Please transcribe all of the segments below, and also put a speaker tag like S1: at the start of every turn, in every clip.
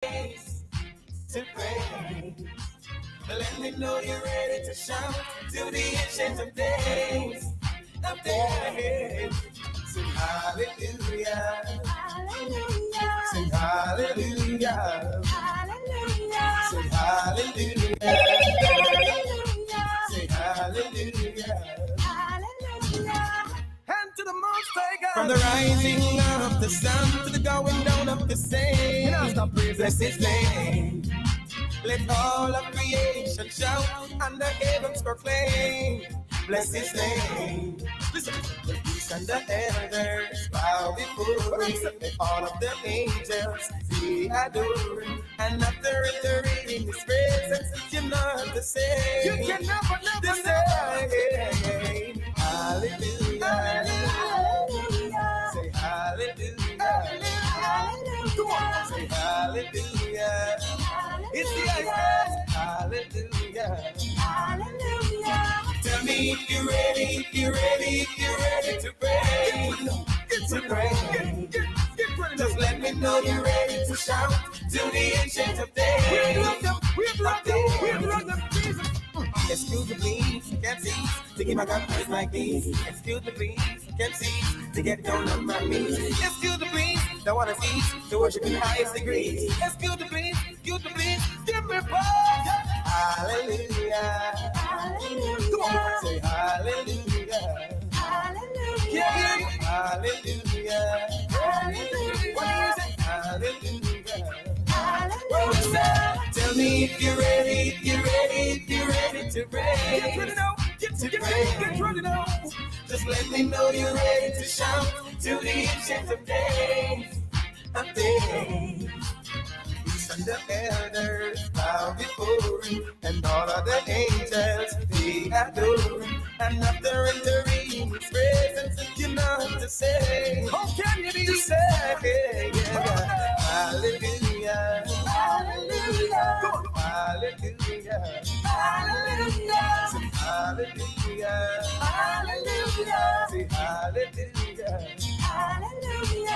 S1: praise, to praise. Let me know you're ready to shout to the ancient of days, of days. Sing hallelujah, hallelujah. Sing hallelujah, hallelujah. Sing hallelujah, hallelujah. Sing hallelujah, hallelujah. And to the most high God. From the rising of the sun to the going down of the same, bless His name. Let all of creation shout and the heavens proclaim. Bless His name. Listen, the beasts and the elders bow before Him. Let all of the angels be adoring. And after entering in His presence, you're not the same. You can never the same. Hallelujah. Hallelujah. Say hallelujah. Hallelujah. Come on, say hallelujah. It's the highest. Hallelujah. Hallelujah. Tell me if you're ready, if you're ready, if you're ready to pray. To pray. Just let me know you're ready to shout to the ancient of days. We love them, we love them, we love them, Jesus. Excuse me, please, can't see to give my God praise like these. Excuse me, please, can't see to get down on my knees. Excuse me, please, don't wanna cease to worship in the highest degree. Excuse me, please, give me praise. Hallelujah, hallelujah. Come on, say hallelujah, hallelujah, yeah. Hallelujah, hallelujah. What do you say? Hallelujah, hallelujah. Tell me if you're ready, if you're ready, if you're ready to pray. Get ready now, get ready now. Just let me know you're ready to shout to the ancient of days, of days. And the elders bow before Him, and all of the angels they adore Him. And after entering His presence, you know to say, how can you be saved? Yeah. Hallelujah, hallelujah, hallelujah, hallelujah, hallelujah, hallelujah, say hallelujah, hallelujah,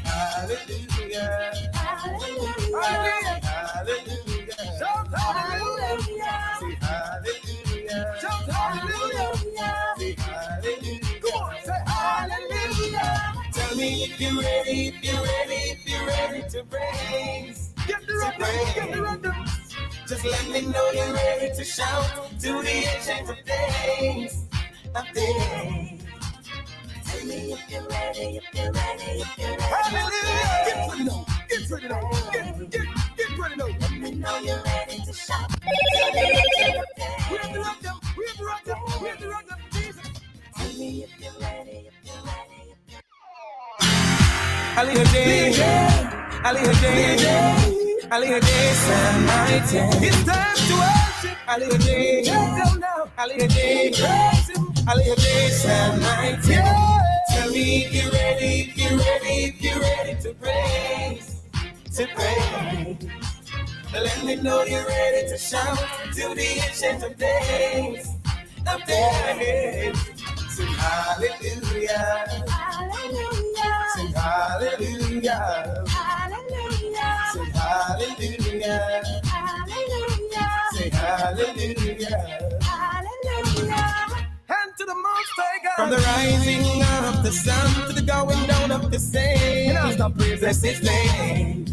S1: hallelujah, hallelujah, hallelujah, shout hallelujah, say hallelujah, shout hallelujah, say hallelujah, come on, say hallelujah. Tell me if you're ready, if you're ready, if you're ready to praise. Get the rhythm. Just let me know you're ready to shout to the ancient of days, of days. Tell me if you're ready, if you're ready, if you're ready. Hallelujah! Get ready now, get ready now, get ready now. Let me know you're ready to shout to the ancient of days. We have to rock them, we have to rock them, we have to rock them, Jesus. Tell me if you're ready, if you're ready, if you're ready. Ali Hajj, Samite. It's time to worship. Ali Hajj, Ali Hajj, Ali Hajj, Samite. Tell me if you're ready, if you're ready, if you're ready to praise, to praise. Let me know you're ready to shout to the ancient of days, of days. Sing hallelujah, hallelujah. Sing hallelujah, hallelujah. Sing hallelujah, hallelujah. Sing hallelujah, hallelujah. And to the most high God. From the rising of the sun to the going down of the same, bless His name.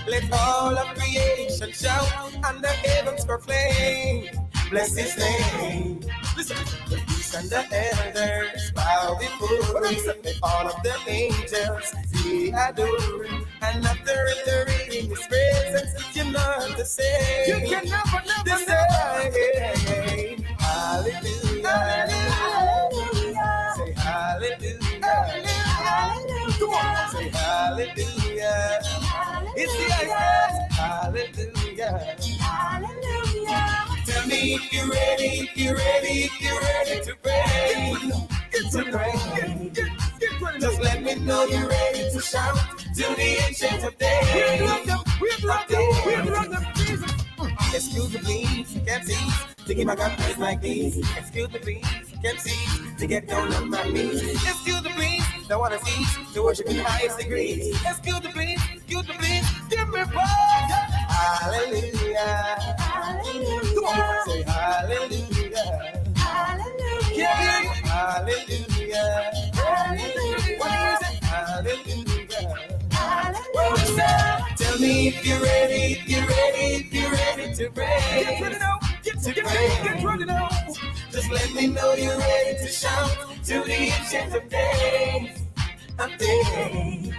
S1: Let all of creation shout and the heavens proclaim. Bless His name. Listen, the beasts and the elders bow before Him. Let all of the angels be adoring. And after entering in His presence, you're not the same. You can never the same. Hallelujah, hallelujah. Say hallelujah, hallelujah. Come on, say hallelujah. It's the highest. Hallelujah, hallelujah. Tell me if you're ready, if you're ready, if you're ready to pray. To pray. Just let me know you're ready to shout to the ancient of days. We love them, we love them, we love them, Jesus. Excuse me, please, can't see to give my God praise like these. Excuse me, please, can't see to get down on my knees. Excuse me, please, don't wanna cease to worship in the highest degree. Excuse me, please, give Hallelujah. Hallelujah. Come on, say hallelujah. Hallelujah. Hallelujah. Hallelujah. What is it? Hallelujah. Hallelujah. Tell me if you're ready, if you're ready, if you're ready to pray. Get ready now. Get ready now. Just let me know you're ready to shout to the ancient of days. Of days.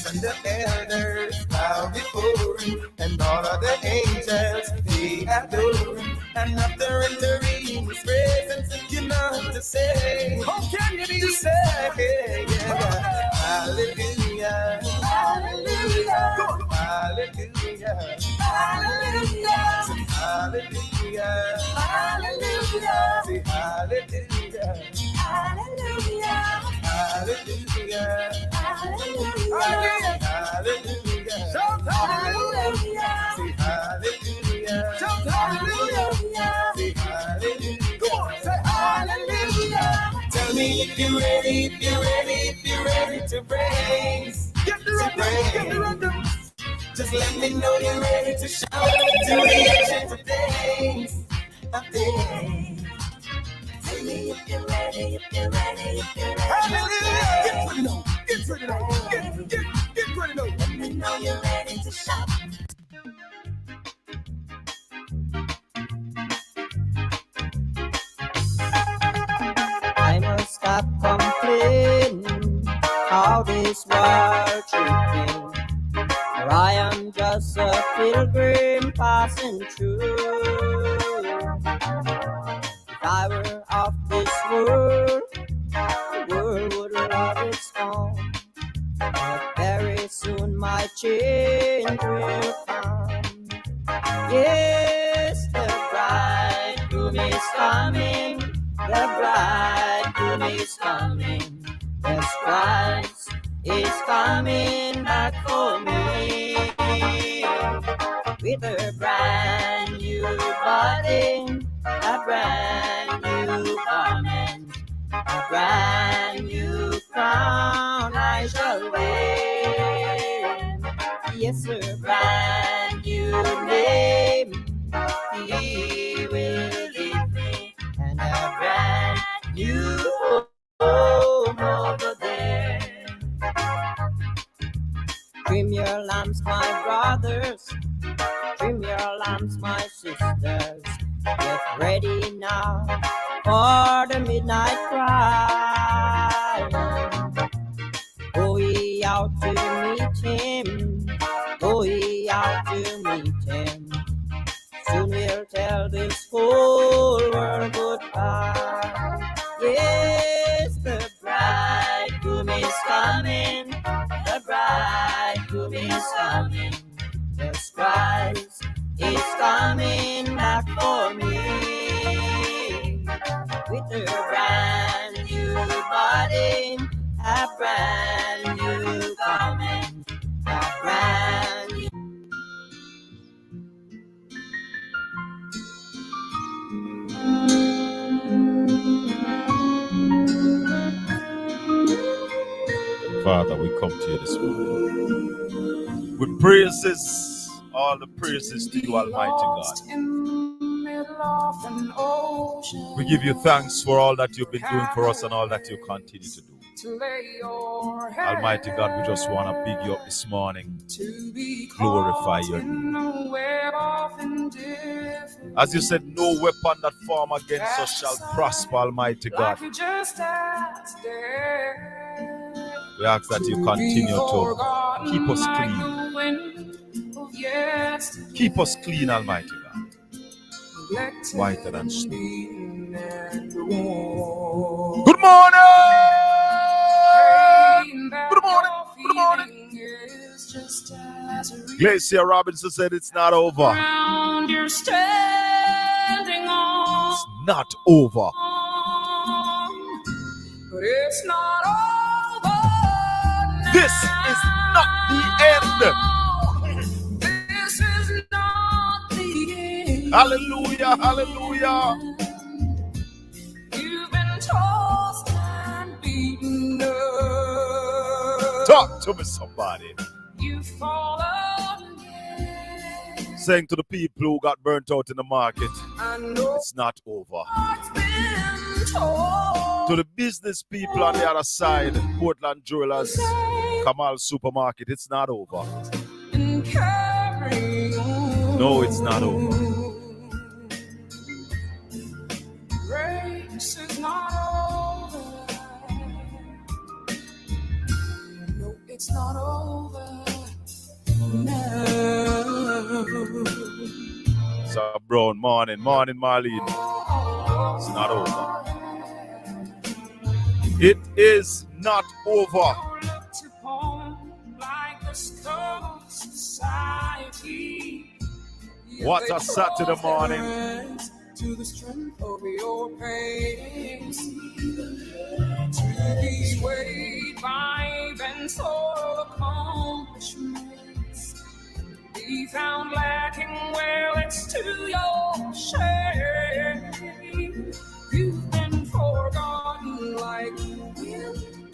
S1: And the elders bow before him, and all of the angels they adore him. And after entering his presence, you know what to say. How can you be? Just say, yeah. Hallelujah. Hallelujah. Hallelujah. Hallelujah. Hallelujah. Hallelujah. Say hallelujah. Hallelujah. Hallelujah. Hallelujah. Hallelujah. Shout hallelujah. Say hallelujah. Shout hallelujah. Say hallelujah. Come on, say hallelujah. Tell me if you're ready, if you're ready, if you're ready to praise. Get the rhythm. Just let me know you're ready to shout to the ancient of days. Of days. Tell me if you're ready, if you're ready, if you're ready. Hallelujah. Get ready now. Get ready now. Get ready now. Let me know you're ready to shout.
S2: I must stop complaining how this world treats me. For I am just a pilgrim passing through. If I were of this world, the world would love its own. But very soon my change will come. Yes, the bridegroom is coming. The bridegroom is coming. Yes, Christ is coming back for me. With a brand new body, a brand new garment, a brand new crown I shall wear. Yes, a brand new name He will give me, and a brand new home over there. Trim your lamps, my brothers. Trim your lamps, my sisters. Get ready now for the midnight cry. Go ye out to meet him. Go ye out to meet him. Soon we'll tell this whole world goodbye. Yes, the bridegroom is coming. The bridegroom is coming. Yes, Christ is coming back for me. With a brand new body, a brand new garment, a brand new.
S3: Father, we come to you this morning with praises, all the praises to you, Almighty God. We give you thanks for all that you've been doing for us and all that you continue to do. Almighty God, we just want to big you up this morning, glorify your name. As you said, no weapon that form against us shall prosper, Almighty God. We ask that you continue to keep us clean. Keep us clean, Almighty God. Whiter than snow. Good morning! Good morning! Good morning! Glacia Robinson said it's not over. It's not over.
S1: But it's not over.
S3: This is not the end.
S1: This is not the end.
S3: Hallelujah, hallelujah.
S1: You've been tossed and beaten up.
S3: Talk to me, somebody.
S1: You've fallen
S3: saying to the people who got burnt out in the market, it's not over. To the business people on the other side, Portland Jewelers, Kamal Supermarket, it's not over. No, it's not over.
S1: Race is not over. No, it's not over. No.
S3: So Brown, morning, Marlene. It's not over. It is not over. What a Saturday morning.
S1: To the strength of your pain, to be swayed by events or accomplishments, be found lacking, well, it's to your shame. You've been forgotten like wind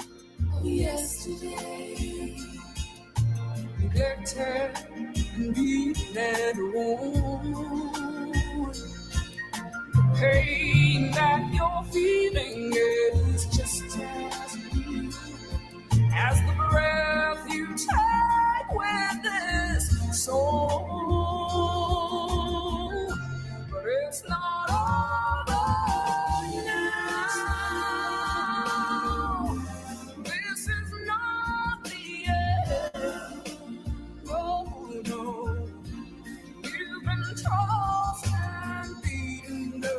S1: yesterday, neglected and beaten and worn. Pain that you're feeling is just as real as the breath you take with this soul. But it's not over now. This is not the end. Oh no, you've been tossed and beaten up.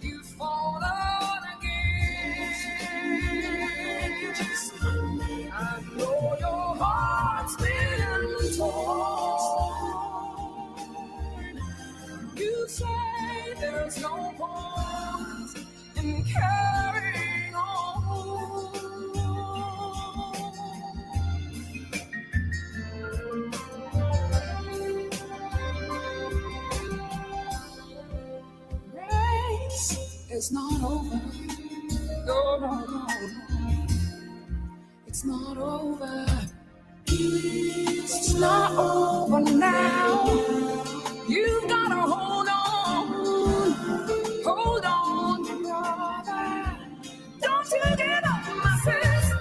S1: You've fallen again. I know your heart's been torn. You say there's no point in carrying on. It's not over. No, no, no, no. It's not over. It's not over now. You've got to hold on. Hold on, brother. Don't you give up, my sister.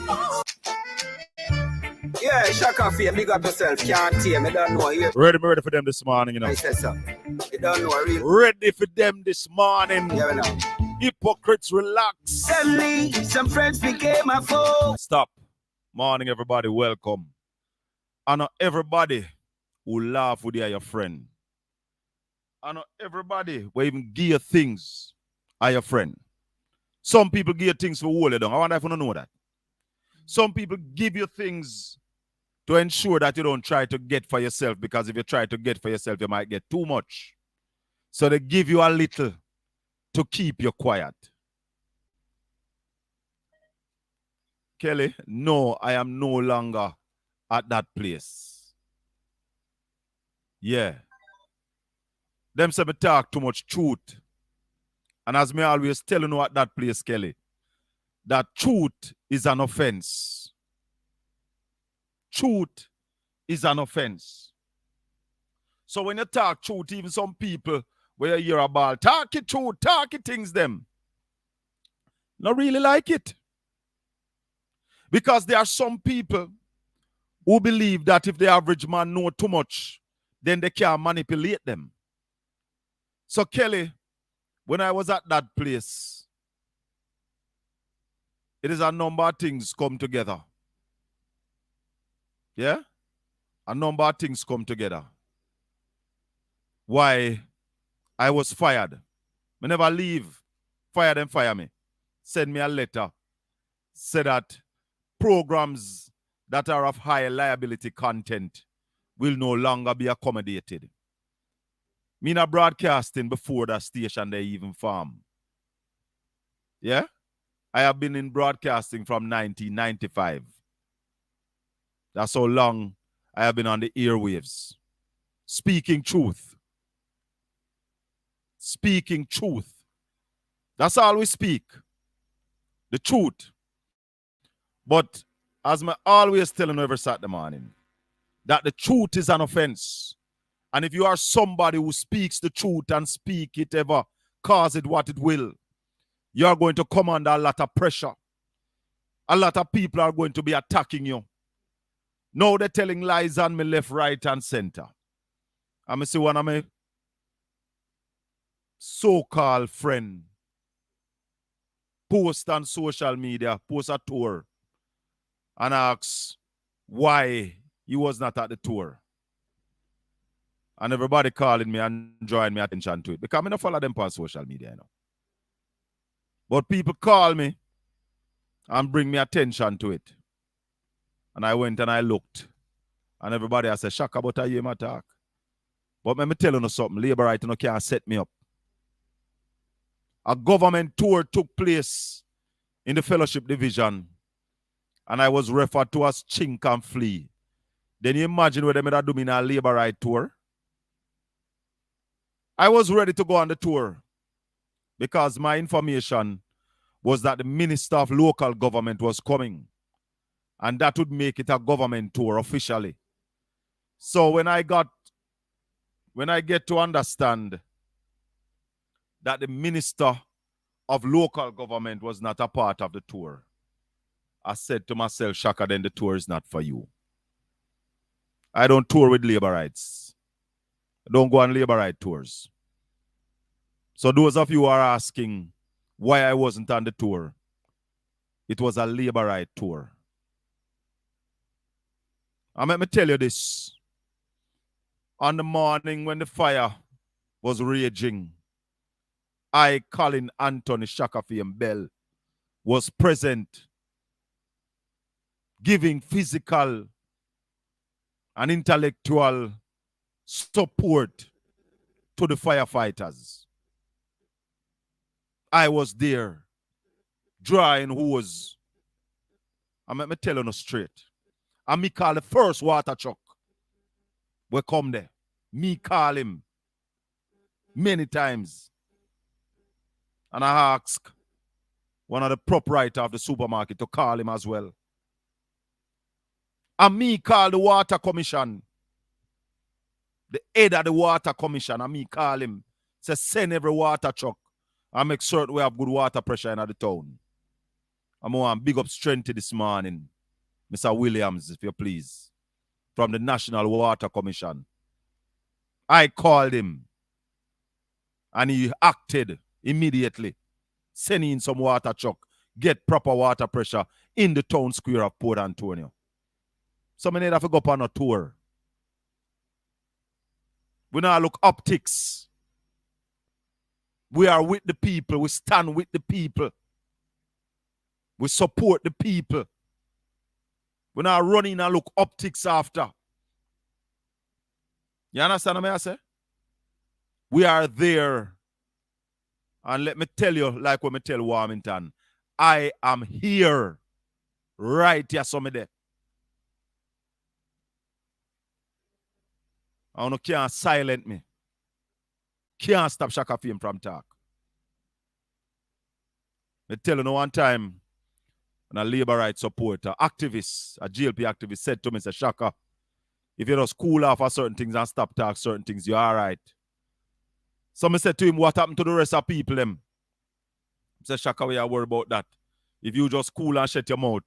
S1: Oh.
S4: Yeah, Shaka Fear, big up yourself. Can't hear me, don't know you.
S3: Ready for them this morning, you know.
S4: I said so. You don't know real.
S3: Ready for them this morning.
S4: Yeah, we know.
S3: Hypocrites, relax.
S4: Suddenly, some friends became a foe.
S3: Stop. Morning, everybody. Welcome. I know everybody who laugh with your friend. I know everybody will even give you things are your friend. Some people give you things for hold you down. I wonder if you don't know that. Some people give you things to ensure that you don't try to get for yourself, because if you try to get for yourself, you might get too much. So they give you a little to keep you quiet. Kelly, no, I am no longer at that place. Yeah. Them say me talk too much truth. And as me always tell you at that place, Kelly, that truth is an offense. Truth is an offense. So when you talk truth, even some people where you hear about talk it truth, talk it things them, not really like it. Because there are some people who believe that if the average man know too much, then they can't manipulate them. So Kelly, when I was at that place, it is a number of things come together. Yeah? A number of things come together. Why I was fired. I never leave. Fire them, fire me. Send me a letter. Say that programs that are of high liability content will no longer be accommodated. Me not broadcasting before that station they even farm. Yeah? I have been in broadcasting from 1995. That's how long I have been on the airwaves. Speaking truth. Speaking truth. That's all we speak. The truth. But as I always telling every Saturday morning, that the truth is an offense. And if you are somebody who speaks the truth and speak it ever, cause it what it will, you are going to come under a lot of pressure. A lot of people are going to be attacking you. Now they're telling lies on me left, right, and center. I'm see one of my so-called friend post on social media, post a tour, and asks why he was not at the tour. And everybody calling me and drawing me attention to it. Because I don't follow them on social media, you know. But people call me and bring me attention to it. And I went and I looked. And everybody has said, shock about a year attack. But let me tell you something. Labor right can't set me up. A government tour took place in the fellowship division. And I was referred to as chink and flee. Then you imagine what they made do me in a labor right tour. I was ready to go on the tour because my information was that the Minister of Local Government was coming. And that would make it a government tour officially. So when I get to understand that the Minister of Local Government was not a part of the tour, I said to myself, Shaka, then the tour is not for you. I don't tour with labor rights. I don't go on labor right tours. So those of you who are asking why I wasn't on the tour, it was a labor right tour. And let me tell you this. On the morning when the fire was raging, I, Colin Anthony Shakafiem Bell, was present, giving physical and intellectual support to the firefighters. I was there, drying hose. And let me tell you no straight. And me call the first water truck. We come there. Me call him many times. And I ask one of the proprietor of the supermarket to call him as well. And me call the water commission. The head of the water commission. And me call him. Say send every water truck. And make certain we have good water pressure in the town. I'm going to big up strength this morning. Mr. Williams, if you please. From the National Water Commission. I called him. And he acted immediately. Sending in some water truck. Get proper water pressure in the town square of Port Antonio. So many have to go up on a tour. We now look optics. We are with the people. We stand with the people. We support the people. We're not running and look optics after. You understand what I say? We are there. And let me tell you, like when I tell Warmington, I am here. Right here, somebody. I don't can't silence me. Can't stop Shaka Fame from talk. I tell you one time, when a labor rights supporter, activist, a GLP activist said to me, say, Shaka, if you just cool off of certain things and stop talk certain things, you're all right. So I said to him, what happened to the rest of people? Them? I said, Shaka, we are worried about that. If you just cool and shut your mouth,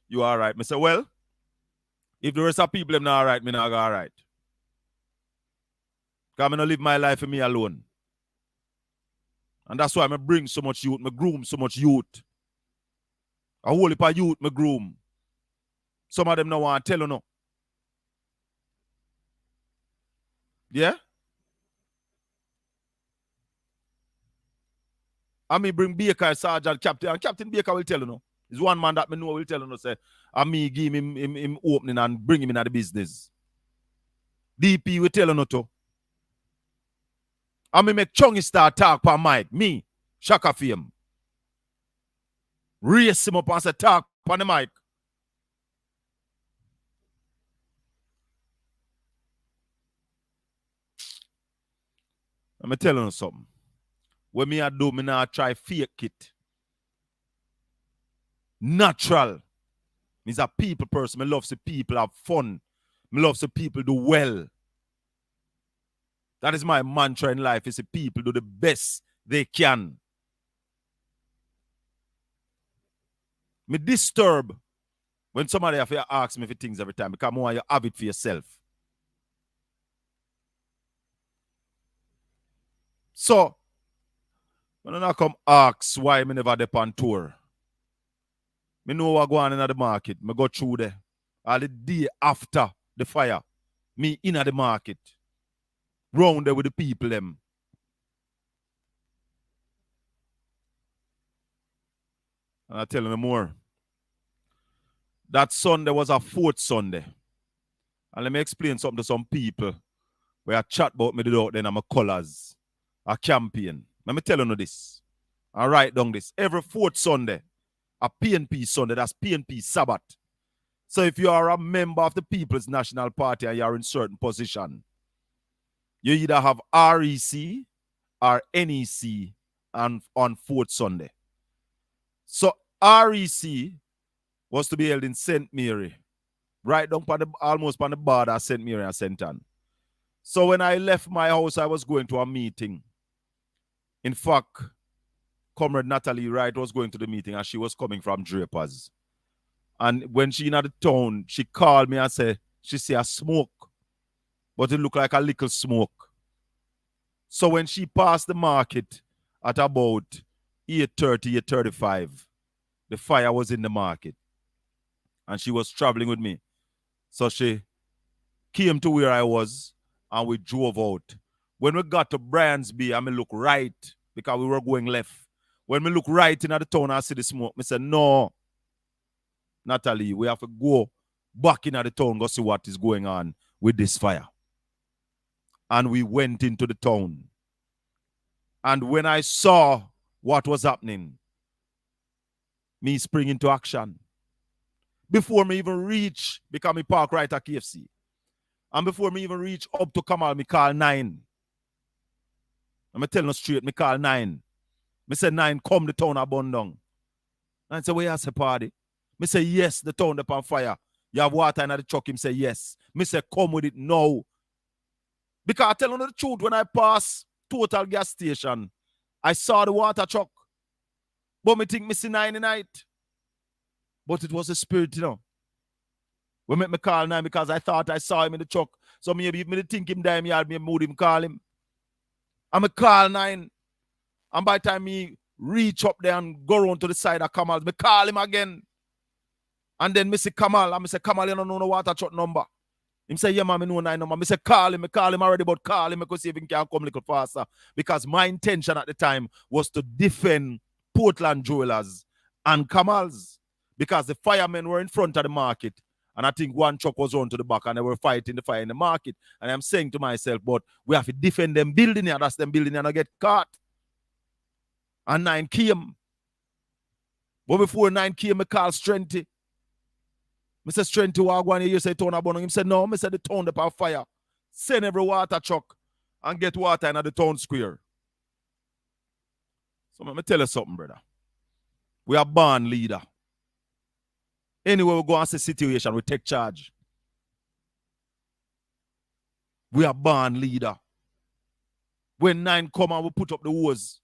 S3: you're all right. I said, well, if the rest of people them not all right, me not all right. Because I don't live my life for me alone. And that's why I bring so much youth, I groom so much youth. A whole heap of youth I groom. Some of them don't want to tell you no. Yeah? I mean bring Baker, Sergeant, Captain, and Captain Baker will tell you no. He's one man that me know will tell you no, say, and me give him opening and bring him in the business. DP will tell you no too. I me make Chungy Star talk per mic. Me, Shaka Fame. Race him up and say talk on the mic. Let me tell you something. When me I do, me now try fake it. Natural. Me's a people person. Me love see people have fun. Me love see people do well. That is my mantra in life, is see people do the best they can. Me disturb when somebody have to ask me for things every time, because I want you have it for yourself. So, when I come ask why me never dep on tour, me know what go on in the market. Me go through there. All the day after the fire, me in the market. Round there with the people them. And I tell you more. That Sunday was a fourth Sunday. And let me explain something to some people where I chat about me out then I'm a colors, a campaign. Let me tell you this. I write down this. Every fourth Sunday, a PNP Sunday, that's PNP Sabbath. So if you are a member of the People's National Party and you are in certain position, you either have REC or NEC on fourth Sunday. So REC was to be held in St. Mary, right down almost on the border of St. Mary and St. Anne. So when I left my house, I was going to a meeting. In fact, Comrade Natalie Wright was going to the meeting and she was coming from Drapers. And when she in the town, she called me and said, she see a smoke, but it looked like a little smoke. So when she passed the market at about 8:30, 8:35, the fire was in the market. And she was traveling with me. So she came to where I was and we drove out. When we got to Bryansby, I look right because we were going left. When we look right in the town and see the smoke, I said, no, Natalie, we have to go back in the town, go see what is going on with this fire. And we went into the town. And when I saw what was happening, me spring into action. Before me even reach, because me park right at KFC. And before me even reach up to Kamal, me call 9. I'm telling you straight, me call 9. Me say 9, come the town a burn down. And I say, where you say party? Me say, yes, the town up on fire. You have water in the truck? Him say, yes. Me say, come with it now. Because I tell you the truth, when I pass Total gas station, I saw the water truck. But me think me see 9 in night. But it was a spirit, you know. We make me call 9 because I thought I saw him in the truck. So maybe if me think him die, me had me mood him call him. And me call 9. And by the time me reach up there and go around to the side of Kamal, me call him again. And then me say Kamal, and me say, Kamal, you don't know the water truck number. Him say, yeah, man, I know 9 number. Me say, call him already, but call him because see if he can come a little faster. Because my intention at the time was to defend Portland Jewelers and Kamal's. Because the firemen were in front of the market. And I think one truck was on to the back and they were fighting the fire in the market. And I'm saying to myself, but we have to defend them building here. That's them building and I get caught. And 9 came. But before 9 came, I called Strenty. I said, Strenty, what go on here? You say town about. He said, no, I said the town up on fire. Send every water truck and get water in the town square. So let me tell you something, brother. We are born leader. Anyway, we go and see situation, we take charge. We are born leader. When 9 come and we put up the hose,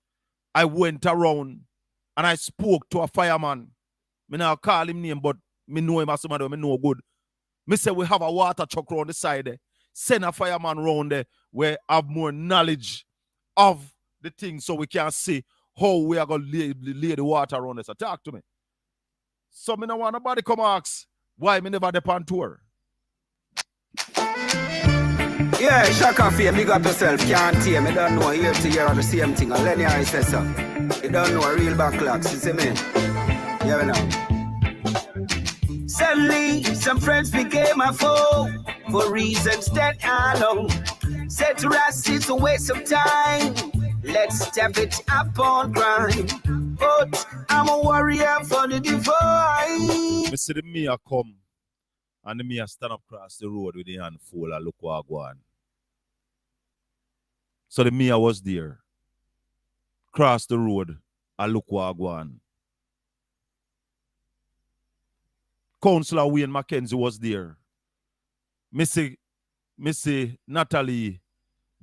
S3: I went around and I spoke to a fireman. Me now call him name, but me know him as somebody me know good. Me say we have a water truck around the side there. Send a fireman around there where have more knowledge of the thing so we can see how we are going to lay the water around this. So talk to me. So me no want nobody come ask why me never dep on tour.
S4: Yeah, Shaka Fame, big up yourself, can't hear me, don't know, here to hear the same thing, and Lenny I say so. You don't know a real backlocks, you see me? Yeah, we know. Suddenly, some friends became a foe, for reasons that I know. Said to us, it's a waste of time, let's step it up on grind. But I'm a warrior for the divine.
S3: Me see the Mia come, and the Mia stand up across the road with the hand full and look what I go on. So the Mia was there. Cross the road and look what I go on. Councillor Wayne Mackenzie was there. Missy Natalie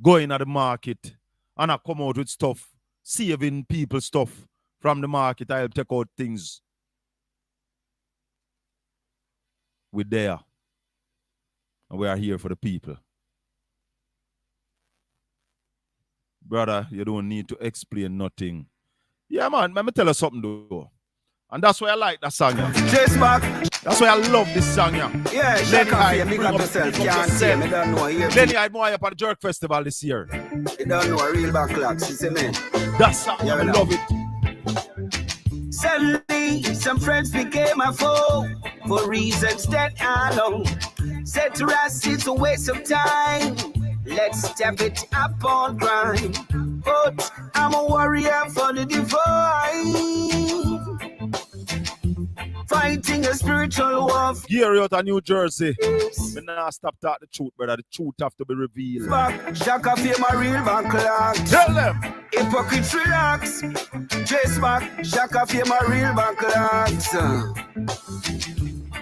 S3: going at the market and I come out with stuff, saving people stuff from the market. I'll take out things. We're there. And we are here for the people. Brother, you don't need to explain nothing. Yeah, man, let me tell you something, though. And that's why I like that song, yeah. That's why I love this song, yeah.
S4: Yeah,
S3: Lenny
S4: Hyde, big up yourself. Can't say me don't know here.
S3: Lenny Hyde more up at the Jerk Festival this year.
S4: You don't know a real backlocks, you see me?
S3: That song, yeah, I love it.
S4: Suddenly, some friends became a foe for reasons that I know. Said to us, it's a waste of time. Let's step it up on grind. But I'm a warrior for the divine. Fighting a spiritual war.
S3: Gary out of New Jersey. Me nah stop talk the truth, brother. The truth have to be revealed.
S4: Shaka feel my real backlog.
S3: Tell them.
S4: Hypocrites relax. Chase back. Shaka feel my real backlogs.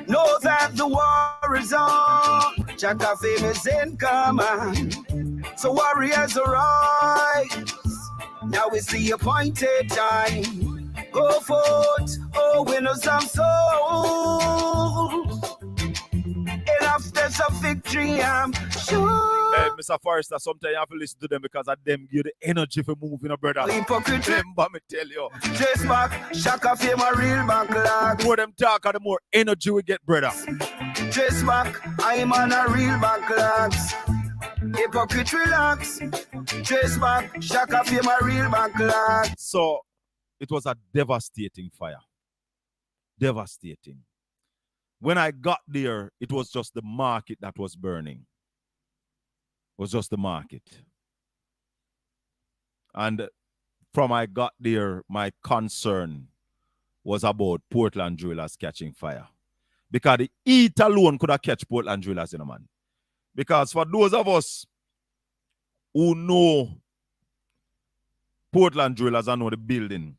S4: Know that the war is on. Shaka fame is in command. So warriors arise. Now is the appointed time. Go forth, oh winners of souls. Enough there's a victory, I'm sure.
S3: Hey, Mr. Forrester, sometimes you have to listen to them because of them give the energy for moving, brother.
S4: Hypocrite.
S3: Remember me tell you.
S4: Chase back, Shaka feel my real backlog.
S3: The more them talk, the more energy we get, brother.
S4: Chase back, I'm on a real backlogs. Hypocrite relax. Chase back, Shaka feel my real backlog.
S3: So, it was a devastating fire. Devastating. When I got there, it was just the market that was burning. It was just the market. And from I got there, my concern was about Portland Jewelers catching fire. Because the heat alone could have catch Portland Jewelers, man. Because for those of us who know Portland Jewelers and know the building,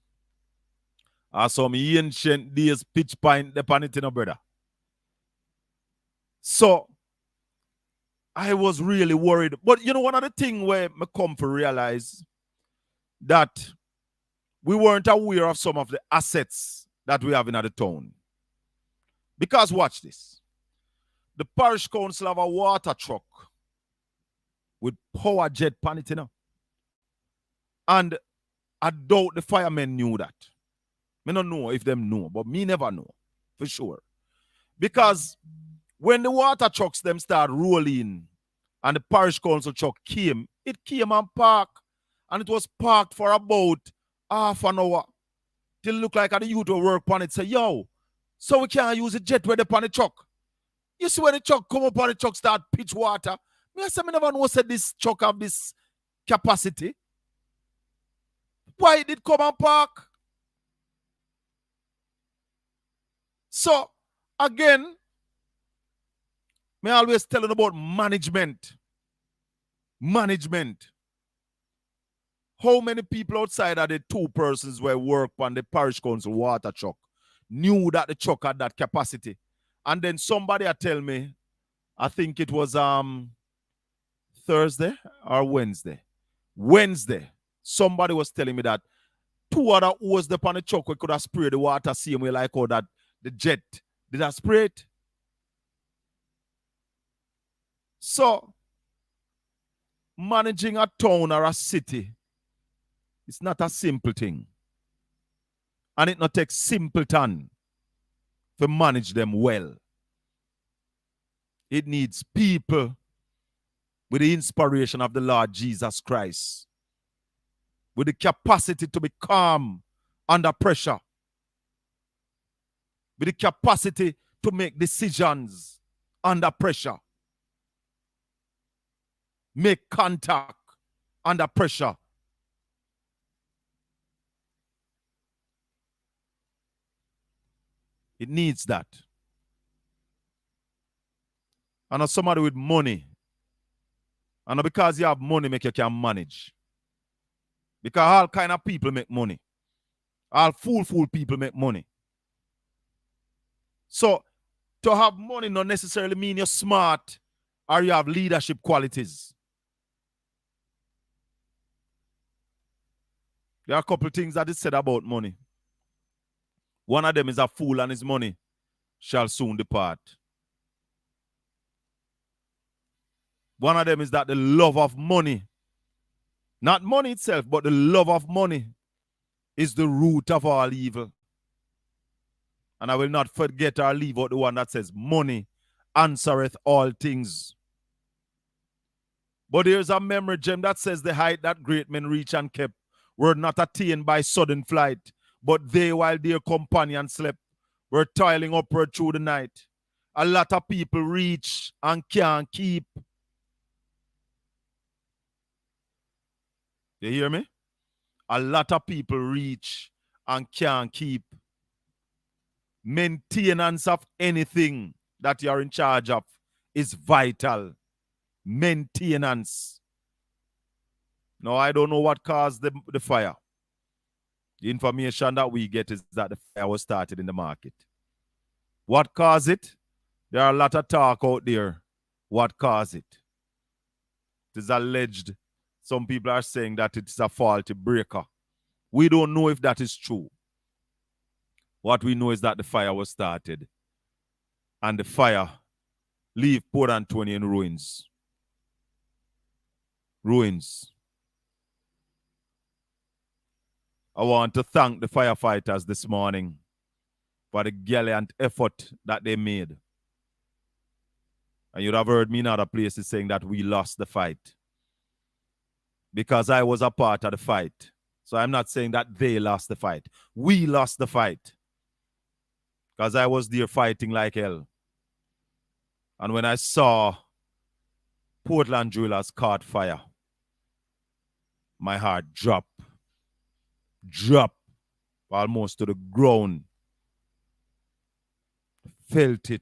S3: are some ancient days pitch pint upon it, brother. So, I was really worried. But you know, one of the things where I come to realize that we weren't aware of some of the assets that we have in the town. Because watch this. The parish council have a water truck with power jet pan it, And I doubt the firemen knew that. I don't know if them know, but me never know for sure. Because when the water trucks them start rolling and the parish council truck came, it came and parked. And it was parked for about half an hour. Till it looked like the youth will work on it. Say, yo, so we can't use the jet with the truck. You see when the truck come up on the truck start pitch water. Me I say me never know said this truck have this capacity. Why it did come and park? So, again, me always telling about management. Management. How many people outside of the two persons who work on the parish council water truck knew that the truck had that capacity? And then somebody tell me, I think it was Thursday or Wednesday. Wednesday, somebody was telling me that two other hose upon the truck we could have sprayed the water same way like how that the jet did I spray it? So, managing a town or a city, it's not a simple thing. And it not takes simpleton to manage them well. It needs people with the inspiration of the Lord Jesus Christ, with the capacity to be calm under pressure, with the capacity to make decisions under pressure, make contact under pressure. It needs that. And as somebody with money, and because you have money, make you can manage. Because all kind of people make money. All fool people make money. So, To have money not necessarily mean you're smart or you have leadership qualities. There are a couple of things that is said about money. One of them is a fool and his money shall soon depart. One of them is that the love of money, not money itself, but the love of money is the root of all evil. And I will not forget or leave out the one that says, money answereth all things. But here's a memory gem that says, the height that great men reach and kept were not attained by sudden flight, but they, while their companions slept, were toiling upward through the night. A lot of people reach and can't keep. You hear me? A lot of people reach and can't keep. Maintenance of anything that you're in charge of is vital. Maintenance. Now, I don't know what caused the fire. The information that we get is that the fire was started in the market. What caused it? There are a lot of talk out there. What caused it? It is alleged. Some people are saying that it's a faulty breaker. We don't know if that is true. What we know is that the fire was started. And the fire leave Port Antonio in ruins. Ruins. I want to thank the firefighters this morning for the gallant effort that they made. And you'd have heard me in other places saying that we lost the fight. Because I was a part of the fight. So I'm not saying that they lost the fight. We lost the fight. Because I was there fighting like hell. And when I saw Portland Jewelers caught fire, my heart dropped almost to the ground. Felt it.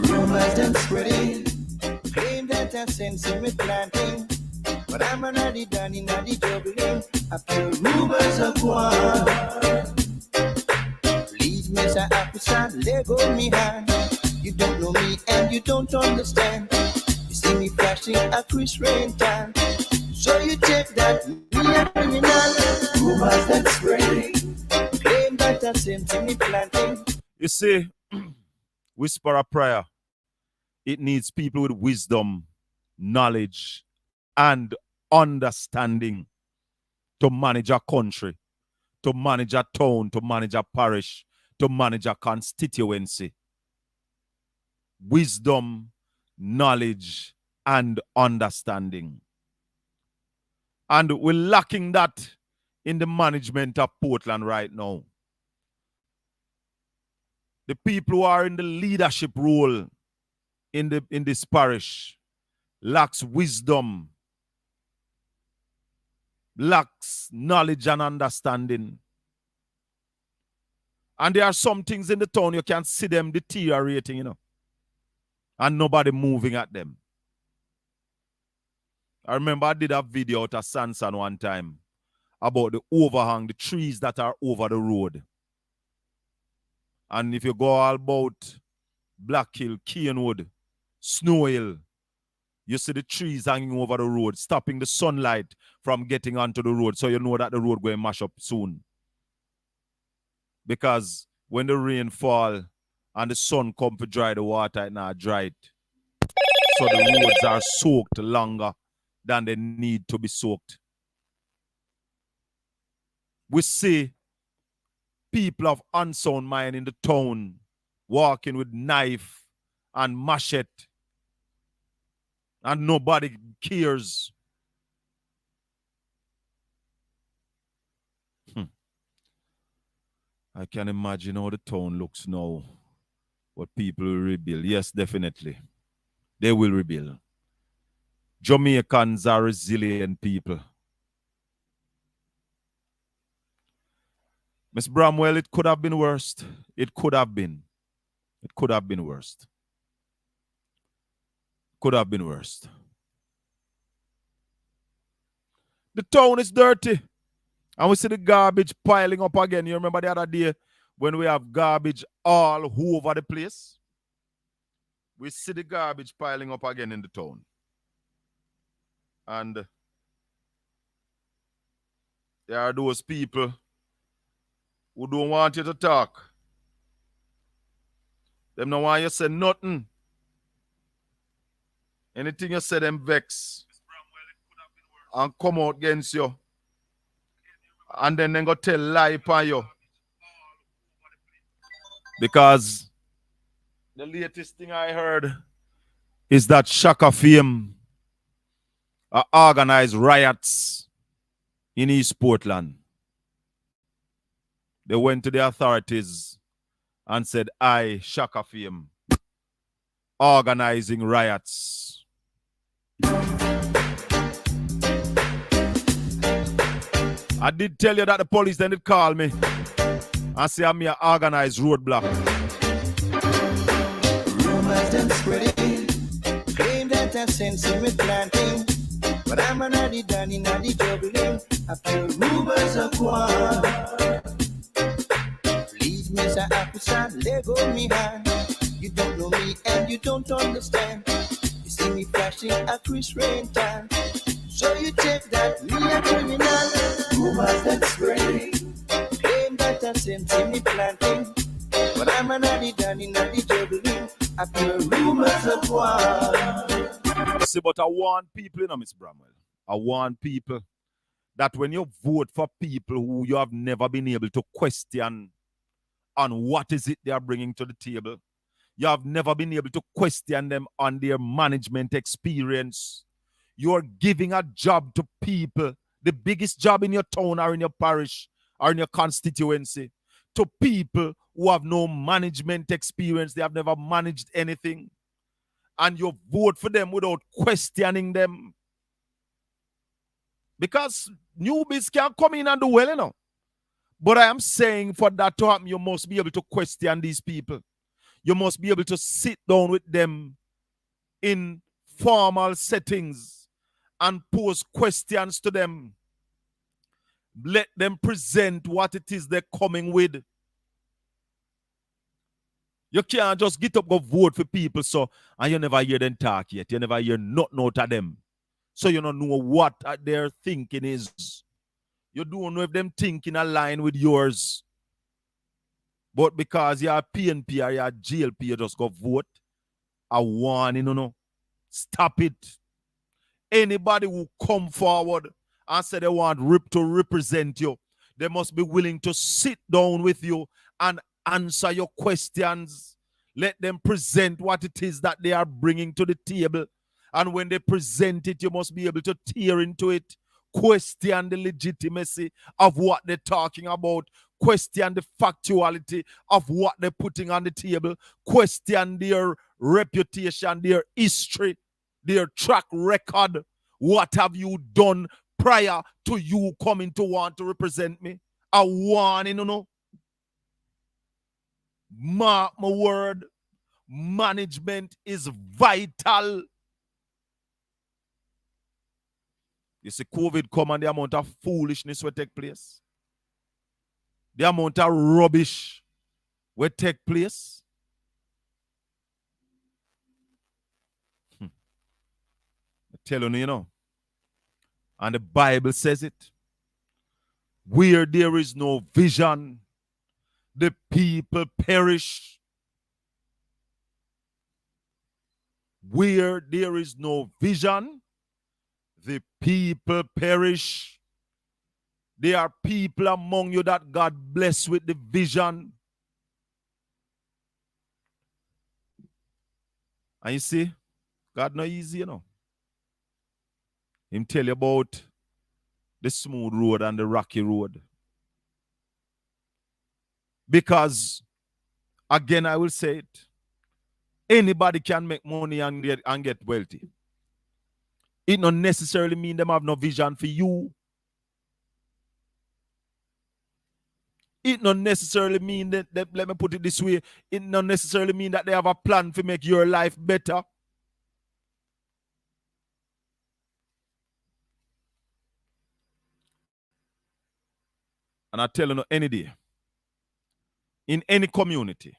S1: Rumors done spreading, claim that I sense in me planting, but I'm already done in the juggling. After rumors are gone, please, Mr. Officer, let go me hand. You don't know me and you don't understand. You see me flashing a Chris Rain time, so you check that me a criminal. Rumors that spreading, claim that I sense in me planting.
S3: You see, whisper a prayer. It needs people with wisdom, knowledge, and understanding to manage a country, to manage a town, to manage a parish, to manage a constituency. Wisdom, knowledge, and understanding. And we're lacking that in the management of Portland right now. The people who are in the leadership role in this parish lacks wisdom, lacks knowledge and understanding. And there are some things in the town you can see them deteriorating, and nobody moving at them. I remember I did a video out of Sansan one time about the overhang, the trees that are over the road. And if you go all about Black Hill, Keanwood, Snow Hill, you see the trees hanging over the road, stopping the sunlight from getting onto the road. So you know that the road going to mash up soon. Because when the rain fall and the sun come to dry the water, it now dry it. So the roads are soaked longer than they need to be soaked. We see people of unsound mind in the town walking with knife and machete, and nobody cares. I can imagine how the town looks now. What people will rebuild. Yes, definitely. They will rebuild. Jamaicans are resilient people. Miss Bramwell, it could have been worse. It could have been. It could have been worse. Could have been worse. The town is dirty. And we see the garbage piling up again. You remember the other day when we have garbage all over the place? We see the garbage piling up again in the town. And there are those people who don't want you to talk. Them don't want you to say nothing. Anything you say, them vex. And come out against you. And then go tell lie upon you. Because the latest thing I heard is that Shaka Fame organized riots in East Portland. They went to the authorities and said, I, Shaka Fame, organizing riots. I did tell you that the police then did call me and say I'm here organized roadblock.
S1: Rumors them spreading, claim that I've sense in me planting, but I'm already done in the juggling. After rumors of war, please, Mr. Officer, let go me hand. You don't know me and you don't understand. You see me flashing a Chris Rain time, so you check that me a criminal. Rumors that spreading, claim that I sense in me planting, but I'm already done in the juggling. After rumors of war.
S3: See, but I want people, you know, Miss Bramwell. I want people that when you vote for people who you have never been able to question on what is it they are bringing to the table, you have never been able to question them on their management experience. You're giving a job to people, the biggest job in your town or in your parish or in your constituency, to people who have no management experience. They have never managed anything. And you vote for them without questioning them. Because newbies can come in and do well, you know. But I am saying for that to happen, you must be able to question these people. You must be able to sit down with them in formal settings and pose questions to them. Let them present what it is they're coming with. You can't just get up and vote for people and you never hear them talk yet. You never hear nothing out of them. So you don't know what their thinking is. You don't know if them thinking align with yours. But because you're a PNP or you're a GLP, you just go vote. I warn you, no. Stop it. Anybody who come forward and say they want RIP to represent you, they must be willing to sit down with you and answer your questions. Let them present what it is that they are bringing to the table. And when they present it, you must be able to tear into it. Question the legitimacy of what they're talking about. Question the factuality of what they're putting on the table. Question their reputation, their history, their track record. What have you done prior to you coming to want to represent me? A warning, you know. Mark my word, management is vital. You see, COVID come and the amount of foolishness will take place. The amount of rubbish will take place. I tell you, you know. And the Bible says it. Where there is no vision, the people perish. Where there is no vision, the people perish. There are people among you that God bless with the vision. And you see, God not easy, you know. Him tell you about the smooth road and the rocky road. Because, again, I will say it, anybody can make money and get wealthy. It not necessarily mean them have no vision for you. It not necessarily mean that, let me put it this way, it not necessarily mean that they have a plan to make your life better. And I tell you any day, in any community,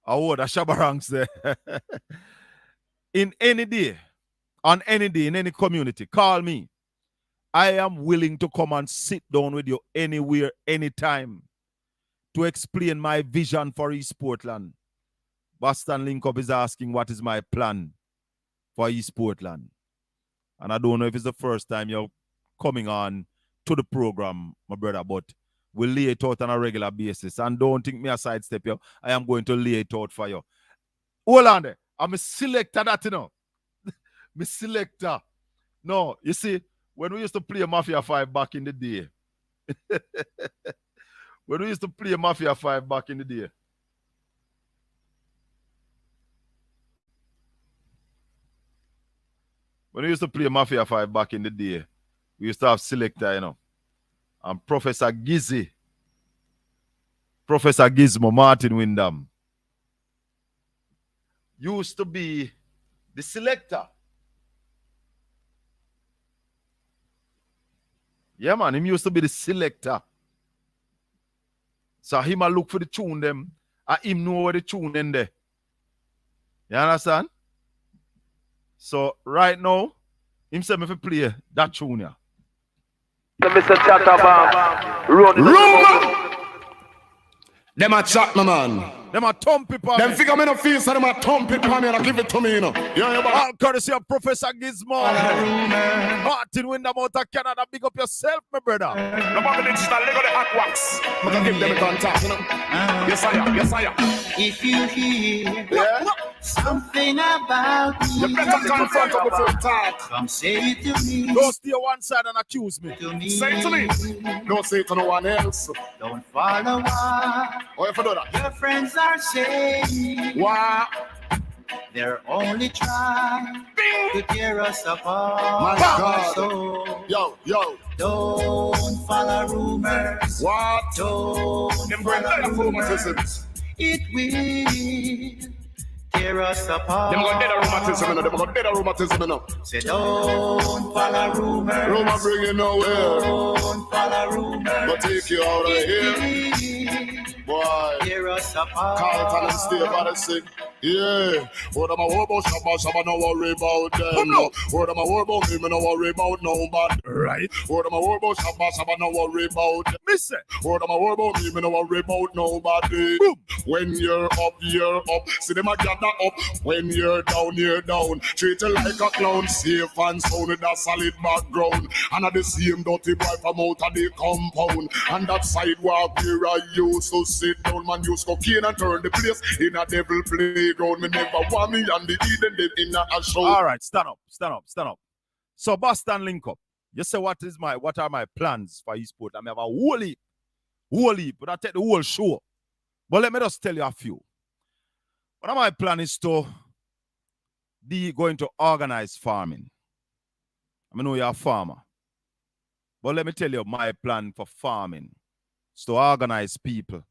S3: oh, the Shabarangs there. In any day, on any day, in any community, call me. I am willing to come and sit down with you anywhere, anytime, to explain my vision for East Portland. Boston Link Up is asking what is my plan for East Portland. And I don't know if it's the first time you're coming on to the program, my brother, but we'll lay it out on a regular basis. And don't think me a sidestep you. I am going to lay it out for you. Hold on there. I'm a selector that, you know. Me selector. No, you see, when we used to play Mafia 5 back in the day, when we used to play Mafia 5 back in the day, when we used to play Mafia 5 back in the day, we used to have selector, you know. And Professor Gizzy, Professor Gizmo, Martin Windham, used to be the selector. Yeah, man, him used to be the selector. So him a look for the tune them, and him know where the tune in there. You understand? So right now, him say me fi play that tune here.
S5: Mr. Chatterbomb, run.
S6: Them a chat, my man.
S3: Them a thump it on
S6: Them
S3: me.
S6: figure me no feel, so them a thump it on me and give it to me, you know. Yeah,
S3: All courtesy of Professor Gizmo. Martin Windham out of Canada. Big up yourself, my brother.
S6: Nobody digital, leg of the hot wax. But I give them a contact, you know. Yes, I am. Yes, I am.
S1: If you hear
S6: Yeah.
S1: something about me,
S6: You better confront her before you talk.
S1: come say it to me.
S3: Don't stay one side and accuse me.
S1: To me.
S6: Say it to me. Don't say it to no one else.
S1: Don't follow what
S6: Oh, if I do that.
S1: your friends are saying.
S6: Wow.
S1: They're only trying to tear us apart.
S6: My God.
S1: So
S6: Yo.
S1: don't follow rumors.
S6: What?
S1: Don't
S6: Them bring
S1: follow
S6: that rheumatism.
S1: rumors. It will tear us apart.
S6: Them go dead a rheumatism, you know. Them go dead a rheumatism, you know.
S1: Say don't follow rumors.
S6: Rumor bring you nowhere.
S1: Don't follow rumors.
S6: But take you out of here.
S1: It will
S6: Boy.
S1: tear us apart.
S6: Carlton and stay by the sick. Yeah. What am I worry about Shabba, no worry about them. No. What am I worry about me, no worry about nobody.
S3: Right.
S6: What am I worry about Shabba, no worry about them.
S3: Listen.
S6: What am I worry about me, no worry about nobody.
S3: Boom.
S6: When you're up, you're up. See them a gather up. When you're down, you're down. Treat you like a clown. Safe and sound with a solid background. And at the same dirty boy from out of the compound. And that sidewalk where I used to sit down. Man use cocaine and turn the place in a devil playground. Me never want me and the Eden dead in a show.
S3: All right, stand up. So Boston Link Up. You say what are my plans for East Portland? I have a whole heap, but I take the whole show. But let me just tell you a few. One of my plan is to be going to organize farming. I know you're a farmer. But let me tell you my plan for farming is to organize people.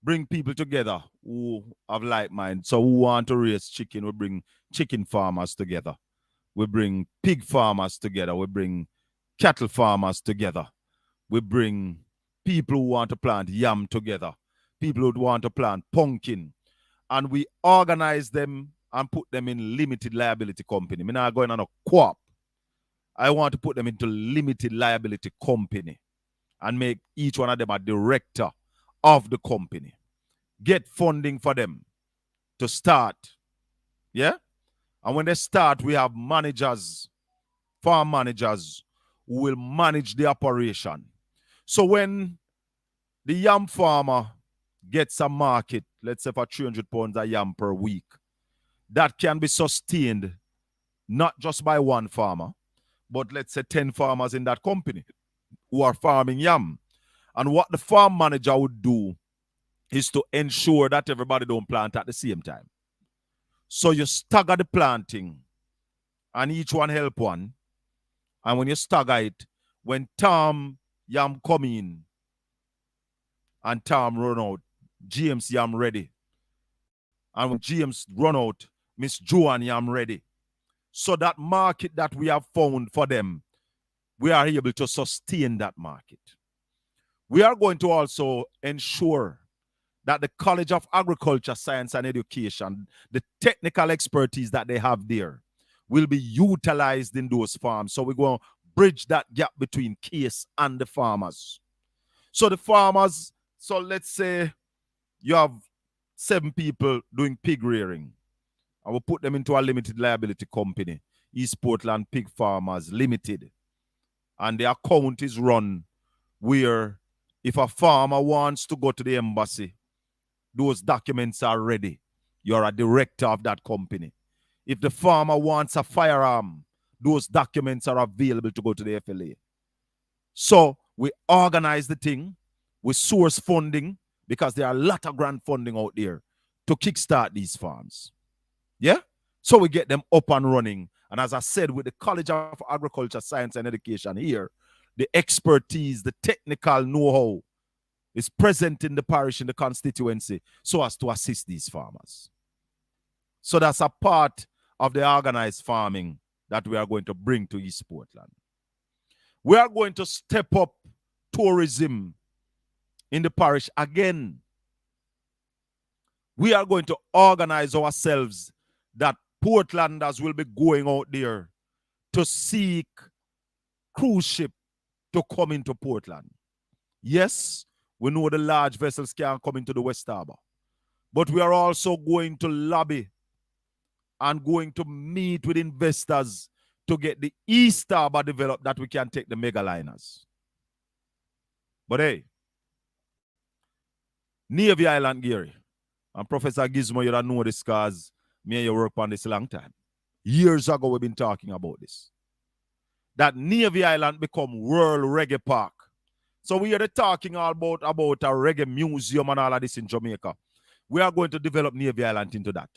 S3: Bring people together who have like mind. So who want to raise chicken, we bring chicken farmers together. We bring pig farmers together. We bring cattle farmers together. We bring people who want to plant yam together. People who want to plant pumpkin. And we organize them and put them in limited liability company. I'm not going on a co-op. I want to put them into limited liability company and make each one of them a director of the company. Get funding for them to start. Yeah? And when they start, we have managers, farm managers, who will manage the operation. So when the yam farmer gets a market, let's say for 300 pounds of yam per week, that can be sustained not just by one farmer, but let's say 10 farmers in that company who are farming yam. And what the farm manager would do is to ensure that everybody don't plant at the same time. So you stagger the planting and each one help one. And when you stagger it, when Tom Yam come in and Tom run out, James Yam ready. And when James run out, Miss Joanne Yam ready. So that market that we have found for them, we are able to sustain that market. We are going to also ensure that the College of Agriculture, Science and Education, the technical expertise that they have there, will be utilized in those farms. So we're going to bridge that gap between Case and the farmers. So the farmers, so let's say you have 7 people doing pig rearing. I will put them into a limited liability company, East Portland Pig Farmers Limited. And the account is run where if a farmer wants to go to the embassy, those documents are ready. You're a director of that company. If the farmer wants a firearm, those documents are available to go to the FLA. So we organize the thing, we source funding, because there are a lot of grant funding out there to kickstart these farms. Yeah? So we get them up and running. And as I said, with the College of Agriculture, Science and Education here, the expertise, the technical know-how is present in the parish, in the constituency, so as to assist these farmers. So that's a part of the organized farming that we are going to bring to East Portland. We are going to step up tourism in the parish again. We are going to organize ourselves that Portlanders will be going out there to seek cruise ship to come into Portland. Yes, we know the large vessels can't come into the West Harbor, but we are also going to lobby and going to meet with investors to get the East Harbor developed, that we can take the mega liners. But hey, Navy Island, Gary, and Professor Gizmo, you don't know this because me and you work on this a long time. Years ago, we've been talking about this. That Navy Island become World Reggae Park. So we are talking all about a reggae museum and all of this in Jamaica. We are going to develop Navy Island into that.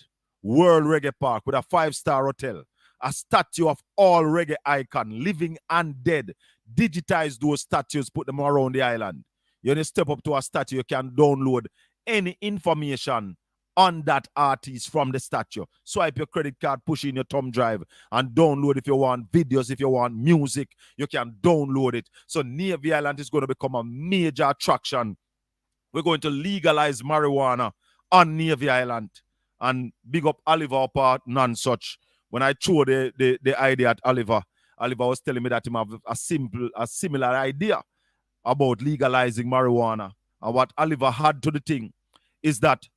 S3: World Reggae Park with a 5-star hotel, a statue of all reggae icon, living and dead. Digitize those statues, put them around the island. You only step up to a statue, you can download any information on that artist from the statue. Swipe your credit card, push in your thumb drive, and download if you want videos, if you want music, you can download it. So Navy Island is going to become a major attraction. We're going to legalize marijuana on Navy Island. And big up Oliver part, none such. When I threw the idea at Oliver was telling me that he have a similar idea about legalizing marijuana. And what Oliver had to the thing is that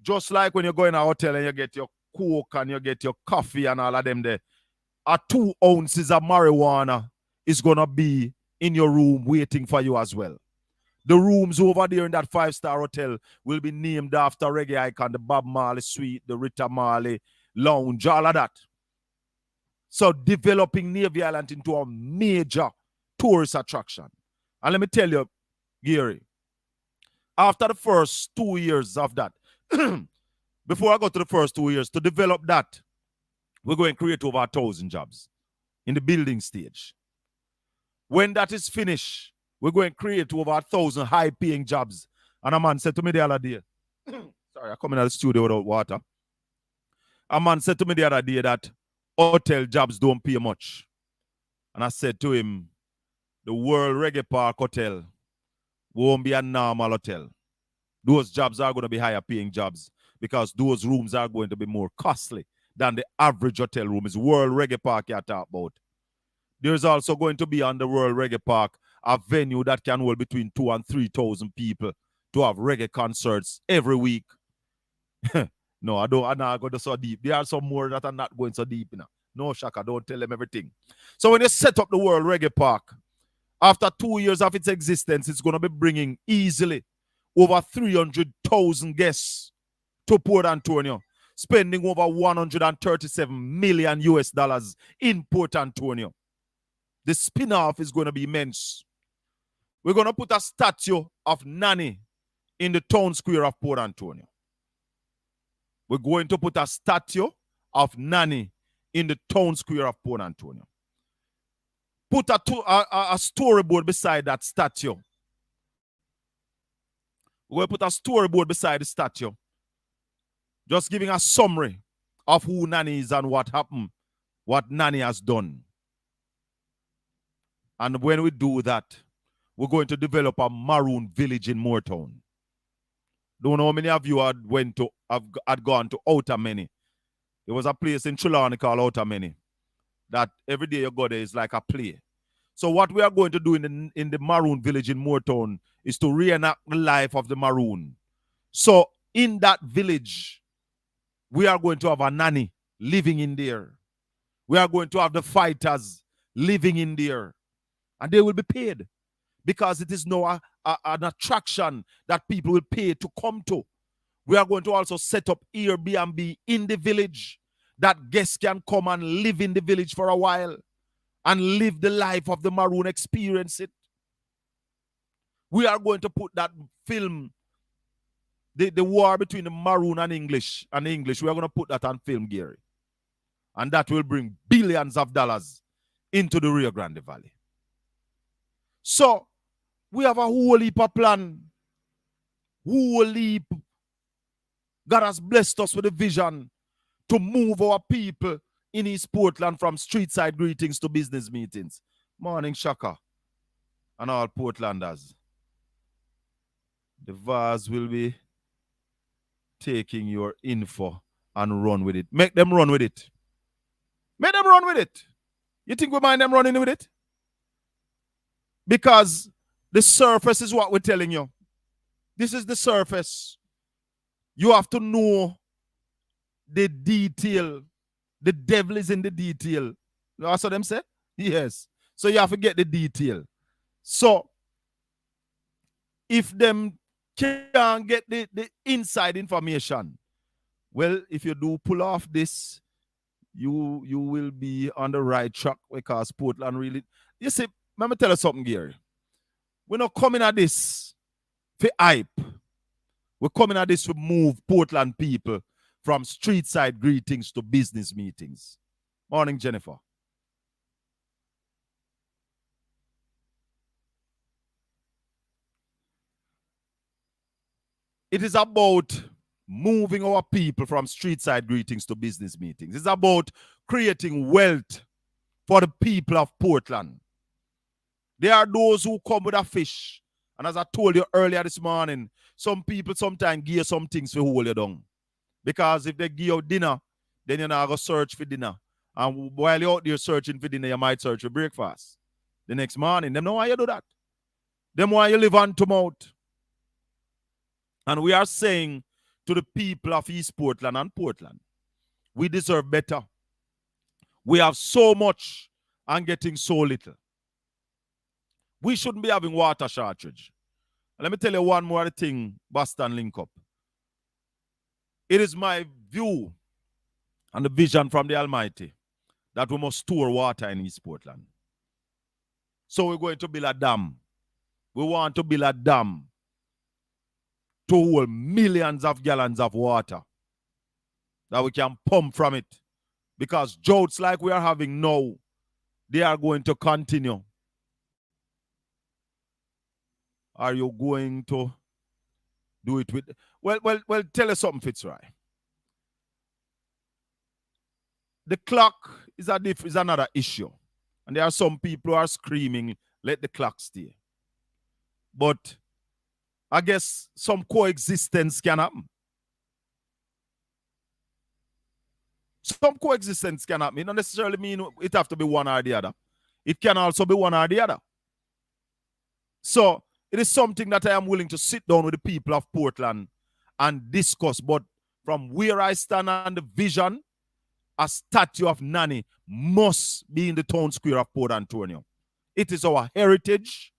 S3: just like when you go in a hotel and you get your Coke and you get your coffee and all of them there, 2 ounces of marijuana is going to be in your room waiting for you as well. The rooms over there in that 5-star hotel will be named after reggae icon, the Bob Marley Suite, the Rita Marley Lounge, all of that. So developing Navy Island into a major tourist attraction. And let me tell you, Gary, after the first 2 years of that, before I go to the first 2 years, to develop that, we're going to create over 1,000 jobs in the building stage. When that is finished, we're going to create over 1,000 high-paying jobs. And a man said to me the other day, sorry, I come in the studio without water. A man said to me the other day that hotel jobs don't pay much. And I said to him, the World Reggae Park Hotel won't be a normal hotel. Those jobs are going to be higher paying jobs because those rooms are going to be more costly than the average hotel room. It's World Reggae Park you talk about. There's also going to be on the World Reggae Park a venue that can hold between 2,000 and 3,000 people to have reggae concerts every week. No, I'm not going so deep. There are some more that are not going so deep. No, Shaka, don't tell them everything. So when you set up the World Reggae Park, after 2 years of its existence, it's going to be bringing easily over 300,000 guests to Port Antonio, spending over 137 million US dollars in Port Antonio. The spin-off is going to be immense. We're going to put a statue of Nanny in the town square of Port Antonio. We're going to put a statue of Nanny in the town square of Port Antonio. Put a storyboard beside that statue. We'll put a storyboard beside the statue. Just giving a summary of who Nanny is and what happened, what Nanny has done. And when we do that, we're going to develop a maroon village in Moortown. Don't know how many of you had gone to Outer Many. There was a place in Trelawney called Outer Many that every day you go there is like a play. So what we are going to do in the maroon village in Moortown is to reenact the life of the maroon. So in that village, we are going to have a nanny living in there. We are going to have the fighters living in there. And they will be paid because it is now an attraction that people will pay to come to. We are going to also set up Airbnb in the village that guests can come and live in the village for a while and live the life of the maroon, experience it. We are going to put that film, the war between the maroon and English, we are going to put that on film, Gary. And that will bring billions of dollars into the Rio Grande Valley. So, we have a whole heap of plan. Whole heap. God has blessed us with a vision to move our people in East Portland from street side greetings to business meetings. Morning, Shaka. And all Portlanders. The VARs will be taking your info and run with it. Make them run with it. Make them run with it. You think we mind them running with it? Because the surface is what we're telling you. This is the surface. You have to know the detail. The devil is in the detail. That's what them say? Yes. So you have to get the detail. So if them can't get the inside information, well, if you do pull off this, you will be on the right track because Portland really... You see, let me tell you something, Gary. We're not coming at this for hype. We're coming at this to move Portland people from street side greetings to business meetings. Morning, Jennifer. It is about moving our people from street side greetings to business meetings. It's about creating wealth for the people of Portland. There are those who come with a fish. And as I told you earlier this morning, some people sometimes give you some things to hold you down. Because if they give you dinner, then you're not going to search for dinner. And while you're out there searching for dinner, you might search for breakfast. The next morning, them know why you do that. Them why you live hand to mouth. And we are saying to the people of East Portland and Portland, we deserve better. We have so much and getting so little. We shouldn't be having water shortage. Let me tell you one more thing, Boston Link Up. It is my view and the vision from the Almighty that we must store water in East Portland. So we're going to build a dam. We want to build a dam to hold millions of gallons of water that we can pump from it. Because droughts like we are having now, they are going to continue. Are you going to do it with... Well, tell us something, Fitzroy. The clock is another issue. And there are some people who are screaming, let the clock stay. But I guess some coexistence can happen. Some coexistence can happen. It doesn't necessarily mean it have to be one or the other. It can also be one or the other. So it is something that I am willing to sit down with the people of Portland and discuss. But from where I stand on the vision, a statue of Nanny must be in the town square of Port Antonio. It is our heritage,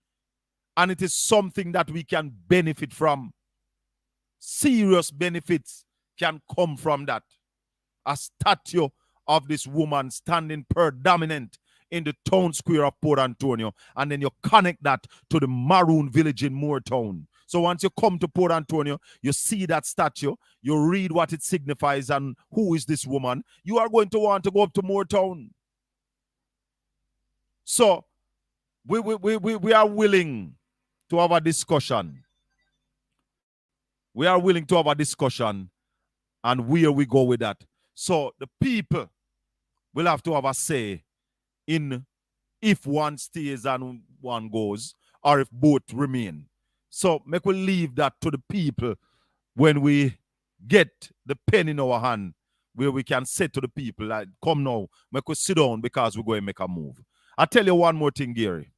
S3: and it is something that we can benefit from. Serious benefits can come from that. A statue of this woman standing predominant in the town square of Port Antonio, and then you connect that to the maroon village in Moortown. So once you come to Port Antonio, you see that statue, you read what it signifies and who is this woman, you are going to want to go up to Moortown. So we are willing to have a discussion. We are willing to have a discussion and where we go with that. So the people will have to have a say in if one stays and one goes, or if both remain. So make we leave that to the people when we get the pen in our hand, where we can say to the people, like, come now, make we sit down because we're going to make a move. I tell you one more thing, Gary.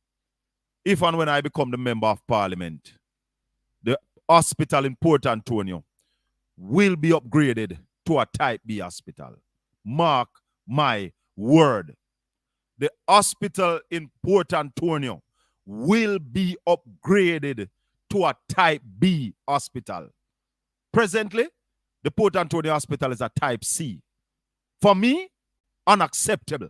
S3: If and when I become the member of parliament, the hospital in Port Antonio will be upgraded to a type B hospital. Mark my word. The hospital in Port Antonio will be upgraded to a type B hospital. Presently, the Port Antonio hospital is a type C. For me, unacceptable.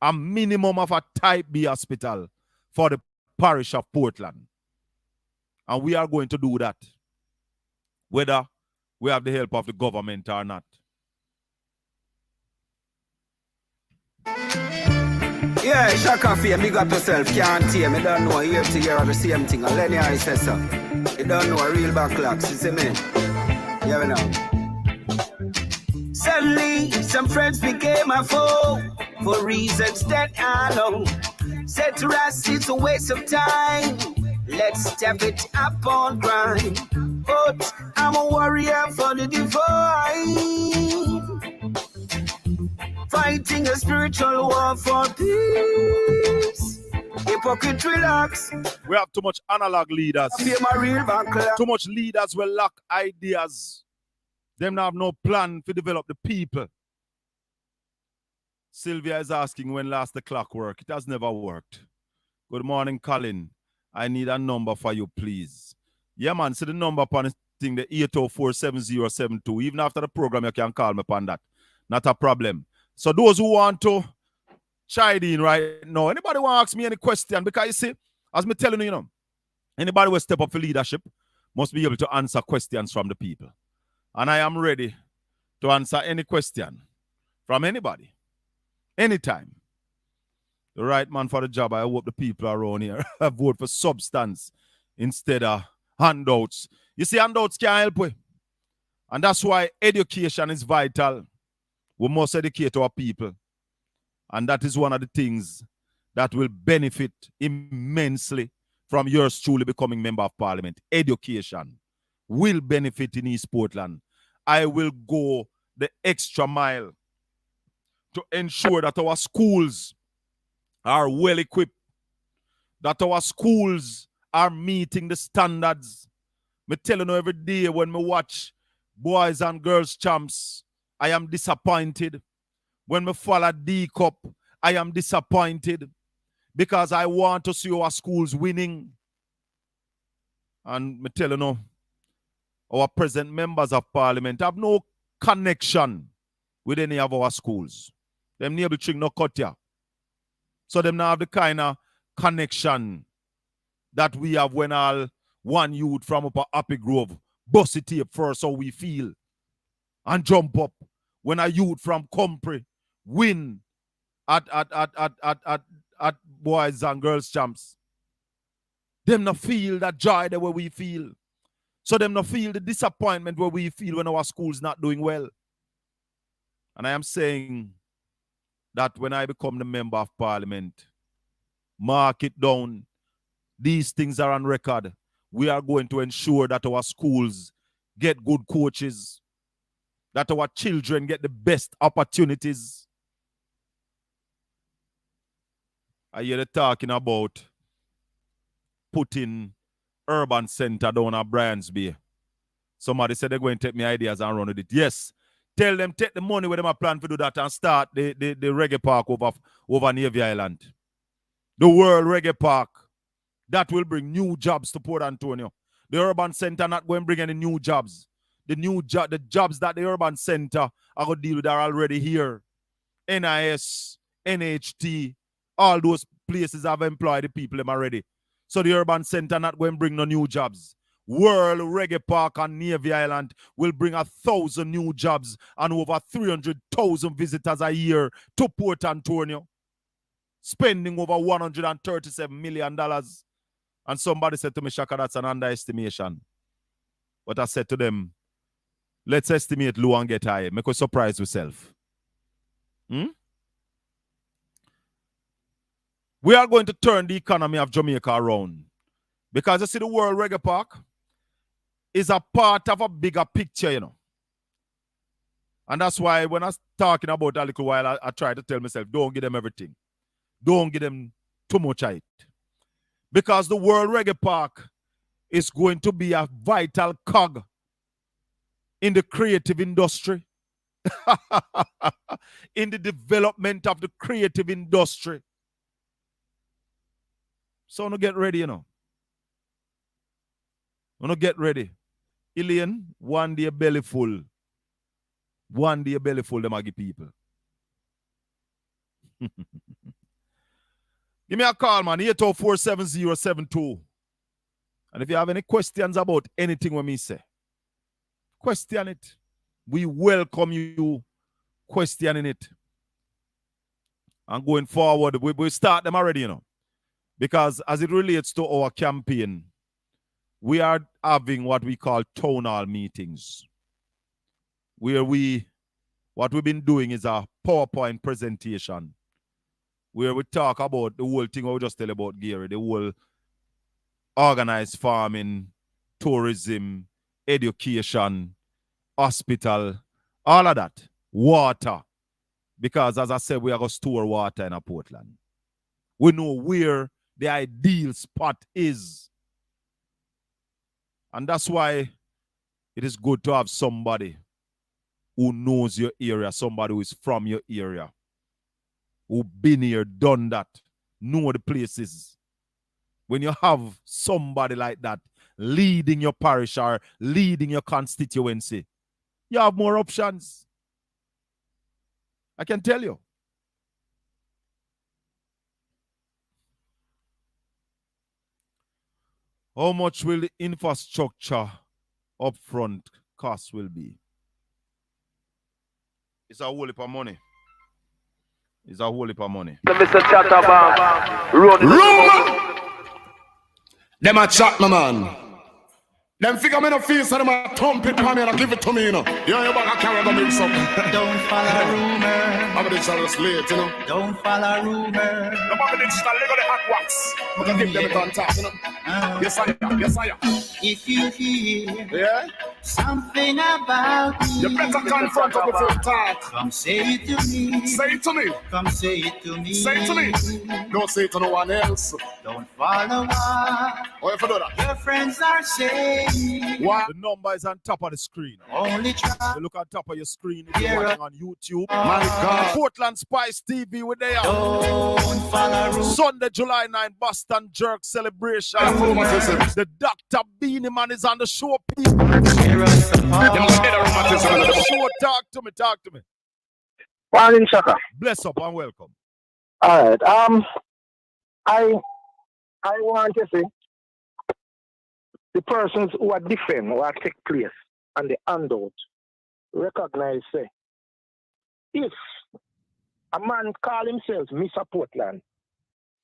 S3: A minimum of a type B hospital for the parish of Portland. And we are going to do that, whether we have the help of the government or not.
S4: Yeah, Shaka Fee, big up yourself, can't hear me, don't know, year to year are the same thing, and Lenny I says so. You don't know a real backlocks, you see me? Yeah, we know. Suddenly, some friends became a foe, for reasons that I know. Said to us, it's a waste of time, let's step it up on grind. But I'm a warrior for the divine, fighting a spiritual war for peace. Hypocrite relax.
S3: We have too much analog leaders. Too much leaders will lack ideas. Them not have no plan to develop the people. Sylvia is asking when last the clock worked. It has never worked. Good morning, Colin. I need a number for you, please. Yeah, man. See the number upon the thing, the 804-7072. Even after the program, you can call me upon that. Not a problem. So those who want to chime in right now, anybody want to ask me any question? Because you see, as me telling you, anybody will step up for leadership must be able to answer questions from the people. And I am ready to answer any question from anybody, anytime. The right man for the job, I hope the people around here vote for substance instead of handouts. You see, handouts can't help with. And that's why education is vital. We must educate our people. And that is one of the things that will benefit immensely from yours truly becoming member of parliament. Education will benefit in East Portland. I will go the extra mile to ensure that our schools are well equipped, that our schools are meeting the standards. Me telling you every day when me watch boys and girls champs, I am disappointed. When me follow D-Cup, I am disappointed because I want to see our schools winning. And me telling you, our present members of parliament have no connection with any of our schools. Them never ching no cut ya. So them now have the kind of connection that we have when all one youth from Upper Happy Grove bust it tape first how we feel and jump up. When a youth from Compre win at boys and girls champs, them not feel that joy the way we feel. So them not feel the disappointment where we feel when our school's not doing well. And I am saying that when I become the member of parliament, mark it down. These things are on record. We are going to ensure that our schools get good coaches, that our children get the best opportunities. I hear they talking about putting urban center down at Brian's Bay. Somebody said they're going to take my ideas and run with it. Yes. Tell them take the money with them a plan to do that and start the reggae park over Navy Island. The World Reggae Park. That will bring new jobs to Port Antonio. The urban center not going to bring any new jobs. The jobs that the urban center are going to deal with are already here. NIS, NHT, all those places have employed the people them already. So the urban center not going to bring no new jobs. World Reggae Park on Navy Island will bring 1,000 new jobs and over 300,000 visitors a year to Port Antonio, spending over $137 million. And somebody said to me, Shaka, that's an underestimation. But I said to them, let's estimate low and get high. Make us surprise yourself. We are going to turn the economy of Jamaica around. Because you see, the World Reggae Park is a part of a bigger picture, you know. And that's why when I was talking about a little while, I try to tell myself, don't give them everything. Don't give them too much of it. Because the World Reggae Park is going to be a vital cog in the creative industry, in the development of the creative industry. So no get ready, you know. No get ready. Ilian, one day belly full. One day belly full, them aggy people. Give me a call, man. 804-7072. And if you have any questions about anything what me say, question it. We welcome you questioning it. And going forward, we start them already, you know. Because as it relates to our campaign, we are having what we call town hall meetings, where what we've been doing is a PowerPoint presentation, where we talk about the whole thing I just tell about Gary, the whole organized farming, tourism, education, hospital, all of that, water. Because as I said, we are going to store water in Portland. We know where the ideal spot is. And that's why it is good to have somebody who knows your area, somebody who is from your area, who been here, done that, know the places. When you have somebody like that leading your parish or leading your constituency, you have more options. I can tell you. How much will the infrastructure upfront cost will be? It's a whole heap of money. It's a whole heap of money.
S5: Mr. Chatterbox, run.
S6: Them a chat, my man. Them figure me no feel so them a thump it for me and give it to me, you know. You back a carry the mix up.
S1: Don't follow rumor.
S6: I'm a digital slate, you know.
S1: Don't follow rumor.
S6: No, I'm a digital Lego the hot wax. I'm gonna give them it on top, you know. Yes, I am. Yes, I am.
S1: If you hear
S6: Yeah?
S1: something about me,
S6: You better confront up before you talk.
S1: come say it to me.
S6: Say it to me.
S1: Come say it to me.
S6: Say it to me. Don't say it to no one else.
S1: Don't follow what
S6: Oh, if you do that.
S1: your friends are saying.
S6: What?
S3: The number is on top of the screen.
S1: Only try.
S3: You look on top of your screen if you're watching on YouTube.
S6: My God.
S3: Portland Spice TV, we're there.
S1: Don't follow rules.
S3: Sunday, July 9, Boston Jerk celebration.
S6: Rheumatism.
S3: The Dr. Beanie Man is on the show, people.
S1: Tear us apart.
S3: Show, talk to me.
S5: Morning, Shaka.
S3: Bless up and welcome.
S5: All right. I want to say the persons who are defend what take place and the handout recognize say if a man call himself Mr. Portland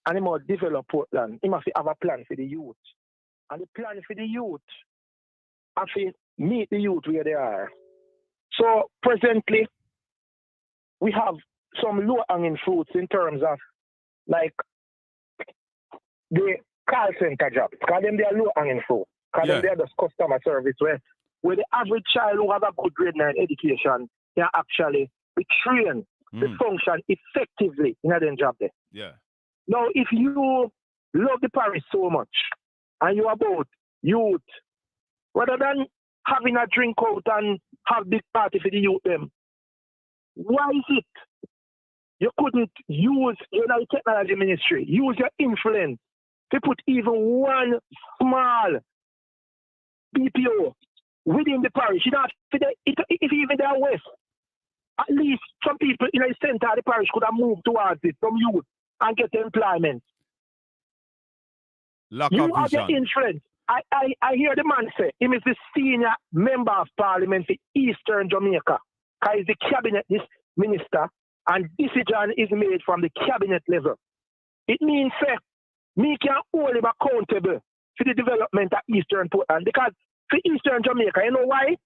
S5: and he must develop Portland, he must have a plan for the youth. And the plan for the youth have to meet the youth where they are. So presently we have some low-hanging fruits in terms of like the call center jobs. Because them they are low-hanging fruit. Because them they are just customer service where the average child who has a good grade 9 education can actually be trained to function effectively in a job there.
S3: Yeah.
S5: Now, if you love the parish so much and you are about youth, rather than having a drink out and have big party for the youth them, why is it you couldn't use your technology ministry, use your influence to put even one small BPO within the parish? You know, if even they are west, at least some people in the center of the parish could have moved towards it, some youth, and get employment.
S3: Lack
S5: You
S3: of
S5: have the
S3: vision.
S5: influence. I hear the man say, him is the senior member of parliament for Eastern Jamaica. He is the cabinet minister, and decision is made from the cabinet level. It means, say, me can hold him accountable for the development of Eastern Portland. Because for Eastern Jamaica, you know why?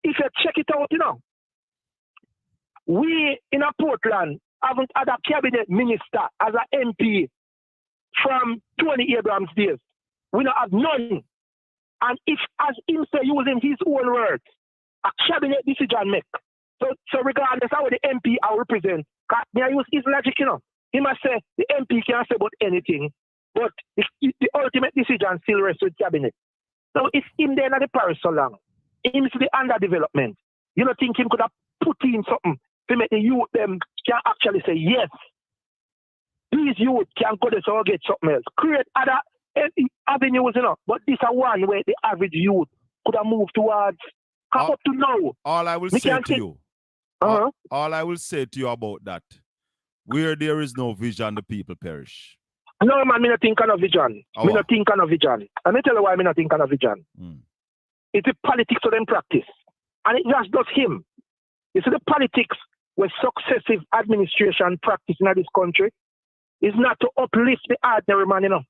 S5: If you check it out, we in a Portland haven't had a cabinet minister as an MP from Tony Abrams' days. We don't have none. And if, as him say, using his own words, a cabinet decision make. So regardless of what the MP I represent, may I use his logic, he must say the MP can say about anything, but the ultimate decision still rests with cabinet. So it's him there at the parish so long. Him is the underdevelopment. You don't think him could have put in something to make the youth them can actually say yes. These youth can go there so get something else. Create other avenues, but this is one where the average youth could have moved towards. How up to now?
S3: All I will say to you.
S5: Uh-huh.
S3: All I will say to you about that, where there is no vision, the people perish.
S5: No, man, me not think of vision. Me not think of vision. And me tell you why me not think of vision. It's the politics of them practice. And it just does him. You see, the politics where successive administration practice in this country is not to uplift the ordinary man,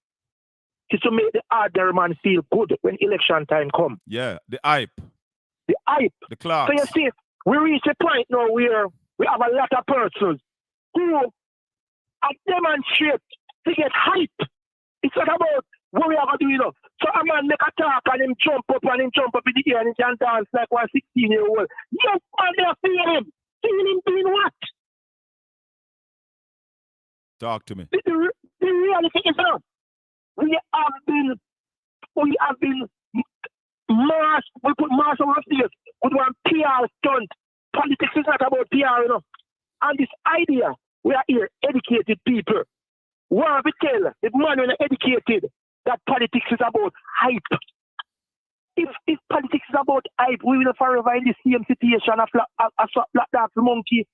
S5: It's to make the ordinary man feel good when election time comes.
S3: Yeah, the hype.
S5: The hype.
S3: The clocks.
S5: So you see, we reach a point now where we have a lot of persons who are demonstrate to get hype. It's not about what we are going to do, So a man make a talk and him jump up in the air and he can dance like one 16-year-old. Yes, man, they are feeling him. Feeling him doing what?
S3: Talk to me.
S5: The reality is not. We have been mass. We put mass on our face with one PR stunt. Politics is not about PR, And this idea, we are here, educated people. What we tell the man when educated that politics is about hype. If politics is about hype, we will forever in the same situation as Black Dog Monkey.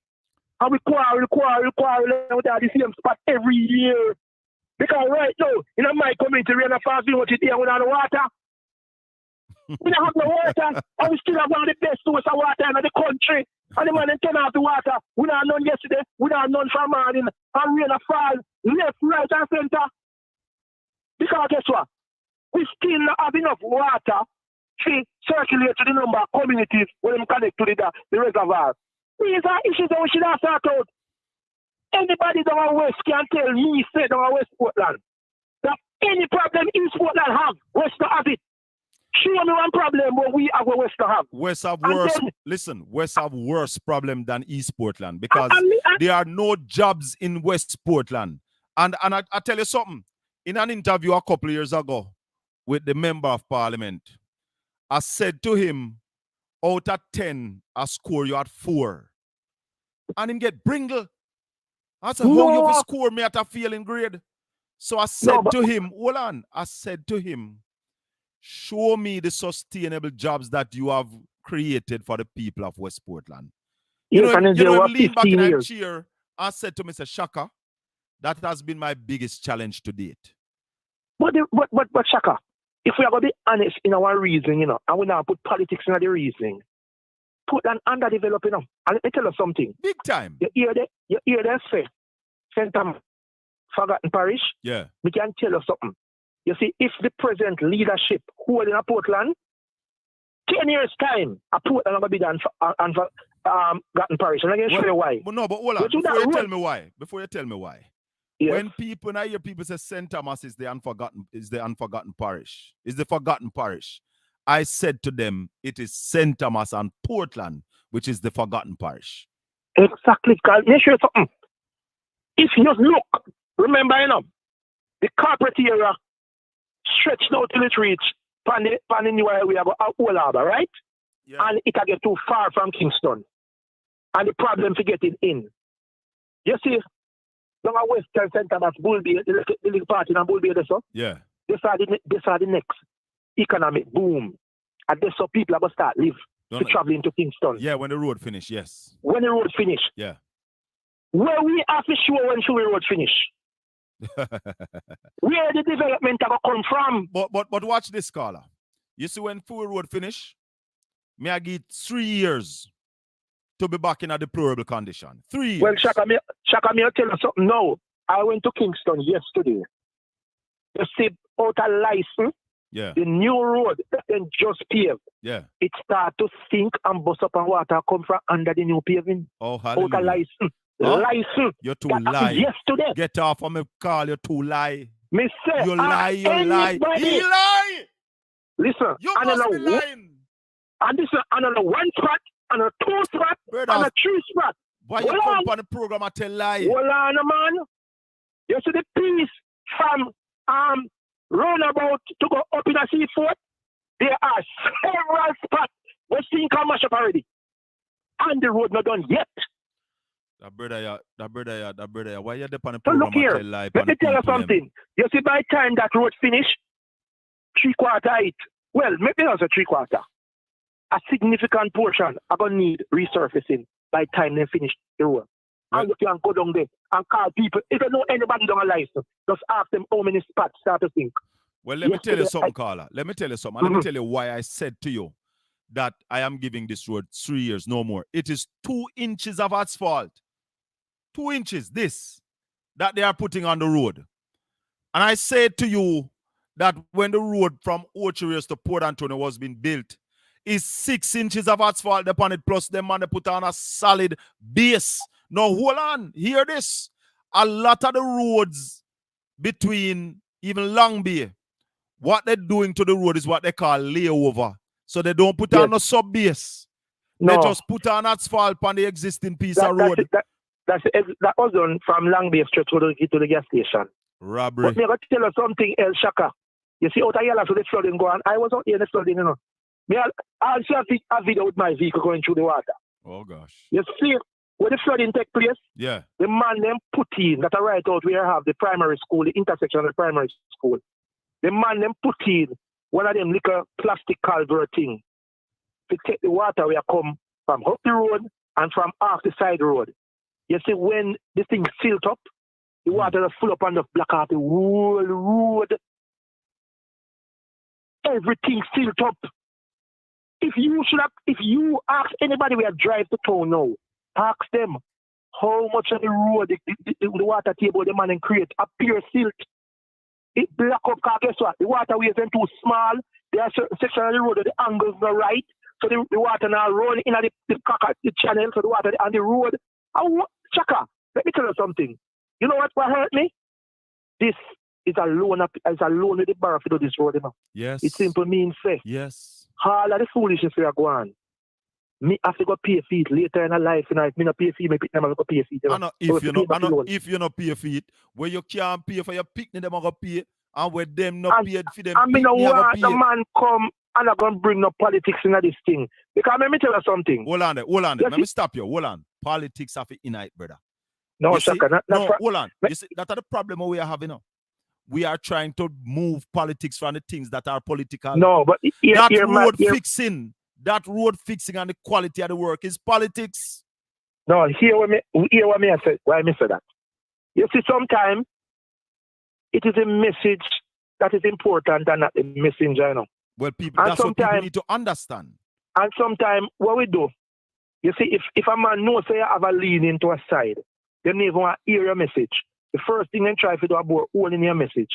S5: And we quarrel with the same spot every year. Because right now, in my community, we're not fasting what you do without the water. We don't have no water, and we still have one of the best sources of water in the country. And the man turn off the water. We don't have none yesterday, we don't have none from morning, and rain a fall, left, right, and center. Because guess what? We still not have enough water to circulate to the number of communities when we connect to the reservoir. These are issues that we should have sorted out. Anybody down our West can tell me, say down our West Portland, that any problem East Portland have, West not have it. Show me one problem what we have what West not have.
S3: West have worse. Listen, West have worse problem than East Portland because there are no jobs in West Portland. And I tell you something. In an interview a couple of years ago with the member of parliament, I said to him, out of 10, I score you at 4. And him get bringle. I said, how you score me at a failing grade? So I said to him, hold on. I said to him, show me the sustainable jobs that you have created for the people of West Portland.
S5: Yes,
S3: you know lean back in a chair. I said to Mr. Shaka, that has been my biggest challenge to date.
S5: But Shaka, if we are going to be honest in our reasoning, and we now put politics in the reasoning, Portland underdeveloped, And let me tell you something.
S3: Big time.
S5: You hear them say, Centre Forgotten Parish?
S3: Yeah.
S5: We can tell you something. You see, if the present leadership holding a Portland, 10 years' time, a Portland will be done and Forgotten Parish. And I can show you why.
S3: But hold on. Before you tell me why. Yes. When I hear people say St. Thomas is the unforgotten parish, is the forgotten parish, I said to them, it is St. Thomas and Portland, which is the forgotten parish.
S5: Exactly, Carl. Let me show you something. If you just look, remember, the corporate area stretched out till it reach pan the new area, we have Old Harbour, right? Yeah. And it can get too far from Kingston. And the problem to get it in. You see, down Western St. Thomas, Bullby, the little party in Bullby, so?
S3: Yeah.
S5: This are the next economic boom. And that's how people are going to start traveling to Kingston.
S3: Yeah, when the road finish, yes.
S5: When the road finish.
S3: Yeah.
S5: Where we have to show when the road finish. Where the development are come from?
S3: But watch this, caller. You see, when Full Road finish, may I give 3 years to be back in a deplorable condition. 3 years.
S5: Well, Shaka, me I'll tell you something now. I went to Kingston yesterday. You see, out a license,
S3: Yeah.
S5: the new road that then just paved,
S3: Yeah.
S5: it start to sink and bust up and water come from under the new paving.
S3: Oh,
S5: Out a
S3: hallelujah.
S5: license.
S3: Huh?
S5: License.
S3: You're too
S5: That happened
S3: lie.
S5: yesterday.
S3: Get off of me, call. You're too lie.
S5: Me say,
S3: You lie. You lie.
S5: anybody-
S3: He lie.
S5: Listen,
S3: You
S5: and
S3: must be lying.
S5: And this is another one spot, and a two spot,
S3: Brother,
S5: and a three spot.
S3: why you come on the program and tell lie?
S5: Hold on, man. You see the piece from roundabout to go up in a seafort? There are several spots where sink and mash up already. And the road not done yet.
S3: That brother, why you depend on the
S5: So
S3: program
S5: look here,
S3: and tell lie?
S5: let me tell you something. You see, by the time that road finish, 3/4 height, well, maybe also 3/4. A significant portion are going to need resurfacing by the time they finish the road.
S3: Well,
S5: and you can go down there and call people. If you know anybody down a license, just ask them how many spots start to sink.
S3: Well, let me tell you something, caller. Let me tell you something.
S5: Mm-hmm.
S3: Let me tell you why I said to you that I am giving this road 3 years, no more. It is 2 inches of asphalt. 2 inches, this, that they are putting on the road. And I said to you that when the road from Orchard to Port Antonio was being built, is 6 inches of asphalt upon it, plus them man they put on a solid base. Now hold on, hear this. A lot of the roads between even Long Bay, what they're doing to the road is what they call layover. So they don't put on a sub base.
S5: No.
S3: They just put on asphalt on the existing piece of road.
S5: That was done from Long Bay Street to the gas station.
S3: Robbery.
S5: But me got to tell you something else, Shaka. You see, out of Yala, so the flooding going. I was out here in the flooding, you know. I'll see a video with my vehicle going through the water.
S3: Oh, gosh.
S5: You see, when the flooding take place,
S3: yeah,
S5: the man them put in, that are right out where I have the primary school, the intersection of the primary school. The man them put in one of them little plastic culvert thing to take the water where come from up the road and from off the side road. You see, when the thing silt up, the water is full up on the black out the whole road. Everything silt up. If you ask anybody where drive to town now, ask them how much of the road the water table the man and create a pure silt. It block up, because guess what? The waterways are too small. There are certain sections of the road that the angles not right. So the water now run in the channel, so the water on the road. Chaka, let me tell you something. You know what hurt me? This is a loan with the bar to do this road, you know.
S3: Yes.
S5: It simply means say.
S3: Yes.
S5: All of the foolishness we are going. Me have to go pay feet later in a life, you know. If me not pay feet, me pick them and go pay feet. You know?
S3: If you not pay feet, where you can't pay for your picnic, them go pay, and where them not paid for them.
S5: I mean, want the man come and I'm gonna bring no politics into this thing. Because let me tell you something.
S3: Hold on there. Let me stop you. Hold on. Politics have in it, brother.
S5: No, Shaka,
S3: hold on. You see, that's the problem we are having now. We are trying to move politics from the things that are political.
S5: No, but
S3: that road fixing and the quality of the work is politics.
S5: No, hear what I say. Why I say that? You see, sometimes it is a message that is important and not the messenger, you know.
S3: Well, that's what people need to understand.
S5: And sometimes what we do, you see, if a man knows say you have a lean into a side, they never want to hear your message. The first thing they try to do about owning your message.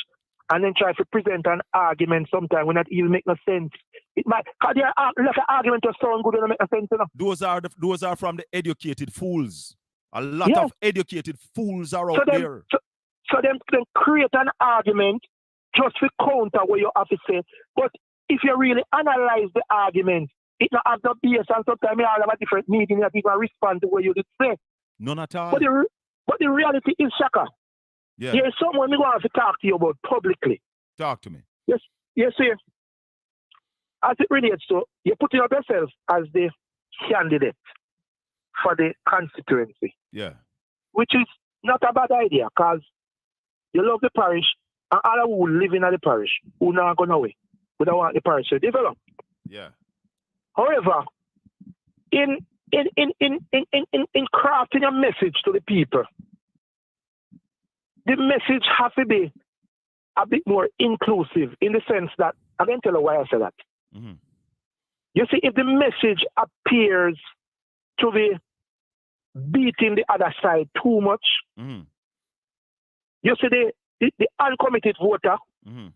S5: And then try to present an argument sometimes when that even make no sense. It might, because they are like an argument to sound good and make no sense, you know?
S3: Those are from the educated fools. A lot of educated fools are out there.
S5: So them create an argument just to counter what you have to say. But if you really analyze the argument, it not have no base, and sometimes you have a different meaning that even respond to what you did say.
S3: None at all.
S5: But the reality is, Shaka, there is someone we want to talk to you about publicly.
S3: Talk to me.
S5: Yes, sir. As it relates to, you're putting up yourself as the candidate for the constituency.
S3: Yeah.
S5: Which is not a bad idea, because you love the parish, and all who live in the parish who not going away. We don't want the parish to develop.
S3: Yeah.
S5: However, in crafting a message to the people, the message have to be a bit more inclusive in the sense that, I can tell you why I say that.
S3: Mm-hmm.
S5: You see, if the message appears to be beating the other side too much,
S3: Mm-hmm.
S5: you see the uncommitted voter
S3: Mm-hmm.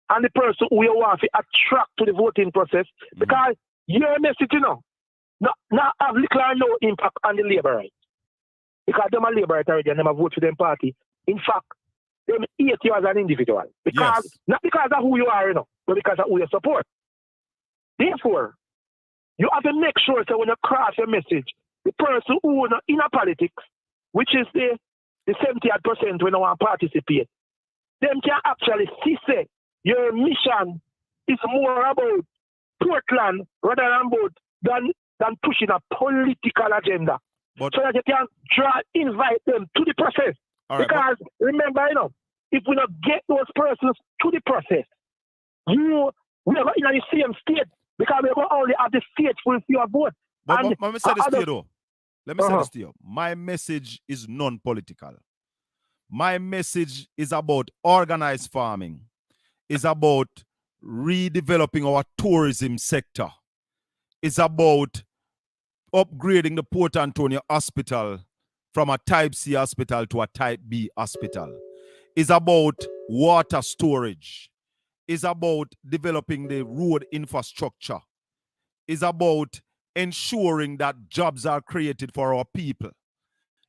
S5: and the person who you want to attract to the voting process, because your message, not have little or no impact on the labor right. Because them are labor right already and them a vote for them party. In fact, them hate you as an individual. Because not because of who you are, but because of who you support. Therefore, you have to make sure that when you cross your message, the person who is in a politics, which is the 70% when you want to participate, them can actually see say your mission is more about Portland rather than pushing a political agenda.
S3: But,
S5: so that you can invite them to the process. Because remember, if we not get those persons to the process, we are in the same state because we will only have the faithful for your vote.
S3: But let me say this to you though. Let me say this to you. My message is non-political. My message is about organized farming. It's about redeveloping our tourism sector. It's about upgrading the Port Antonio Hospital from a Type C hospital to a Type B hospital. It's about water storage. It's about developing the road infrastructure. It's about ensuring that jobs are created for our people.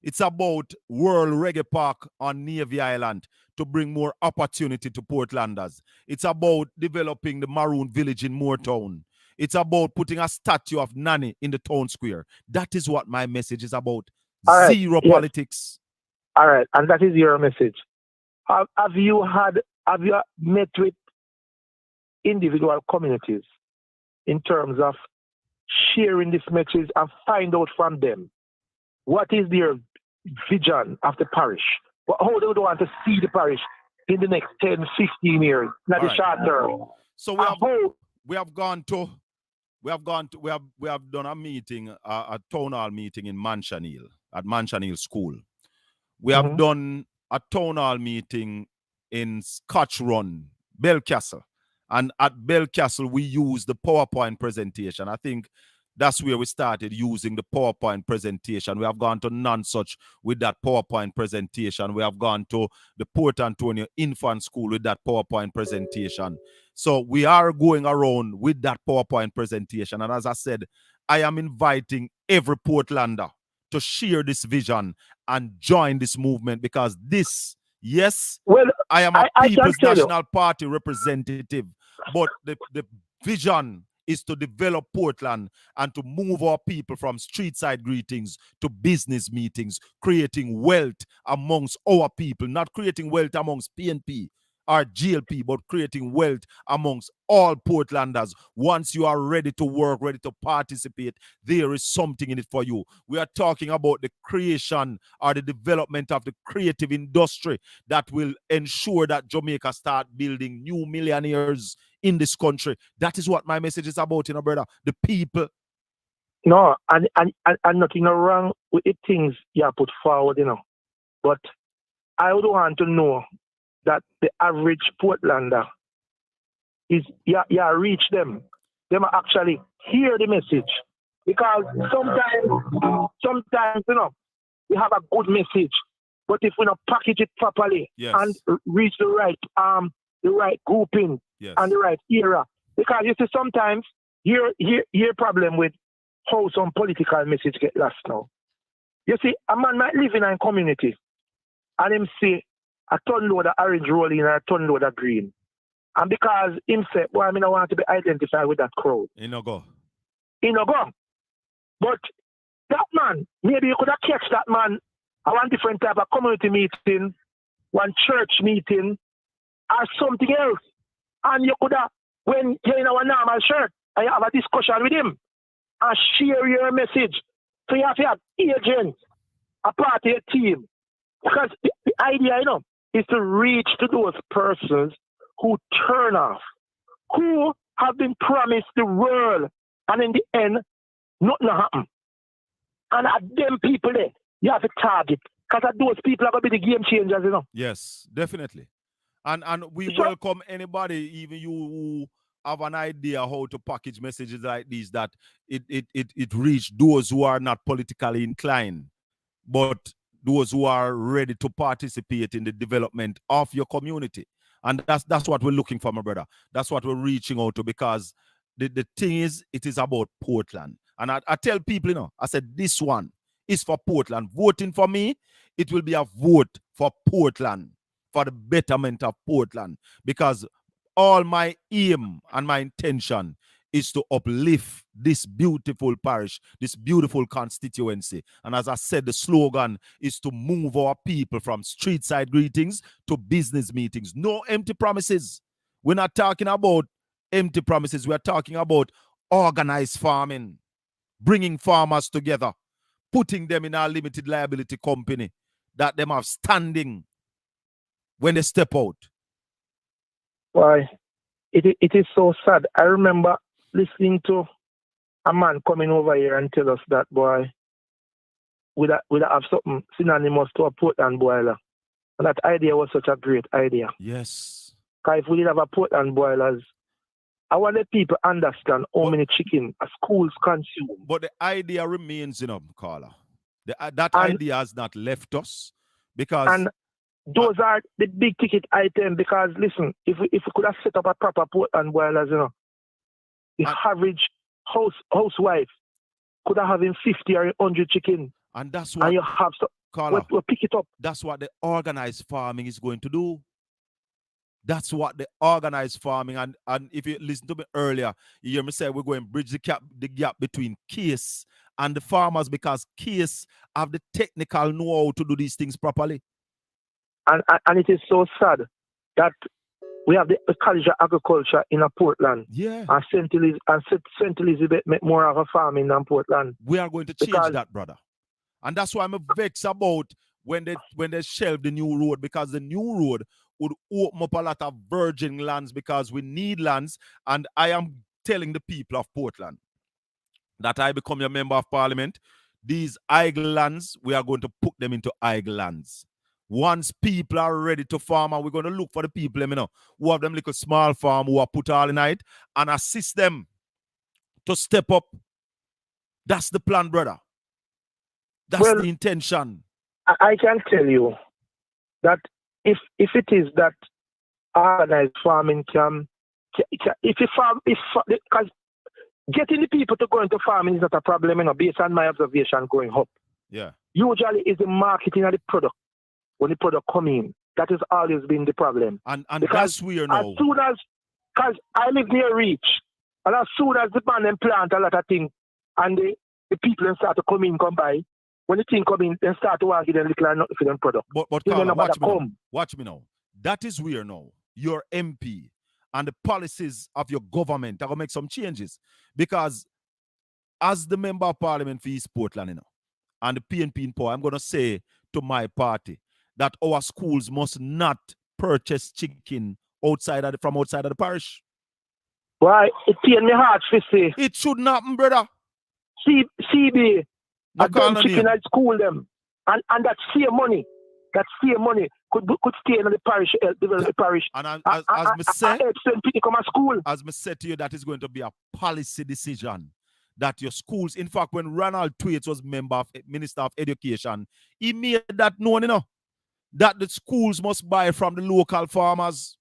S3: It's about World Reggae Park on Navy Island to bring more opportunity to Portlanders. It's about developing the Maroon Village in Moortown. It's about putting a statue of Nanny in the town square. That is what my message is about. Zero politics.
S5: All right, and that is your message. Have you met with individual communities in terms of sharing this message and find out from them what is their vision of the parish? How they would want to see the parish in the next 10, 15 years, not the short term.
S3: So we have done a meeting, a town hall meeting in Mansion Hill, at Mansion Hill School. We have done a town hall meeting in Scotch Run, Belcastle. And at Belcastle, we used the PowerPoint presentation. I think that's where we started using the PowerPoint presentation. We have gone to Nonsuch with that PowerPoint presentation. We have gone to the Port Antonio Infant School with that PowerPoint presentation. So we are going around with that PowerPoint presentation. And as I said, I am inviting every Portlander to share this vision and join this movement, because this, I am a People's National Party representative, but the vision is to develop Portland and to move our people from street side greetings to business meetings, creating wealth amongst our people, not creating wealth amongst PNP or GLP, but creating wealth amongst all Portlanders. Once you are ready to work, ready to participate, there is something in it for you. We are talking about the creation or the development of the creative industry that will ensure that Jamaica start building new millionaires in this country. That is what my message is about, brother. The people.
S5: No, and nothing wrong with the things you put forward, But I would want to know that the average Portlander is, reach them. They might actually hear the message. Because sometimes, we have a good message, but if we don't package it properly and reach the right grouping and the right era. Because you see, sometimes here problem with how some political message get lost now. You see, a man might live in a community and him see a ton load of orange rolling and a ton load of green. And because him say, I want to be identified with that crowd.
S3: He no go.
S5: But that man, maybe you could have catch that man at one different type of community meeting, one church meeting, or something else. And you could have, when you're in our normal church, and you have a discussion with him and share your message. So you have to have agents, a part of your team. Because the idea, is to reach to those persons who turn off, who have been promised the world, and in the end, nothing happen. And at them people there, you have to target. Because those people are going to be the game changers, you know.
S3: Yes, definitely. And we
S5: So-
S3: welcome anybody, even you who have an idea how to package messages like these, that it reach those who are not politically inclined, but those who are ready to participate in the development of your community. And that's what we're looking for, my brother. That's what we're reaching out to, because the thing is, it is about Portland. And I tell people, you know, I said, this one is for Portland. Voting for me, it will be a vote for Portland, for the betterment of Portland, because all my aim and my intention is to uplift this beautiful parish, this beautiful constituency. And as I said, the slogan is to move our people from street side greetings to business meetings. No empty promises. We're not talking about empty promises. We're talking about organized farming, bringing farmers together, putting them in our limited liability company, that them have standing when they step out.
S5: Why? It is so sad. I remember listening to a man coming over here and tell us that, boy, we have something synonymous to a Portland boiler. And that idea was such a great idea.
S3: Yes.
S5: Because if we did have a Portland boilers, I want the people understand how many chicken a schools consume.
S3: But the idea remains, you know, Carla. That idea has not left us, because...
S5: And those are the big ticket items, because, listen, if we could have set up a proper Portland boilers, you know, the average housewife could have having 50 or 100 chicken.
S3: And that's what...
S5: And you have to...
S3: Carla,
S5: we'll pick it up.
S3: That's what the organized farming is going to do. That's what the organized farming, and if you listen to me earlier, you hear me say we're going to bridge the gap between Case and the farmers, because Case have the technical know-how to do these things properly.
S5: And it is so sad that we have the College of Agriculture in Portland.
S3: Yeah.
S5: And St. Elizabeth make more of a farming than Portland.
S3: We are going to change that, brother. And that's why I'm vexed about when they shelve the new road, because the new road would open up a lot of virgin lands, because we need lands. And I am telling the people of Portland that I become a member of parliament. These idle lands, we are going to put them into idle lands. Once people are ready to farm, and we're going to look for the people, you know, who have them little small farm, who are put all in it, and assist them to step up. That's the plan, brother. That's the intention. I
S5: can tell you that if it is that organized farming can if you farm, because getting the people to go into farming is not a problem, you know, based on my observation going up.
S3: Yeah.
S5: Usually it's the marketing of the product. When the product come in, that has always been the problem.
S3: And that's weird now.
S5: As soon as, because I live near Reach, and as soon as the man them plant a lot of things, and the people then start to come by, when the thing come in, they start to argue them little and nothing for them product.
S3: But Carla, watch me now. That is weird now. Your MP and the policies of your government are going to make some changes. Because as the member of parliament for East Portland, you know, and the PNP in power, I'm going to say to my party that our schools must not purchase chicken from outside of the parish.
S5: Why? It pain me heart to say.
S3: It should not, brother.
S5: CB,
S3: no,
S5: I done chicken at school them. And that same money could stay in the parish, develop the parish.
S3: And as me say,
S5: come to school.
S3: As me said to you, that is going to be a policy decision. That your schools, in fact, when Ronald Thwaites was Minister of Education, he made that known, you know, that the schools must buy from the local farmers.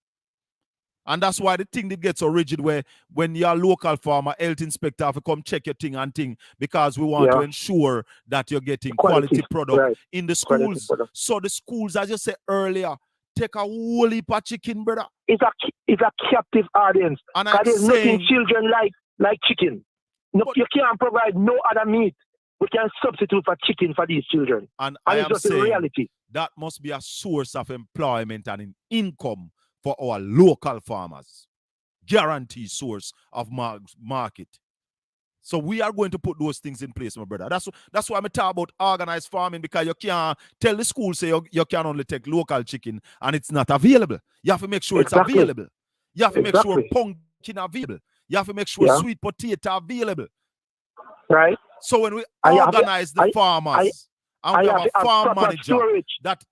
S3: And that's why the thing that gets so rigid, where when you're a local farmer, health inspector have to come check your thing and thing, because we want to ensure that you're getting quality product in the schools. So the schools, as you said earlier, take a whole heap of chicken, brother. It's
S5: a captive audience. And there's nothing children like chicken. No, you can't provide no other meat. We can substitute for chicken for these children.
S3: And I am
S5: just
S3: saying
S5: reality.
S3: That must be a source of employment and income for our local farmers. Guaranteed source of market. So we are going to put those things in place, my brother. That's why I'm talking about organized farming, because you can't tell the school say you can only take local chicken and it's not available. You have to make sure it's available. You have to make sure pumpkin available. You have to make sure sweet potato available.
S5: Right.
S3: So when we organize the farmers and we have a farm manager
S5: storage.
S3: that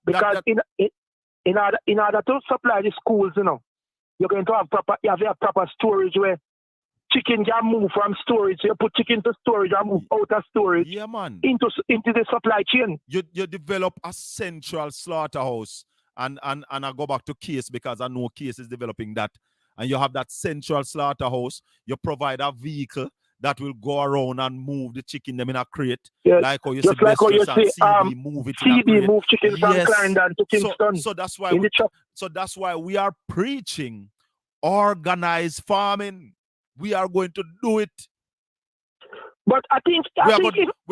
S5: in order to supply the schools, you know, you're going to have proper storage where chicken can move from storage. So you put chicken to storage and move out of storage.
S3: Yeah, man.
S5: Into the supply chain.
S3: You develop a central slaughterhouse, and I go back to Case because I know Case is developing that. And you have that central slaughterhouse. You provide a vehicle that will go around and move the chicken them in a crate.
S5: Yes.
S3: Like how you
S5: just
S3: see
S5: like how you
S3: and
S5: see
S3: CB move it in a crate.
S5: move chicken from Clarendon to Kingston.
S3: So that's why we are preaching organized farming. We are going to do it.
S5: But I think
S3: we are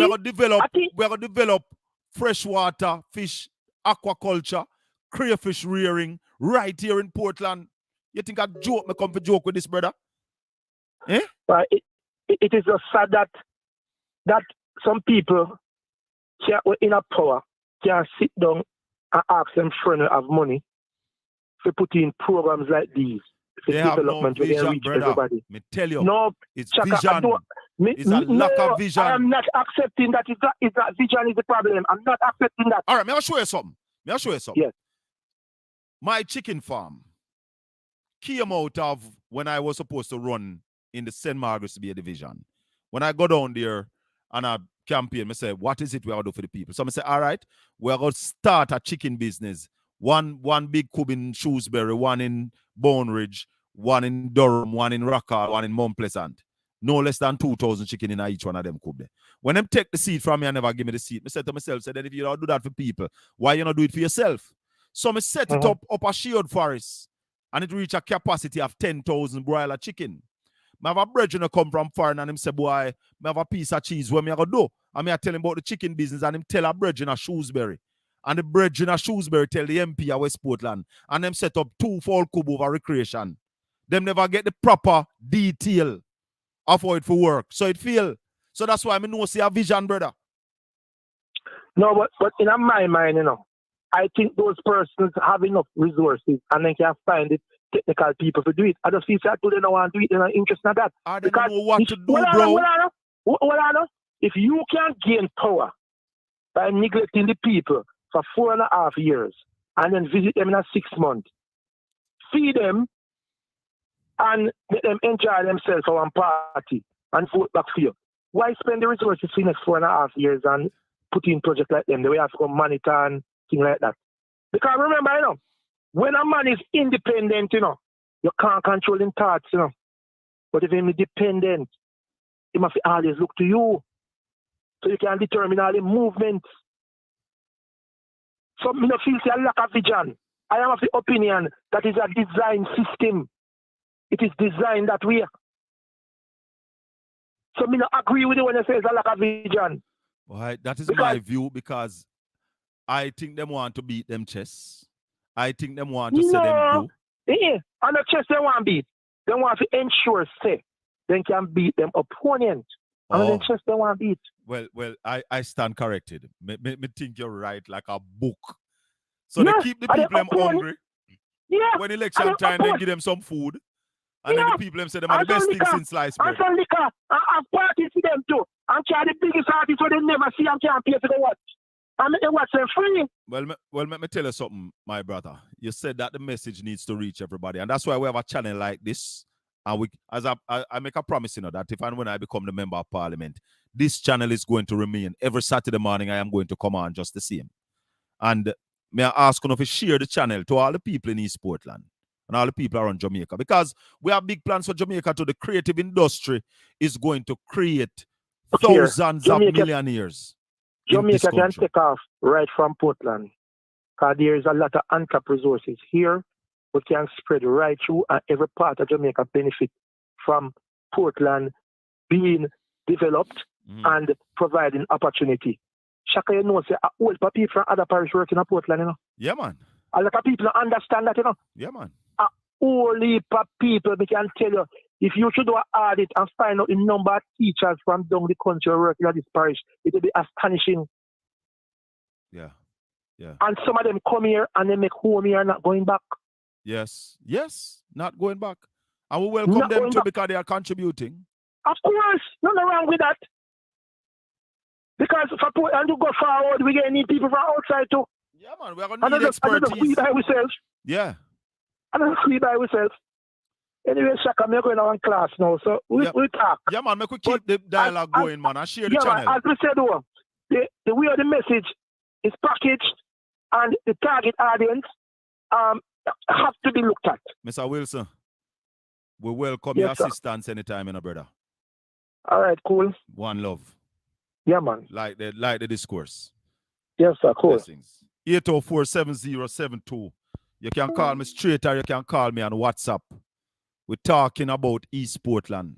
S3: going to develop freshwater fish aquaculture, crayfish rearing right here in Portland. You think I joke? Me come for joke with this, brother? Eh?
S5: But it is just sad that some people in a power can sit down and ask them friends have money to put in programs like these.
S3: They have no vision, brother.
S5: Everybody.
S3: Me tell you,
S5: no,
S3: it's
S5: Chaka,
S3: vision. It's a lack of vision.
S5: I am not accepting that. It's that vision is the problem. I'm not accepting that.
S3: All right, I'll show you something.
S5: Yes.
S3: My chicken farm came out of when I was supposed to run in the St. Margaret's Bay division. When I go down there and I campaign, I say, what is it we are going to do for the people? So I say, all right, we're going to start a chicken business. One big cub in Shrewsbury, one in Bone Ridge, one in Durham, one in Rockall, one in Mount Pleasant. No less than 2,000 chicken in each one of them cub there. When them take the seed from me and never give me the seed, I said to myself, then if you don't do that for people, why you not do it for yourself? So I set it up a shield forest and it reach a capacity of 10,000 broiler chicken. I have a brethren come from foreign and him say, boy, I have a piece of cheese. What me I go do? And I tell him about the chicken business and him tell a brethren of Shrewsbury. And the brethren of Shrewsbury tell the MP of West Portland. And them set up 2 fall cube over recreation. Them never get the proper detail of how it for work. So it fail. So that's why I know see a vision, brother.
S5: No, but in my mind, you know, I think those persons have enough resources and they can find it technical people to do it. I just feel that they don't want to do it, they're not interested in that.
S3: I don't know what to do, bro.
S5: If you can gain power by neglecting the people for 4.5 years and then visit them in 6 months, feed them and let them enjoy themselves for one party and vote back for you. Why spend the resources for the next 4.5 years and put in projects like them? The way you have to go monitor and things like that. Because remember, you know, when a man is independent, you know, you can't control his thoughts, you know. But if he's dependent, he must always look to you. So you can determine all the movements. So I don't feel a lack of vision. I am of the opinion that is a design system. It is designed that way. So I don't agree with you when you say it's a lack of vision.
S3: Well, that is my view because I think them want to beat them chess. I think them want to say them do.
S5: Yeah, and the chess they want to beat. They want to ensure say they can beat them opponent. And the chess they want to beat.
S3: Well, I stand corrected. Me think you're right like a book. So they keep the people them hungry.
S5: Yeah.
S3: When election time, they give them some food. And then the people them say them are the best thing since sliced bread.
S5: And some liquor. And parties for them too. And try the biggest artists where they never see and can't pay for the watch. And they watch them free. Well,
S3: let me tell you something, my brother. You said that the message needs to reach everybody. And that's why we have a channel like this. And I make a promise, you know, that if and when I become the member of parliament, this channel is going to remain. Every Saturday morning, I am going to come on just the same. And may I ask you to share the channel to all the people in East Portland and all the people around Jamaica. Because we have big plans for Jamaica too. The creative industry is going to create thousands of millionaires.
S5: Jamaica can take off right from Portland. Because there is a lot of untapped resources here. We can spread right through and every part of Jamaica benefit from Portland being developed and providing opportunity. Shaka, you know, say, all people from other parishes working in Portland, you know.
S3: Yeah, man.
S5: A lot of people understand that, you know.
S3: Yeah, man.
S5: Only people, we can tell you, if you should do an audit and find out the number of teachers from down the country working at this parish, it will be astonishing.
S3: Yeah. Yeah.
S5: And some of them come here and they make home here and not going back.
S3: Yes, not going back. And we welcome them too because they are contributing.
S5: Of course, nothing wrong with that. Because for and to go forward, we're gonna need people from outside too.
S3: Yeah, man, we're gonna need expertise.
S5: Another by ourselves.
S3: Yeah.
S5: Another by ourselves. Anyway, Shaka, I'm going on class now, so we talk.
S3: Yeah, man, make we keep the dialogue going, man, and share the channel.
S5: Man, as we said, the way the message is packaged and the target audience have to be looked at.
S3: Mr. Wilson, we welcome your assistance anytime, brother.
S5: All right, cool.
S3: One love.
S5: Yeah, man.
S3: Like the discourse.
S5: Yes, sir, cool.
S3: Blessings. 804-7072. You can call me straight or you can call me on WhatsApp. We're talking about East Portland.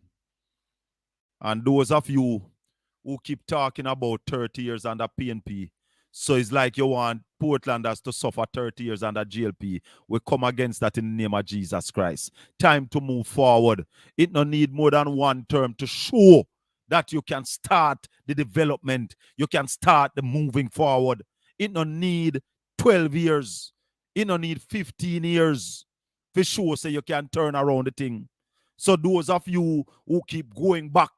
S3: And those of you who keep talking about 30 years under PNP, so it's like you want Portlanders to suffer 30 years under GLP. We come against that in the name of Jesus Christ. Time to move forward. It no need more than one term to show that you can start the development. You can start the moving forward. It no need 12 years. It no need 15 years. For sure, so you can turn around the thing. So those of you who keep going back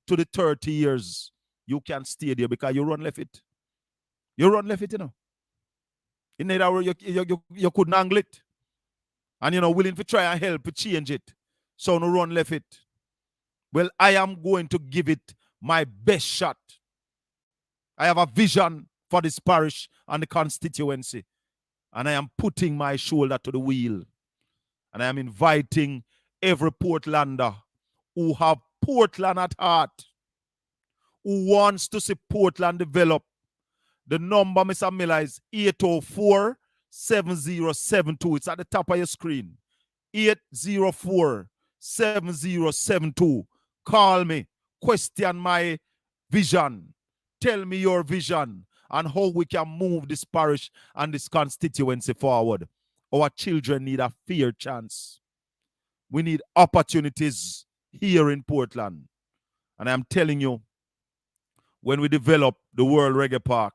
S3: to the 30 years, you can stay there because you run left it. You run left it, In that hour, you couldn't angle it. And, willing to try and help to change it. So no run left it. Well, I am going to give it my best shot. I have a vision for this parish and the constituency. And I am putting my shoulder to the wheel. And I am inviting every Portlander who have Portland at heart, who wants to see Portland develop. The number, Mr. Miller, is 804-7072. It's at the top of your screen. 804-7072. Call me. Question my vision. Tell me your vision and how we can move this parish and this constituency forward. Our children need a fair chance. We need opportunities here in Portland. And I'm telling you, when we develop the World Reggae Park,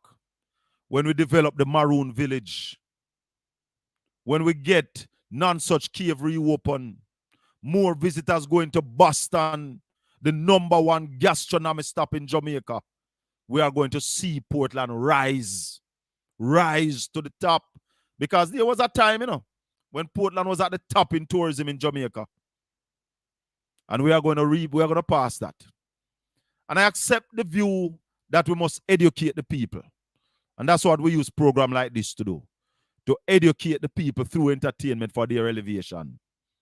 S3: when we develop the Maroon Village, when we get Nonsuch Cave reopened, more visitors going to Boston, the #1 gastronomic stop in Jamaica, we are going to see Portland rise to the top. Because there was a time, when Portland was at the top in tourism in Jamaica. And we are going to pass that. And I accept the view that we must educate the people. And that's what we use program like this to do. To educate the people through entertainment for their elevation.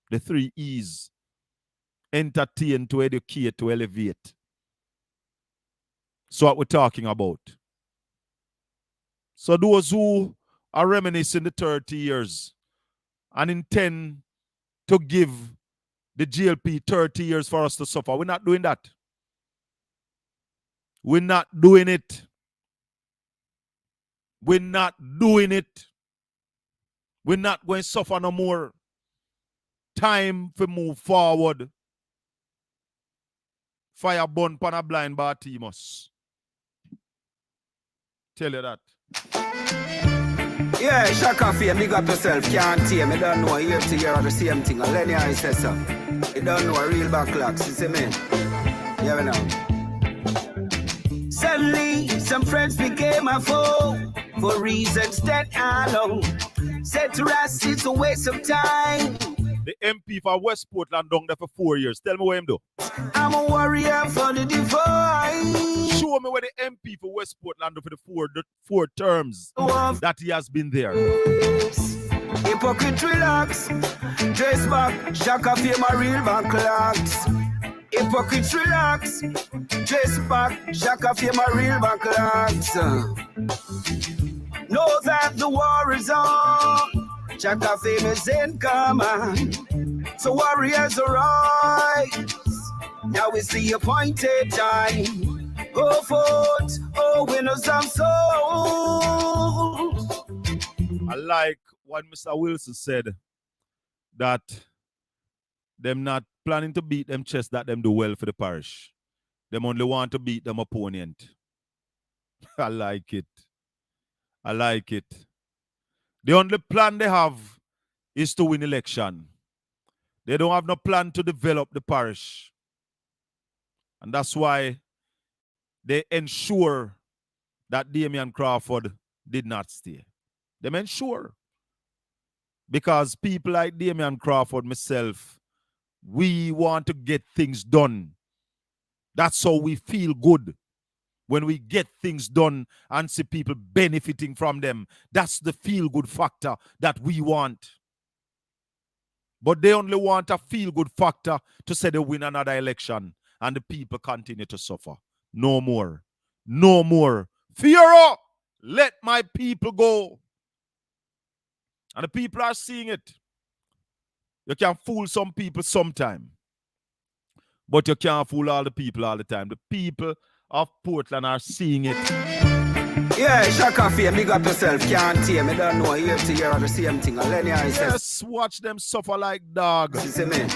S3: The 3 E's. Entertain, to educate, to elevate. So what we're talking about. So those who are reminiscing the 30 years and intend to give the GLP 30 years for us to suffer, we're not doing that. We're not doing it. We're not doing it. We're not going to suffer no more. Time to move forward. Fire burn pan a blind Bartimus. Tell you that.
S4: Yeah, Shaka Fame, big up yourself, can't tame. You don't know, year to year are the same thing. And Lenny I says so. You don't know a real backlocks, you see me? Yeah, we know. Suddenly, some friends became a foe for reasons that I know. Said to us, it's a waste of time.
S3: The MP for West Portland down there for 4 years. Tell me what him do.
S4: I'm a warrior for the divine.
S3: Show me where the MP for West Portland do for the four terms that he has been there.
S4: Hypocrite relax. Dress back, Shaka Fame a real backlocks. Hypocrite relax. Dress back, Shaka Fame a real backlocks. Know that the war is on. Shaka Fame is in command. So warriors arise. Now is the appointed time. Go forth, oh winners of souls.
S3: I like what Mr. Wilson said, that them not planning to beat them chest, that them do well for the parish. Them only want to beat them opponent. I like it. I like it. The only plan they have is to win election. They don't have no plan to develop the parish. And that's why they ensure that Damian Crawford did not stay. They meant sure. Because people like Damian Crawford, myself, we want to get things done. That's how we feel good. When we get things done and see people benefiting from them. That's the feel-good factor that we want. But they only want a feel-good factor to say they win another election and the people continue to suffer. No more. No more. Fear, let my people go. And the people are seeing it. You can fool some people sometime. But you can't fool all the people all the time. The people of Portland are seeing it.
S4: Yeah, Shaka Fame, big up yourself. Can't hear me, don't know. Here to hear the same thing.
S3: Yes, watch them suffer like dogs.
S4: You see me?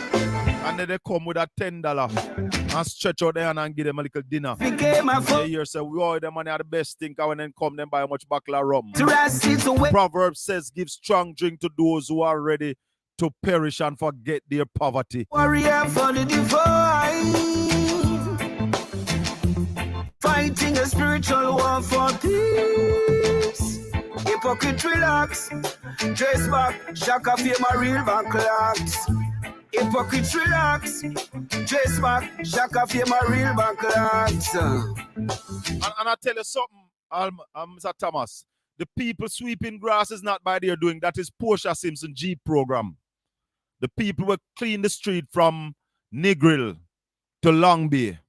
S3: And then they come with a $10 and stretch out their hand and give them a little dinner. They hear say, we all the money are the best thing. And when they come, then buy a much bottle of rum. Proverbs says, give strong drink to those who are ready to perish and forget their poverty.
S4: Warrior for the divine. Fighting a spiritual war for peace. Hypocrite relax. Dress back. Shaka Fame a real backlocks. Hypocrite relax. Dress back. Shaka Fame a real backlocks.
S3: And I tell you something, Mr. Thomas. The people sweeping grass is not by their doing. That is Portia Simpson G program. The people who clean the street from Negril to Long Bay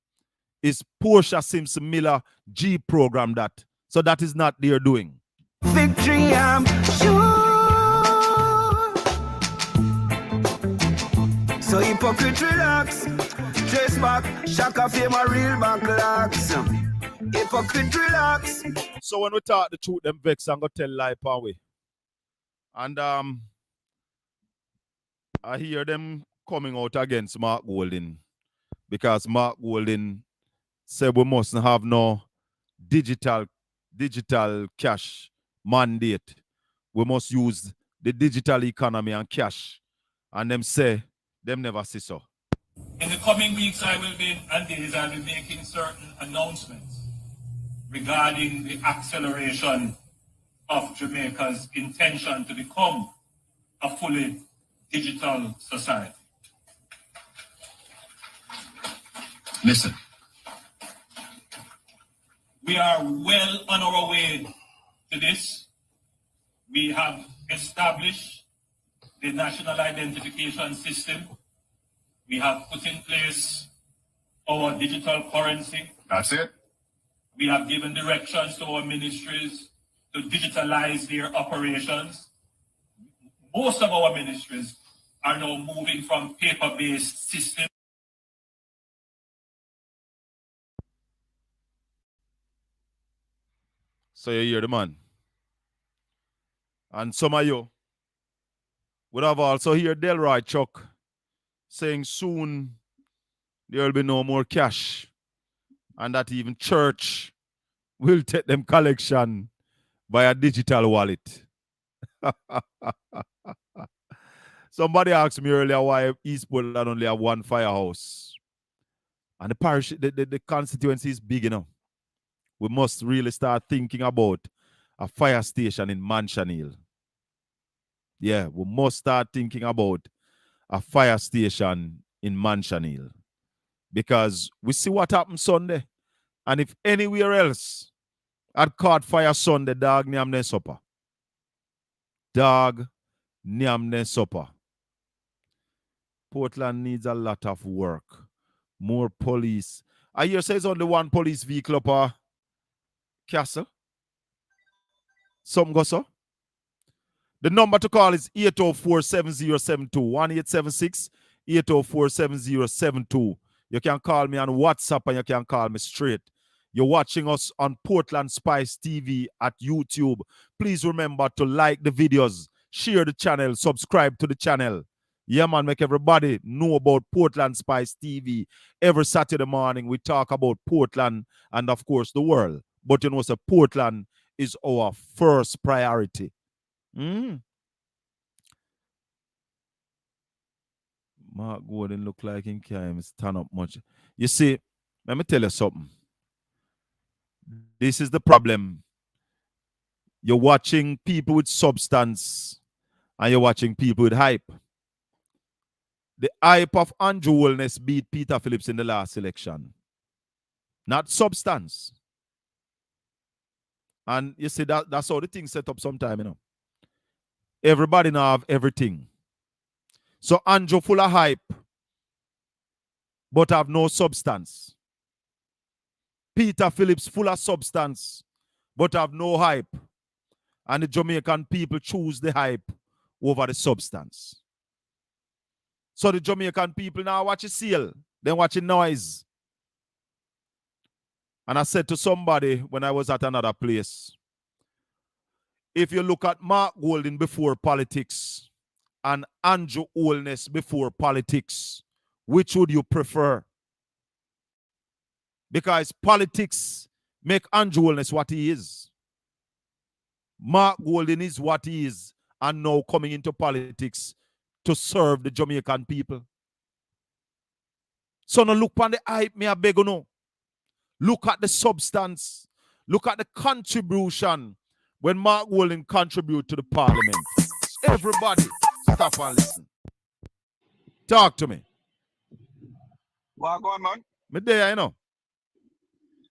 S3: is Portia Simpson Miller G program that. So that is not their doing.
S4: Victory, I'm sure. So hypocrite relax. Dress back. Shaka Fame a real backlocks. Hypocrite relax.
S3: So when we talk the truth, them vex and go tell lie pan way. And I hear them coming out against Mark Golding because Mark Golding said we mustn't have no digital cash mandate. We must use the digital economy and cash. And them say them never see so.
S7: In the coming weeks I will be making certain announcements regarding the acceleration of Jamaica's intention to become a fully digital society. Listen, we are well on our way to this. We have established the national identification system. We have put in place our digital currency. That's it. We have given directions to our ministries to digitalize their operations. Most of our ministries are now moving from paper-based systems.
S3: So you hear the man. And some of you would have also heard Delroy Chuck saying soon there will be no more cash. And that even church will take them collection by a digital wallet. Somebody asked me earlier why East Portland only have one firehouse. And the parish, the constituency is big enough. We must really start thinking about a fire station in Mansion Hill. Yeah, we must start thinking about a fire station in Mansion Hill. Because we see what happened Sunday. And if anywhere else had caught fire Sunday, dog nyam ne supper. Dog nyam ne supper. Portland needs a lot of work. More police. I hear says only one police vehicle up a castle. Something goes so. The number to call is 804-7072. 1876-804-7072. You can call me on WhatsApp and you can call me straight. You're watching us on Portland Spice TV at YouTube. Please remember to like the videos, share the channel, subscribe to the channel. Yeah, man, make everybody know about Portland Spice TV. Every Saturday morning, we talk about Portland and, of course, the world. But you know, so Portland is our first priority. Mark Gordon look like he can't stand up much. You see, let me tell you something. This is the problem. You're watching people with substance and you're watching people with hype. The hype of Andrew Holness beat Peter Phillips in the last election. Not substance. And you see that's how the thing set up sometime, you know. Everybody now have everything. So Andrew full of hype, but have no substance. Peter Phillips full of substance, but have no hype. And the Jamaican people choose the hype over the substance. So the Jamaican people now watch a seal, then watch a noise. And I said to somebody when I was at another place, if you look at Mark Golding before politics and Andrew Holness before politics, which would you prefer? Because politics make Andrew Holness what he is. Mark Golding is what he is and now coming into politics to serve the Jamaican people. So now look on the hype, me I beg you know. Look at the substance. Look at the contribution when Mark Golding contribute to the parliament. Everybody, stop and listen. Talk to me.
S8: What going, man?
S3: Me there, you know.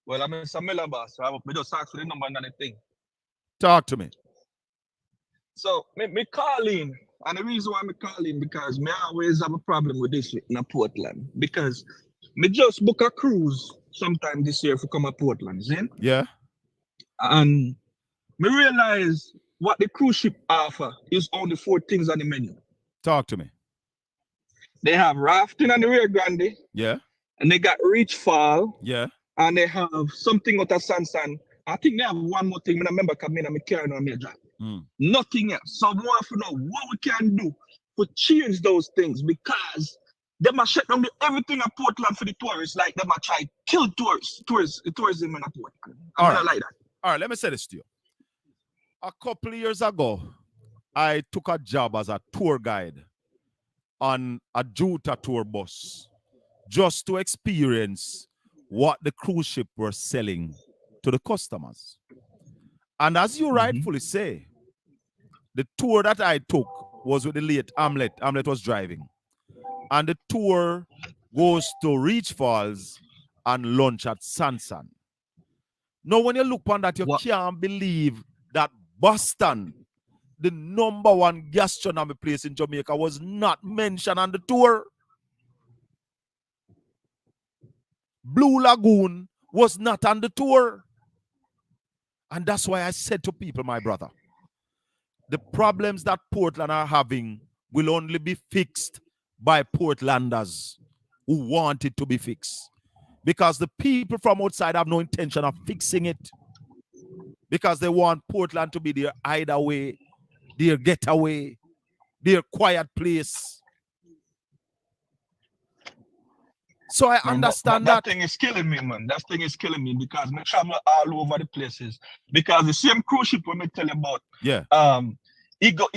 S8: Well, I'm in some Miller boss. So I just ask for the number and the thing.
S3: Talk to me.
S8: So me calling, and the reason why me calling because me always have a problem with this in Portland because me just book a cruise sometime this year for come to Portland, see?
S3: Yeah.
S8: And me realize what the cruise ship offer is only 4 things on the menu.
S3: Talk to me.
S8: They have rafting on the Rio Grande.
S3: Yeah.
S8: And they got Reach Fall.
S3: Yeah.
S8: And they have something out of Sansan. I think they have one more thing. I remember coming and me carrying on me job. Nothing else. So I want to know what we can do to change those things because they must shut down everything in Portland for the tourists. Like they must try kill tourism in Portland. I don't like that.
S3: All right, let me say this to you. A couple of years ago, I took a job as a tour guide on a Juta tour bus just to experience what the cruise ship were selling to the customers. And as you rightfully say, the tour that I took was with the late Hamlet. Hamlet was driving. And the tour goes to Reach Falls and lunch at Sansan. Now, when you look on that, you can't believe that Boston, the #1 gastronomy place in Jamaica, was not mentioned on the tour. Blue Lagoon was not on the tour. And that's why I said to people, my brother, the problems that Portland are having will only be fixed by Portlanders who want it to be fixed. Because the people from outside have no intention of fixing it. Because they want Portland to be their hideaway, their getaway, their quiet place. So I understand
S8: that thing is killing me, man. That thing is killing me because I travel all over the places. Because the same cruise ship when I tell you about, it go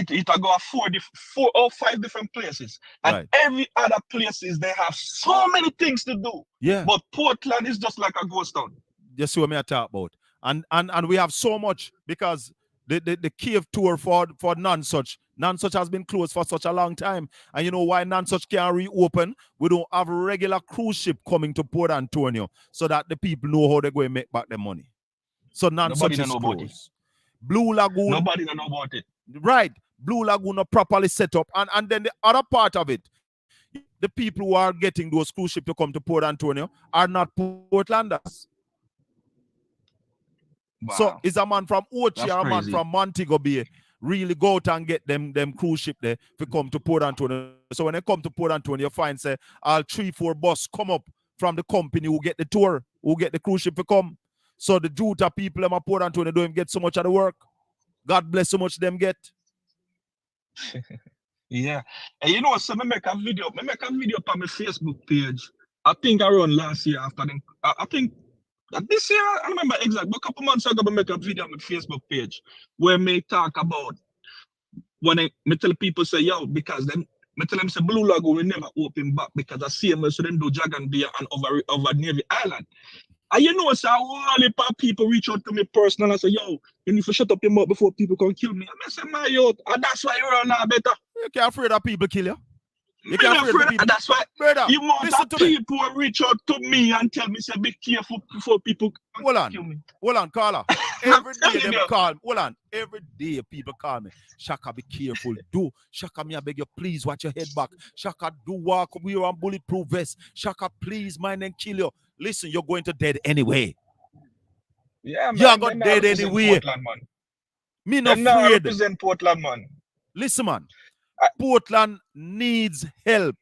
S8: 4 or 5 different places, and every other places they have so many things to do.
S3: Yeah.
S8: But Portland is just like a ghost town.
S3: You see what I talk about, and we have so much because the cave tour for Nonsuch has been closed for such a long time, and you know why Nonsuch can't reopen? We don't have a regular cruise ship coming to Port Antonio so that the people know how they're going to make back their money. So Nonsuch is closed. Blue Lagoon.
S8: Nobody know about it.
S3: Right. Blue Lagoon are properly set up. And then the other part of it, the people who are getting those cruise ships to come to Port Antonio are not Portlanders. Wow. So is a man from Ochi or a man from Montego Bay really go out and get them cruise ship there to come to Port Antonio. So when they come to Port Antonio, you find say all 3-4 bus come up from the company who get the tour, who get the cruise ship to come. So the Juta people in Port Antonio don't even get so much of the work. God bless so much them get.
S8: Yeah. And you know, so I make a video on my Facebook page. I think around last year after them. I think this year, I remember exactly, but a couple months ago, I make a video on my Facebook page where me talk about when I tell people say, yo, because then I tell them say Blue Lagoon will never open back because I see them so then do Dragon Beer and over Navy Island. And you know, so all the people reach out to me personal and say, yo, you need to shut up your mouth before people can kill me. I say, my youth, and that's why you're now better.
S3: You can't afraid that people kill you.
S8: You can't afraid of people. That's why
S3: brother,
S8: you want that people reach out to me and tell me, say, be careful before people kill me.
S3: Hold on, caller. Every day them call me. Hold on. Every day people call me. Shaka, be careful. Do. Shaka, me I beg you, please watch your head back. Shaka, do walk. We are on bulletproof vest. Shaka, please mind and kill you. Listen, you're going to dead anyway.
S8: Yeah, man.
S3: You're going dead anyway.
S8: Portland, man.
S3: Me not afraid.
S8: Represent Portland, man.
S3: Listen, man. Portland needs help.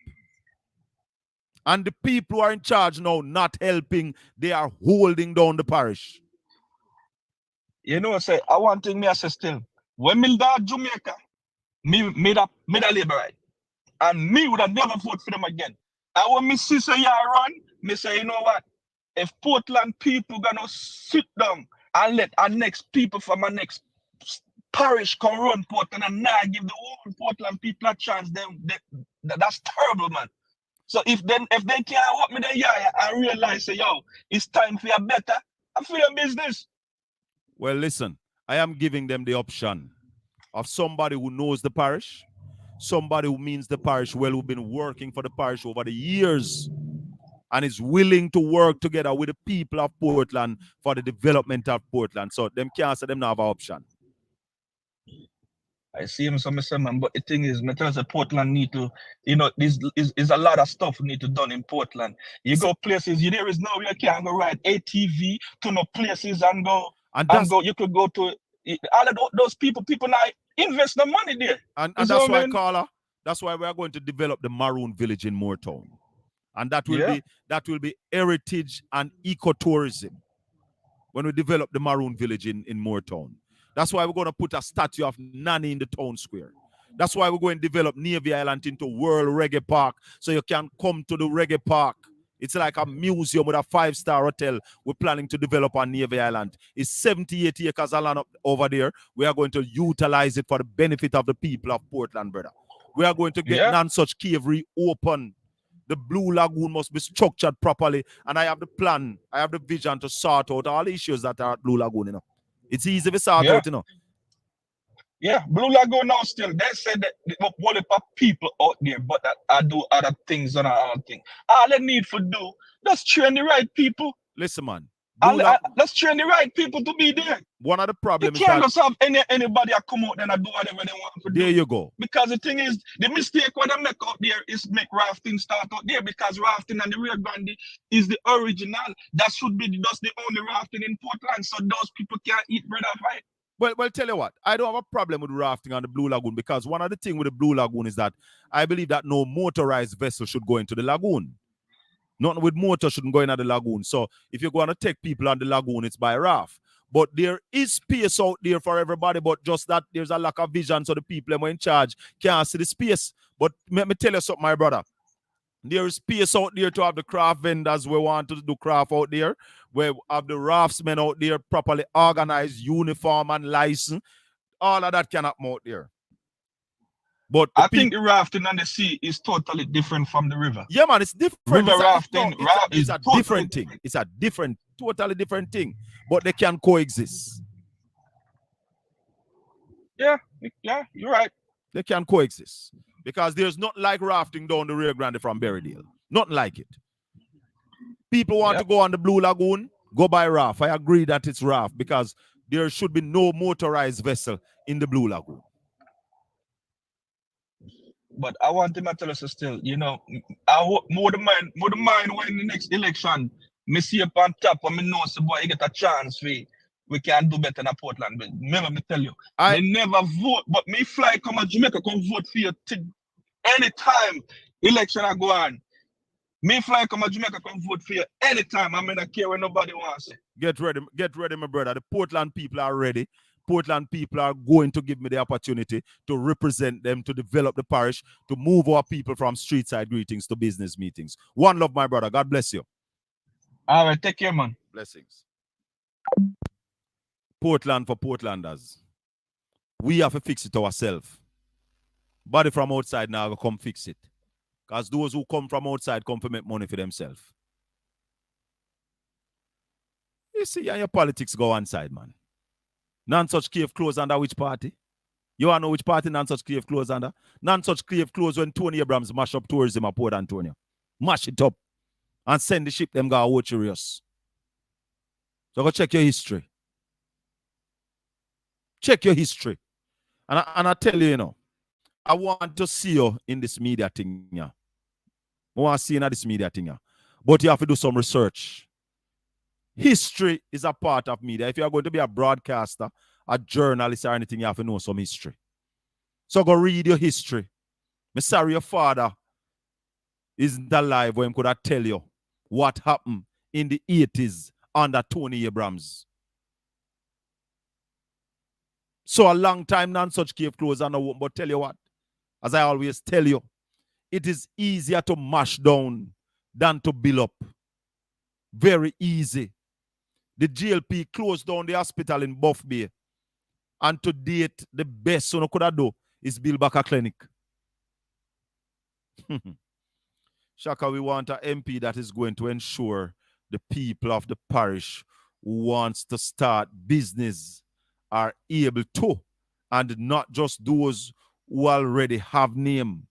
S3: And the people who are in charge now not helping, they are holding down the parish.
S8: You know, say, I want thing me I say still. When me da Jamaica, me da labor right. And me would have never vote for them again. And when me see say run, me say, you know what? If Portland people gonna sit down and let our next people from our next parish come run Portland and now give the whole Portland people a chance, then that's terrible, man. So if they can't help me then I realize say, yo, it's time for you better. I feel your business.
S3: Well, listen, I am giving them the option of somebody who knows the parish, somebody who means the parish well, who've been working for the parish over the years and is willing to work together with the people of Portland for the development of Portland. So them can't say them not have an option.
S8: I see him some man, but the thing is, me tell us Portland need to, you know, this is a lot of stuff need to done in Portland. You go places, there is no way you can go ride ATV to no places and go. You could go to all of those people now invest the money there.
S3: And that's why, Carla, that's why we are going to develop the Maroon Village in Moortown. And that will be heritage and ecotourism when we develop the Maroon Village in Moortown. That's why we're going to put a statue of Nanny in the town square. That's why we're going to develop Navy Island into World Reggae Park so you can come to the Reggae Park. It's like a museum with a 5-star hotel we're planning to develop on Navy Island. It's 78 acres of land up over there. We are going to utilize it for the benefit of the people of Portland, brother. We are going to get non-such cave reopened. The Blue Lagoon must be structured properly. And I have the plan, I have the vision to sort out all the issues that are at Blue Lagoon, you know. It's easy to sort out, you know.
S8: Yeah, Blue Lagoon now still. They said that there were a lot of people out there, but that I do other things and other things. All they need to do, let's train the right people.
S3: Listen, man.
S8: Let's train the right people to be there.
S3: One of the problems
S8: you can't just have anybody come out and do whatever they want to do.
S3: There you go.
S8: Because the thing is, the mistake what they make out there is make rafting start out there because rafting and the Rio Grande is the original. That should be just the only rafting in Portland, so those people can't eat bread and fight.
S3: Well, tell you what, I don't have a problem with rafting on the Blue Lagoon because one of the things with the Blue Lagoon is that I believe that no motorized vessel should go into the lagoon. Nothing with motor shouldn't go into the lagoon. So if you're going to take people on the lagoon, it's by raft. But there is space out there for everybody, but just that there's a lack of vision, so the people who are in charge can't see the space. But let me tell you something, my brother. There is space out there to have the craft vendors we want to do craft out there. We have the raftsmen out there properly organized, uniform and licensed. All of that can happen out there. But
S8: I think the rafting on the sea is totally different from the river.
S3: Yeah, man, it's different.
S8: River rafting
S3: is a different thing. It's a totally different thing. But they can coexist.
S8: Yeah, you're right.
S3: They can coexist. Because there's not like rafting down the Rio Grande from Berrydale. Nothing like it. People want to go on the Blue Lagoon, go by raft. I agree that it's raft because there should be no motorized vessel in the Blue Lagoon.
S8: But I want him to tell us still, you know, I more the mind when the next election, me see up on top and me know so boy you get a chance we can do better in Portland. But remember me tell you, I never vote, but me fly come to Jamaica, come vote for you anytime election I go on. Me fly come to Jamaica, come vote for you anytime. I mean I care what nobody wants it.
S3: Get ready, my brother. The Portland people are ready. Portland people are going to give me the opportunity to represent them, to develop the parish, to move our people from street side greetings to business meetings. One love, my brother. God bless you.
S8: All right, take care, man.
S3: Blessings. Portland for Portlanders. We have to fix it ourselves. Body from outside now come fix it. Because those who come from outside come to make money for themselves. You see, and your politics go one side, man. None such cave close under which party? You want to know which party none such cave close under? None such cave close when Tony Abrams mash up tourism at Port Antonio. Mash it up and send the ship them go watcherious. So go check your history. Check your history. And I tell you, you know, I want to see you in this media thing. Yeah. I want to see you in this media thing. Yeah. But you have to do some research. History is a part of media. If you are going to be a broadcaster, a journalist, or anything, you have to know some history. So go read your history. I'm sorry your father isn't alive when he could have tell you what happened in the 80s under Tony Abrams. So a long time none such cave close and no, but tell you what, as I always tell you, it is easier to mash down than to build up. Very easy. The GLP closed down the hospital in Buff Bay. And to date, the best one could have done is build back a clinic. Shaka, we want an MP that is going to ensure the people of the parish who wants to start business are able to, and not just those who already have name.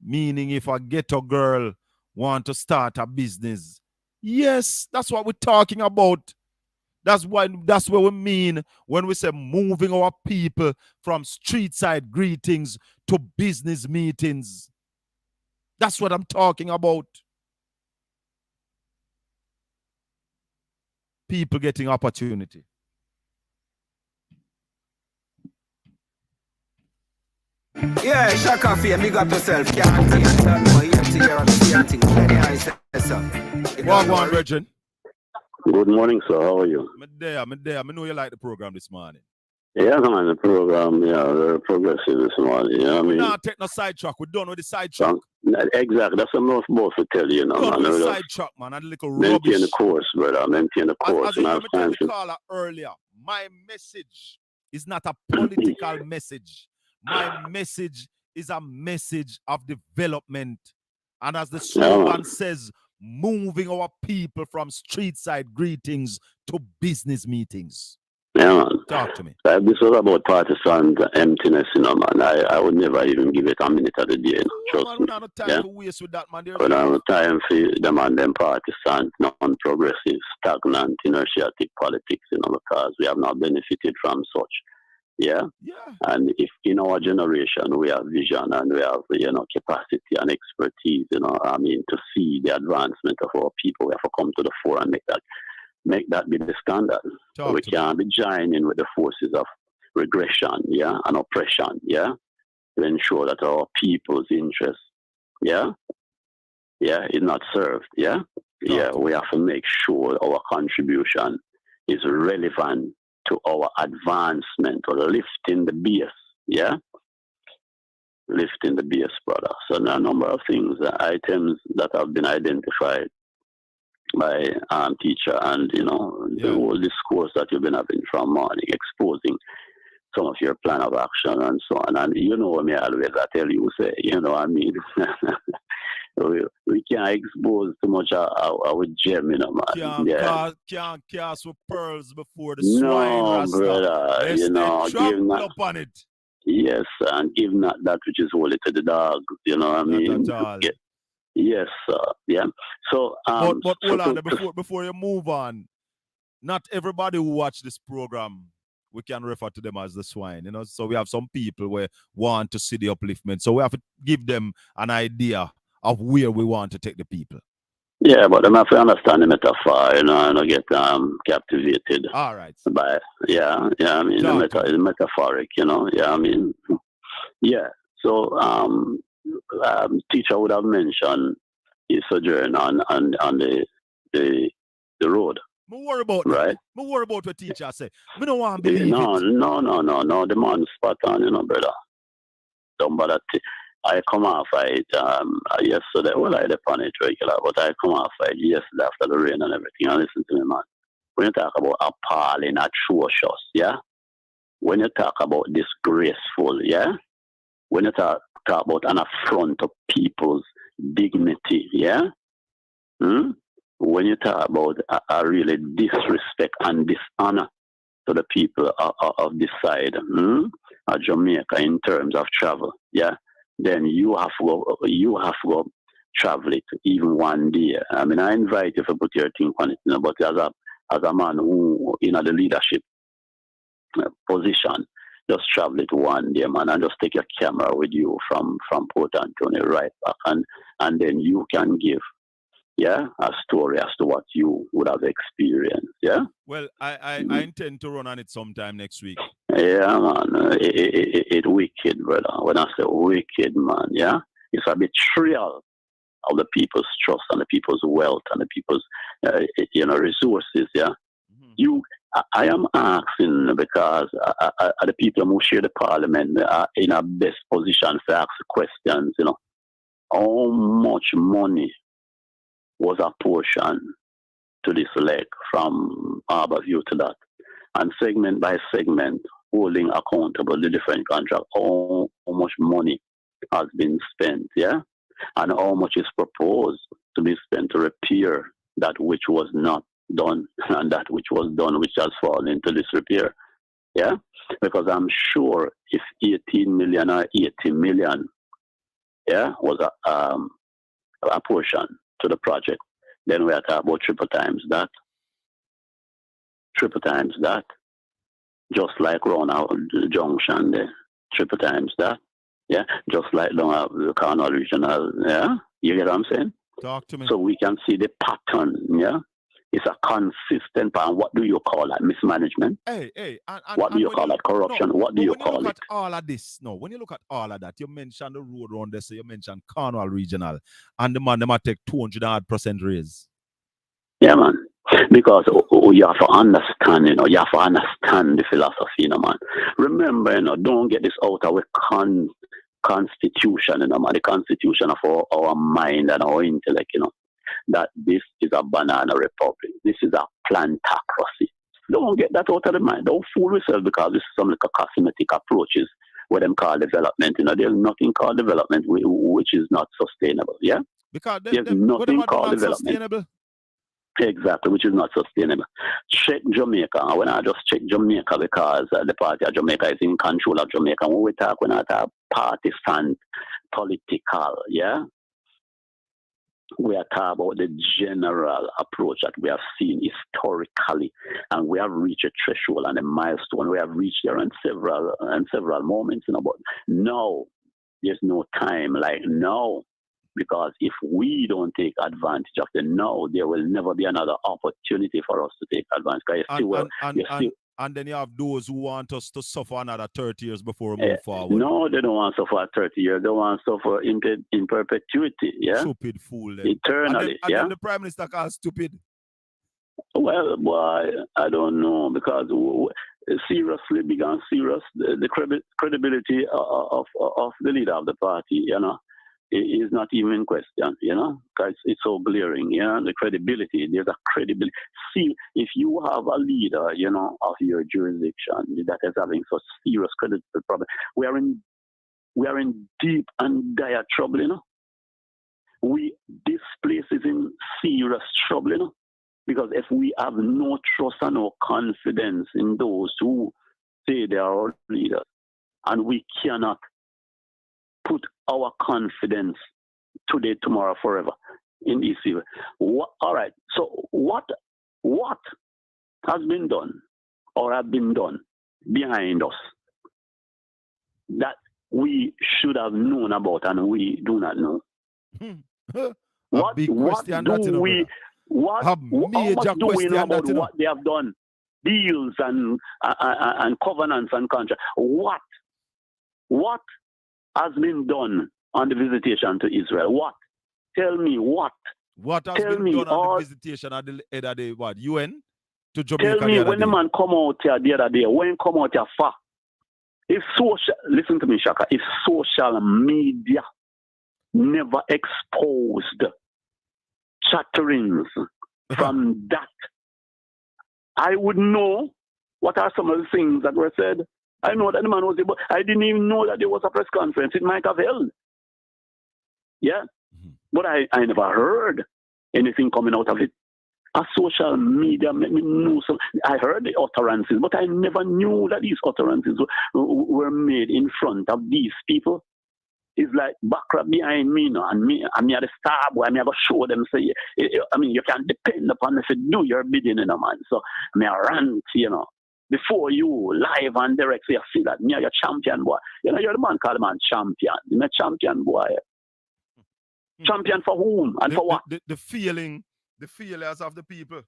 S3: Meaning if a ghetto girl want to start a business, yes, that's what we're talking about. That's what we mean when we say moving our people from street side greetings to business meetings. That's what I'm talking about. People getting opportunity.
S4: Yeah, Shaka Fame, big up yourself. Can't take it down more here to hear the same thing. Anyhow, sir.
S3: Wagwan, Virgin.
S9: Good morning, sir. How are you?
S3: I'm there. I know you like the program this morning.
S9: Yeah, man, the program, very progressive this morning. You know what I mean?
S3: Nah, take no sidetrack. We're done with the sidetrack.
S9: Exactly. That's what I'm supposed to tell you,
S3: Done
S9: man.
S3: with the sidetrack, man. And a little rubbish.
S9: Maintain the course, brother. Maintain the course.
S3: As you heard me tell the caller earlier, my message is not a political message. My message is a message of development. And as the slogan says, moving our people from street side greetings to business meetings.
S9: Yeah, man.
S3: Talk to me.
S9: This was about partisan emptiness, you know, man. I would never even give it a minute of the day. Trust me.
S3: We don't have time to waste with that, man.
S9: We don't have time for them and them partisan, non-progressive, stagnant, inertiatic politics, you know, because we have not benefited from such. Yeah? And if in our generation we have vision and we have, capacity and expertise, to see the advancement of our people, we have to come to the fore and make that be the standard. We can't be joining with the forces of regression, and oppression, to ensure that our people's interests, is not served, we have to make sure our contribution is relevant to our advancement or lifting the base, lifting the base, brother. So there are a number of things, items that have been identified by teacher and, the whole discourse that you've been having from morning, exposing some of your plan of action and so on. And me always, I tell you, say, we can't expose too much our gem, man.
S3: Can't cast with pearls before the swine, Rasta.
S9: Brother,
S3: give not upon it.
S9: Yes, and give not that which is holy to the dogs, Yes, yeah. So,
S3: but hold on, before you move on, not everybody who watch this program, we can refer to them as the swine, So we have some people who want to see the upliftment. So we have to give them an idea of where we want to take the people.
S9: Yeah, but them have to understand the metaphor, and get captivated.
S3: All right.
S9: By the metaphoric, So teacher would have mentioned his sojourn on the road.
S3: Me worry about
S9: right.
S3: Me worry about what teacher say. Me don't want to believe
S9: No. The man spot on, brother. Don't bother. I come off it yesterday. Well, I depend it regular, but I come off it yesterday after the rain and everything. And listen to me, man. When you talk about appalling, atrocious, when you talk about disgraceful, when you talk about an affront of people's dignity, when when you talk about a really disrespect and dishonor to the people of this side, of Jamaica in terms of travel, yeah, then you have to go travel it even one day. I mean, I invite you to put your thing on it, but as a man who in the leadership position, just travel it one day, man, and just take your camera with you from Port Antonio right back, and then you can give a story as to what you would have experienced. Yeah.
S3: Well, I intend to run on it sometime next week.
S9: Yeah, man. It wicked, brother. When I say wicked, man, yeah, it's a betrayal of the people's trust and the people's wealth and the people's resources. Yeah. I am asking because the people who share the parliament are in a best position to ask questions. How much money was apportioned to this leg from Harborview to that, and segment by segment, holding accountable the different contracts, how much money has been spent, yeah, and how much is proposed to be spent to repair that which was not done, and that which was done which has fallen into disrepair, yeah, because I'm sure if 18 million or 80 million, yeah, was a portion to the project, then we are talking about triple times that, just like round the junction there, triple times that, yeah, just like down the Cornwall Regional, yeah, you get what I'm saying?
S3: Talk to me.
S9: So we can see the pattern, yeah. It's a consistent pattern. What do you call that? Mismanagement? What do you call that? Corruption? What do you call it?
S3: When you look at all of this, when you look at all of that, you mentioned the road around there, so you mentioned Cornwall Regional, and the man, they might take 200% raise.
S9: Yeah, man. Because you have to understand, you have to understand the philosophy, man. Remember, don't get this out of our constitution, man. The constitution of our mind and our intellect, that this is a banana republic. This is a plantocracy. Don't get that out of the mind. Don't fool yourself because this is some like a cosmetic approaches what them call development. There's nothing called development which is not sustainable. Yeah,
S3: because
S9: there's nothing called development.
S3: Sustainable.
S9: Exactly, which is not sustainable. Check Jamaica. When I just check Jamaica because the party of Jamaica is in control of Jamaica. When I talk partisan political, yeah, we are talking about the general approach that we have seen historically, and we have reached a threshold and a milestone. We have reached there in several moments, but now there's no time like now. Because if we don't take advantage of the now, there will never be another opportunity for us to take advantage.
S3: And then you have those who want us to suffer another 30 years before we move forward.
S9: No, they don't want to suffer 30 years. They want to suffer in perpetuity. Yeah?
S3: Stupid fool. Then.
S9: Eternally.
S3: And then the Prime Minister calls stupid.
S9: Well, boy, I don't know. Because seriously, big and serious, the credibility of the leader of the party, is not even in question, because it's so glaring, the credibility, there's a credibility. See, if you have a leader, of your jurisdiction that is having such serious credibility problem, we are in deep and dire trouble, this place is in serious trouble, because if we have no trust and no confidence in those who say they are our leaders, and we cannot put our confidence today, tomorrow, forever in these people. All right. So what has been done or have been done behind us that we should have known about and we do not know? How much do we know about what they have done? Deals and covenants and contracts. What has been done on the visitation to Israel? What? Tell me what?
S3: What has been done on the visitation at the head of the UN to Jamaica?
S9: Tell me when the man come out here the other day, when come out here far? Listen to me, Shaka, if social media never exposed chatterings from that, I would know what are some of the things that were said. I know that the man was able. I didn't even know that there was a press conference. It might have held. Yeah. But I never heard anything coming out of it. A social media make me know some. I heard the utterances, but I never knew that these utterances were made in front of these people. It's like background behind me, and me at the star boy. I mean, I go show them. Say, I mean, you can depend upon if you do your bidding, man. So me I rant, before you live and direct. So you see that me are your champion boy. You're the man called man champion. You're a champion boy. Champion for whom and for what?
S3: The feeling, the feelers of the people.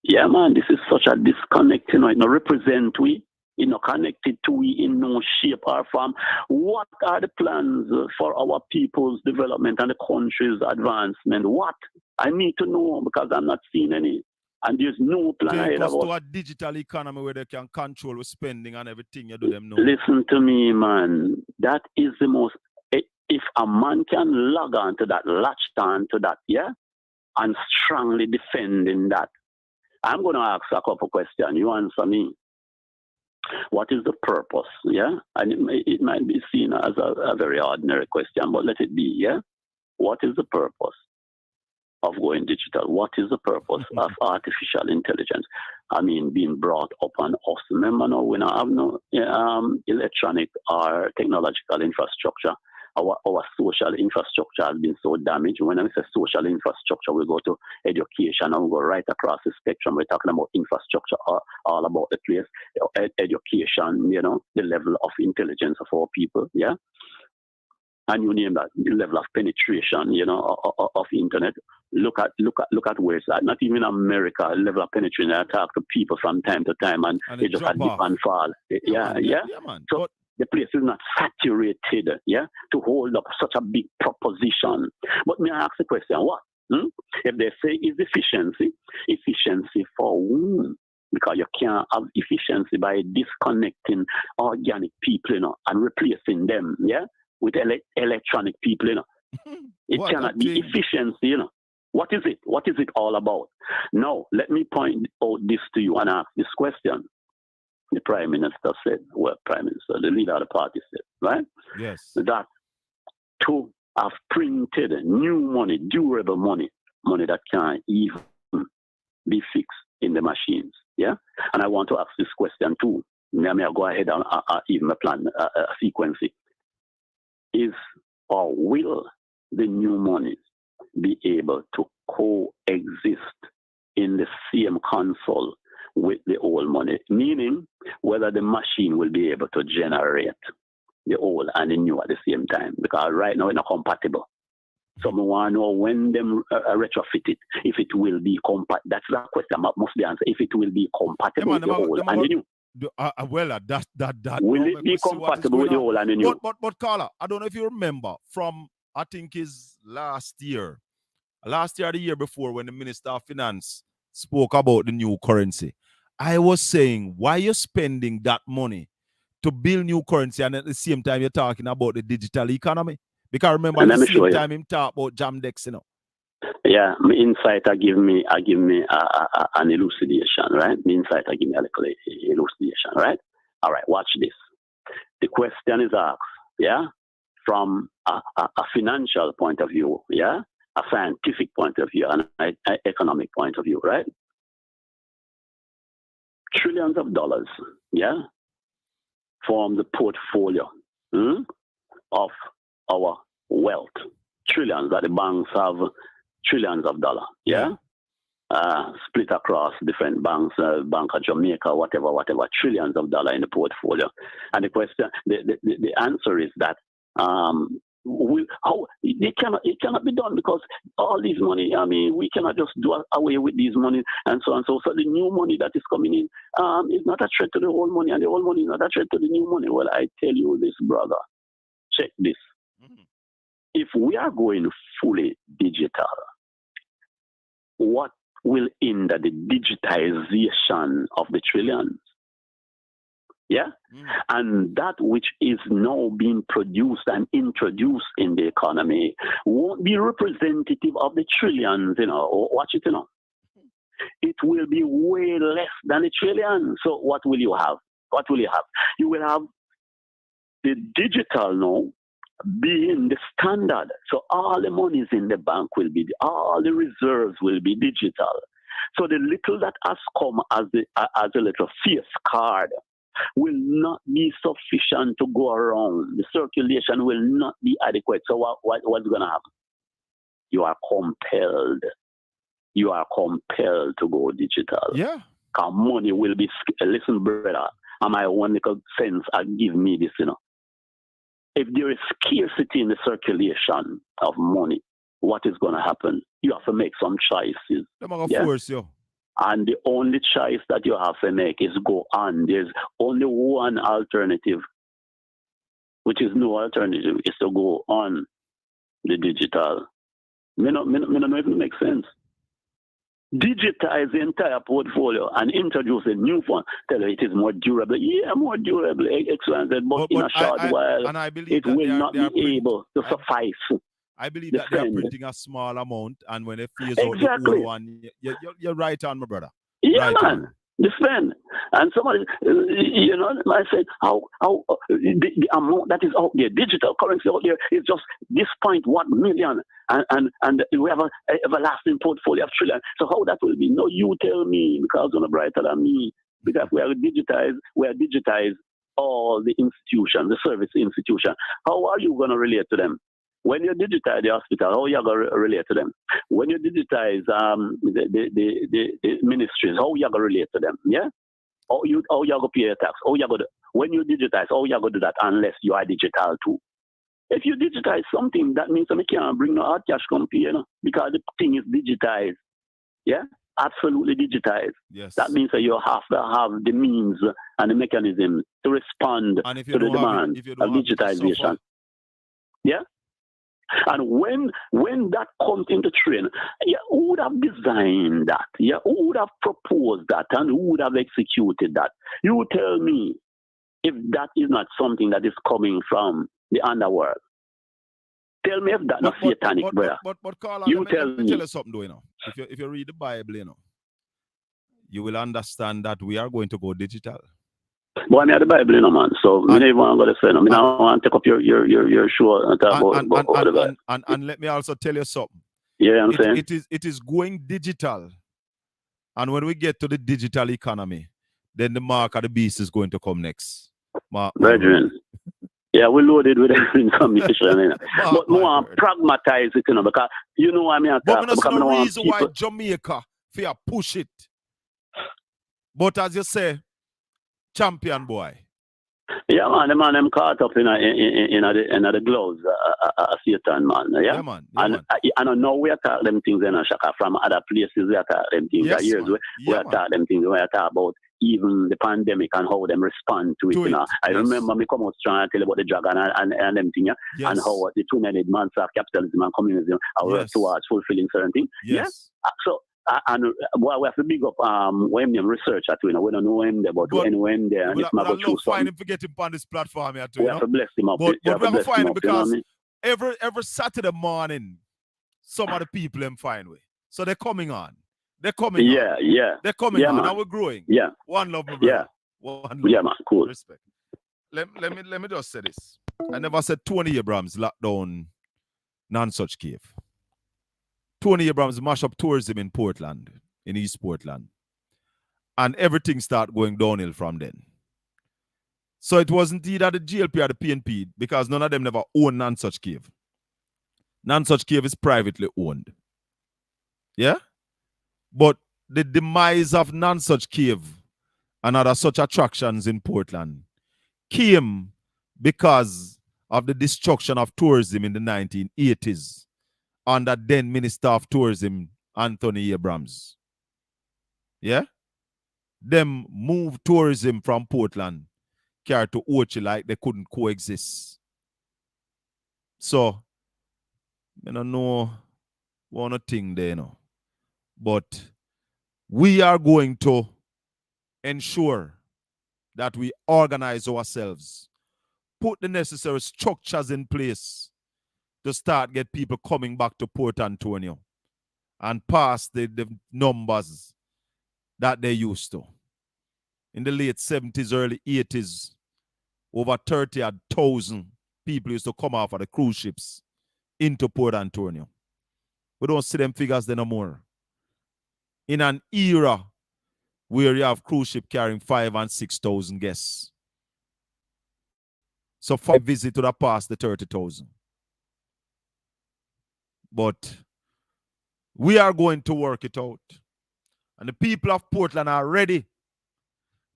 S9: Yeah, man, this is such a disconnect. It not represent we. Not connected to we in no shape or form. What are the plans for our people's development and the country's advancement? What? I need to know because I'm not seeing any. And there's no plan ahead of us.
S3: To a digital economy where they can control spending and everything you do them know.
S9: Listen to me, man. That is the most. If a man can log on to that, latch on to that, yeah, and strongly defending that, I'm going to ask a couple questions. You answer me. What is the purpose? Yeah, and it might be seen as a very ordinary question, but let it be. Yeah, what is the purpose of going digital? What is the purpose of artificial intelligence? I mean, being brought up on us. Remember, now we don't have no electronic or technological infrastructure. Our social infrastructure has been so damaged. When I say social infrastructure, we go to education and we go right across the spectrum. We're talking about infrastructure all about the place. Education, the level of intelligence of our people, yeah? And you name that, the level of penetration, of internet. Look at where it's at. Not even America, level of penetration. I talk to people from time to time and they just dip and fall. Yeah, man. So the place is not saturated, yeah, to hold up such a big proposition. But may I ask the question, what? If they say is efficiency for whom? Because you can't have efficiency by disconnecting organic people, and replacing them, yeah, with electronic people, It cannot be efficiency, What is it? What is it all about? Now, let me point out this to you and ask this question. The Prime Minister said, the leader of the party said, right?
S3: Yes.
S9: That to have printed new money, durable money that can't even be fixed in the machines, yeah? And I want to ask this question too. Let me go ahead and even plan a sequence. Is or will the new money be able to coexist in the same console with the old money, meaning whether the machine will be able to generate the old and the new at the same time, because right now it's not compatible. So I want to know when them retrofit it, if it will be compatible. That's the question. Must be answered. If it will be compatible with the old and the new.
S3: That
S9: will it be compatible with the old and the new?
S3: But Carla, I don't know if you remember from, I think is last year or the year before, when the Minister of Finance spoke about the new currency. I was saying, why you're spending that money to build new currency and at the same time you're talking about the digital economy? Because remember, at the same time him talk about Jamdex,
S9: Yeah, my insight give me an elucidation, right? My insight give me a little elucidation, right? All right, watch this. The question is asked, yeah, from a financial point of view, yeah, a scientific point of view, and an economic point of view, right? Trillions of dollars, yeah, form the portfolio of our wealth. Trillions that the banks have, trillions of dollars, yeah? Split across different banks, Bank of Jamaica, whatever, trillions of dollars in the portfolio. And the question, the answer is that it cannot be done because all this money, I mean, we cannot just do away with these money and so on. So the new money that is coming in is not a threat to the old money, and the old money is not a threat to the new money. Well, I tell you this, brother, check this. If we are going fully digital, what will hinder the digitization of the trillions? Yeah? And that which is now being produced and introduced in the economy won't be representative of the trillions, Watch it, It will be way less than a trillion. So what will you have? You will have the digital now being the standard. So all the monies in the bank will be, all the reserves will be digital. So the little that has come as a little face card will not be sufficient to go around. The circulation will not be adequate. So what's going to happen? You are compelled. You are compelled to go digital.
S3: Yeah.
S9: Because money will be, listen, brother, and my one little sense give me this, If there is scarcity in the circulation of money, what is going to happen? You have to make some choices.
S3: They're going to force you.
S9: And the only choice that you have to make is go on. There's only one alternative, which is no alternative, is to go on the digital. Me not know if it makes sense. Digitize the entire portfolio and introduce a new one. Tell you it is more durable. Yeah, more durable, X, Y, and Z, but in a short while, it will not be able to suffice.
S3: I believe that they are printing a small amount, and when they phase out the old one, you're right on, my brother.
S9: Yeah,
S3: right
S9: man.
S3: On.
S9: Defend. And somebody, I said, how the amount that is out there, digital currency out there, is just this 0.1 million. And we have an everlasting portfolio of trillion. So how that will be? No, you tell me, because you're brighter than me. Because we are digitized all the institutions, the service institution. How are you going to relate to them? When you digitize the hospital, how are you going to relate to them? When you digitize the ministries, how are you going to relate to them? Yeah? How you going to pay your tax? When you digitize, how are you going to do that unless you are digital too? If you digitize something, that means you can't bring no hard cash company, because the thing is digitized. Yeah? Absolutely digitized.
S3: Yes.
S9: That means that you have to have the means and the mechanism to respond to the demand of digitization. Yeah? And when that comes into train, who would have designed that? Yeah, who would have proposed that, and who would have executed that? You tell me if that is not something that is coming from the underworld. Tell me if that's not satanic, brother.
S3: But Colin,
S9: you
S3: let me tell you something, though, If you read the Bible, you will understand that we are going to go digital.
S9: Boy, I have the Bible, man. So I don't even want to say no. I don't want to take up your show and talk about
S3: and let me also tell you something.
S9: Yeah, I'm saying
S3: it is going digital, and when we get to the digital economy, then the mark of the beast is going to come next.
S9: Brethren, yeah, we loaded with information, but more pragmatize it, because I mean.
S3: But there's no reason why Jamaica fear push it. But as you say, champion boy.
S9: Yeah, man, them caught up in the gloves, Satan, man. Yeah,
S3: man.
S9: And I don't know we attack them things in Shaka from other places. We attack them things.
S3: Yes,
S9: years we attack them things. We attack about even the pandemic and how them respond to it. I remember me come out strong and tell about the dragon and them things, and how the two-headed months of capitalism and communism are work towards fulfilling certain things.
S3: Yes.
S9: Yeah. So. And we have to big up when them research at we don't know him there, but anyway there and it's not go through
S3: find him to get him on this platform here too.
S9: We have to bless him up.
S3: But we have to find him because every Saturday morning some of the people them find way. So they're coming on. They're coming on.
S9: Yeah.
S3: They're coming on.
S9: Man.
S3: Now we're growing.
S9: Yeah.
S3: One love, my brother.
S9: Yeah.
S3: One love.
S9: Yeah, man. Cool.
S3: Respect. Let me just say this. I never said Tony Abrams locked down non-such cave. Tony Abrams mash up tourism in Portland, in East Portland. And everything started going downhill from then. So it wasn't either the GLP or the PNP, because none of them never owned non-such cave. Non-such cave is privately owned. Yeah? But the demise of non-such cave and other such attractions in Portland came because of the destruction of tourism in the 1980s under then Minister of Tourism, Anthony Abrams. Yeah? Them moved tourism from Portland, carried to Ochi like they couldn't coexist. So, I don't know one thing there, but we are going to ensure that we organize ourselves, put the necessary structures in place to start get people coming back to Port Antonio and pass the numbers that they used to. In the late 70s, early 80s, over 30,000 people used to come off of the cruise ships into Port Antonio. We don't see them figures there no more. In an era where you have cruise ship carrying 5,000 and 6,000 guests. So 5 visits to have passed the 30,000. But we are going to work it out. And the people of Portland are ready.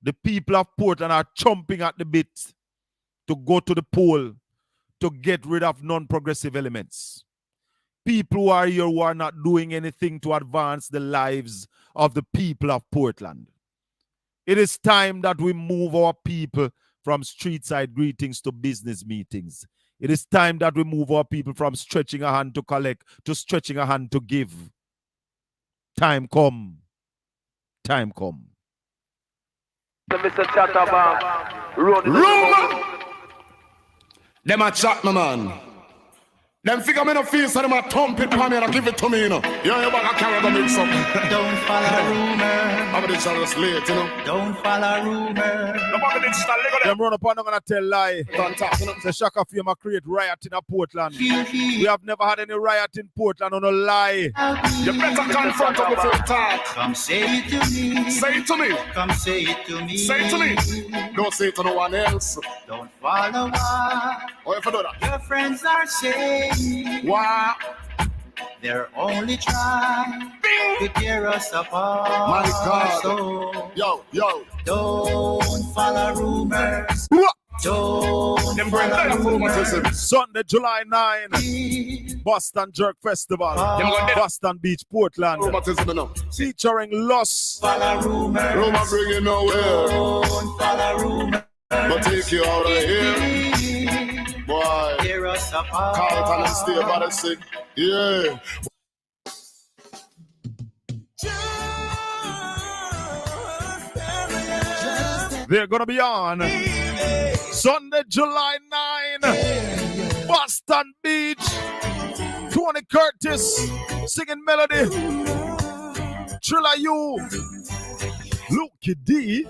S3: The people of Portland are chomping at the bit to go to the poll to get rid of non-progressive elements. People who are here who are not doing anything to advance the lives of the people of Portland. It is time that we move our people from street side greetings to business meetings. It is time that we move our people from stretching a hand to collect to stretching a hand to give. Time come. Time come.
S5: Mr. Chatterbox,
S6: Rumor! Them a chat, my man. Them figure me no feel so them a thump it for me and give it to me, you know. You back a carry the mix up.
S1: Don't follow rumor.
S6: I'm gonna tell us late, you know.
S1: Don't follow rumor.
S3: Them run up and I'm gonna tell lie. Say Shaka Fame a create riot in a Portland. We have never had any riot in Portland on a lie.
S6: You better confront them before you talk.
S1: Come say it to me.
S6: Say it to me.
S1: Come say it to me.
S6: Say it to me. Don't say it to no one else.
S1: Don't follow what
S6: Oh, if I do that.
S1: your friends are saying.
S6: Why?
S1: They're only trying to tear us apart.
S6: My God.
S1: So
S6: Yo.
S1: don't follow rumors. Don't
S6: Them bring
S1: follow
S6: down
S1: rumors.
S6: rheumatism.
S3: Sunday, July 9, Boston Jerk Festival, Boston Beach, Portland,
S6: Rheumatism, you know.
S3: featuring Loss.
S1: Follow rumors.
S6: Rumor bring you nowhere.
S1: Don't follow rumors.
S6: But take you out of here. Boy.
S1: Tear us apart.
S6: Carlton and stay by the sick. Yeah.
S3: They're gonna be on Sunday, July 9, Boston Beach. Tony Curtis singing melody. Trilla U, Luke D.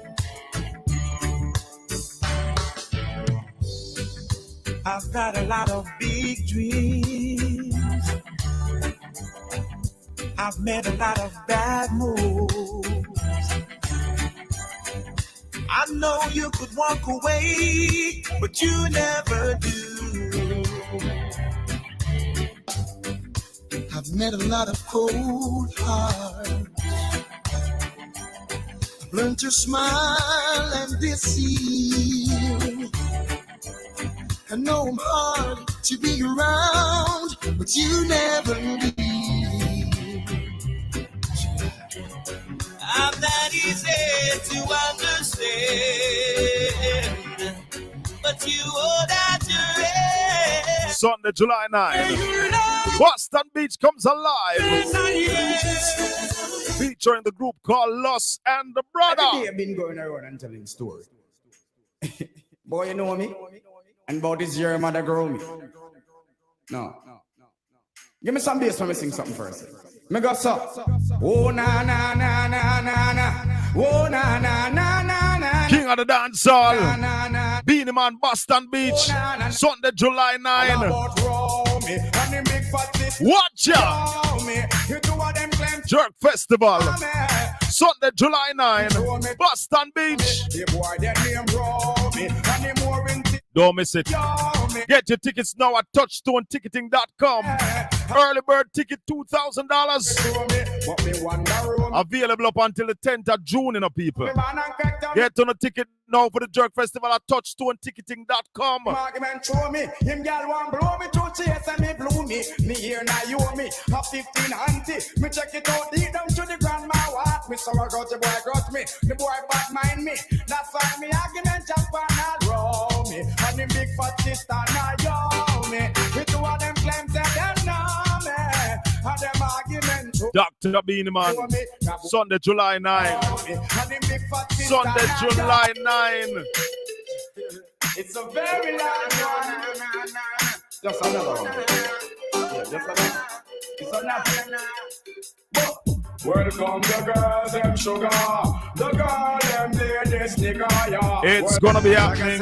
S10: I've got a lot of big dreams. I've made a lot of bad moves. I know you could walk away, but you never do. I've met a lot of cold hearts. I've learned to smile and deceive. I know I'm hard to be around, but you never leave. I'm that easy to understand, but you hold out your hand.
S3: Sunday, July 9, Boston Beach comes alive, featuring the group called Loss and the Brother.
S4: Every day I've been going around and telling stories. Boy, you know me? And about this year, mother girl me. No. Give me some bass when me sing something first. Me go so. Oh na na na na na na. Oh na na na na na.
S3: King of the dance hall. Beanie Man, Boston Beach. Sunday, July 9. Watch ya. Jerk Festival. Sunday, July 9. Boston Beach. Don't miss it. Get your tickets now at touchstoneticketing.com. Early bird ticket $2,000. Available up until the 10th of June, you know, people. Get on a ticket now for the Jerk Festival at touchstoneticketing.com.
S4: Argument show me, him girl want blow me to chase and me blew me. Me here now you me, a 15 auntie. Me check it out deep down to the grandma what. Me so I got the boy got me, the boy bad mind me. That's why me argument jump and I roll me. And the big fat sister now yo me. We two of them claims that them know me. And them argument show
S3: Dr. Beanie Man, Sunday, July 9. Sunday, July 9.
S4: It's a very long one. Just another one. Yeah, just another. It's another.
S6: Welcome the girls, them sugar. The girl, them ladies, nigga, yeah.
S3: It's gonna be happening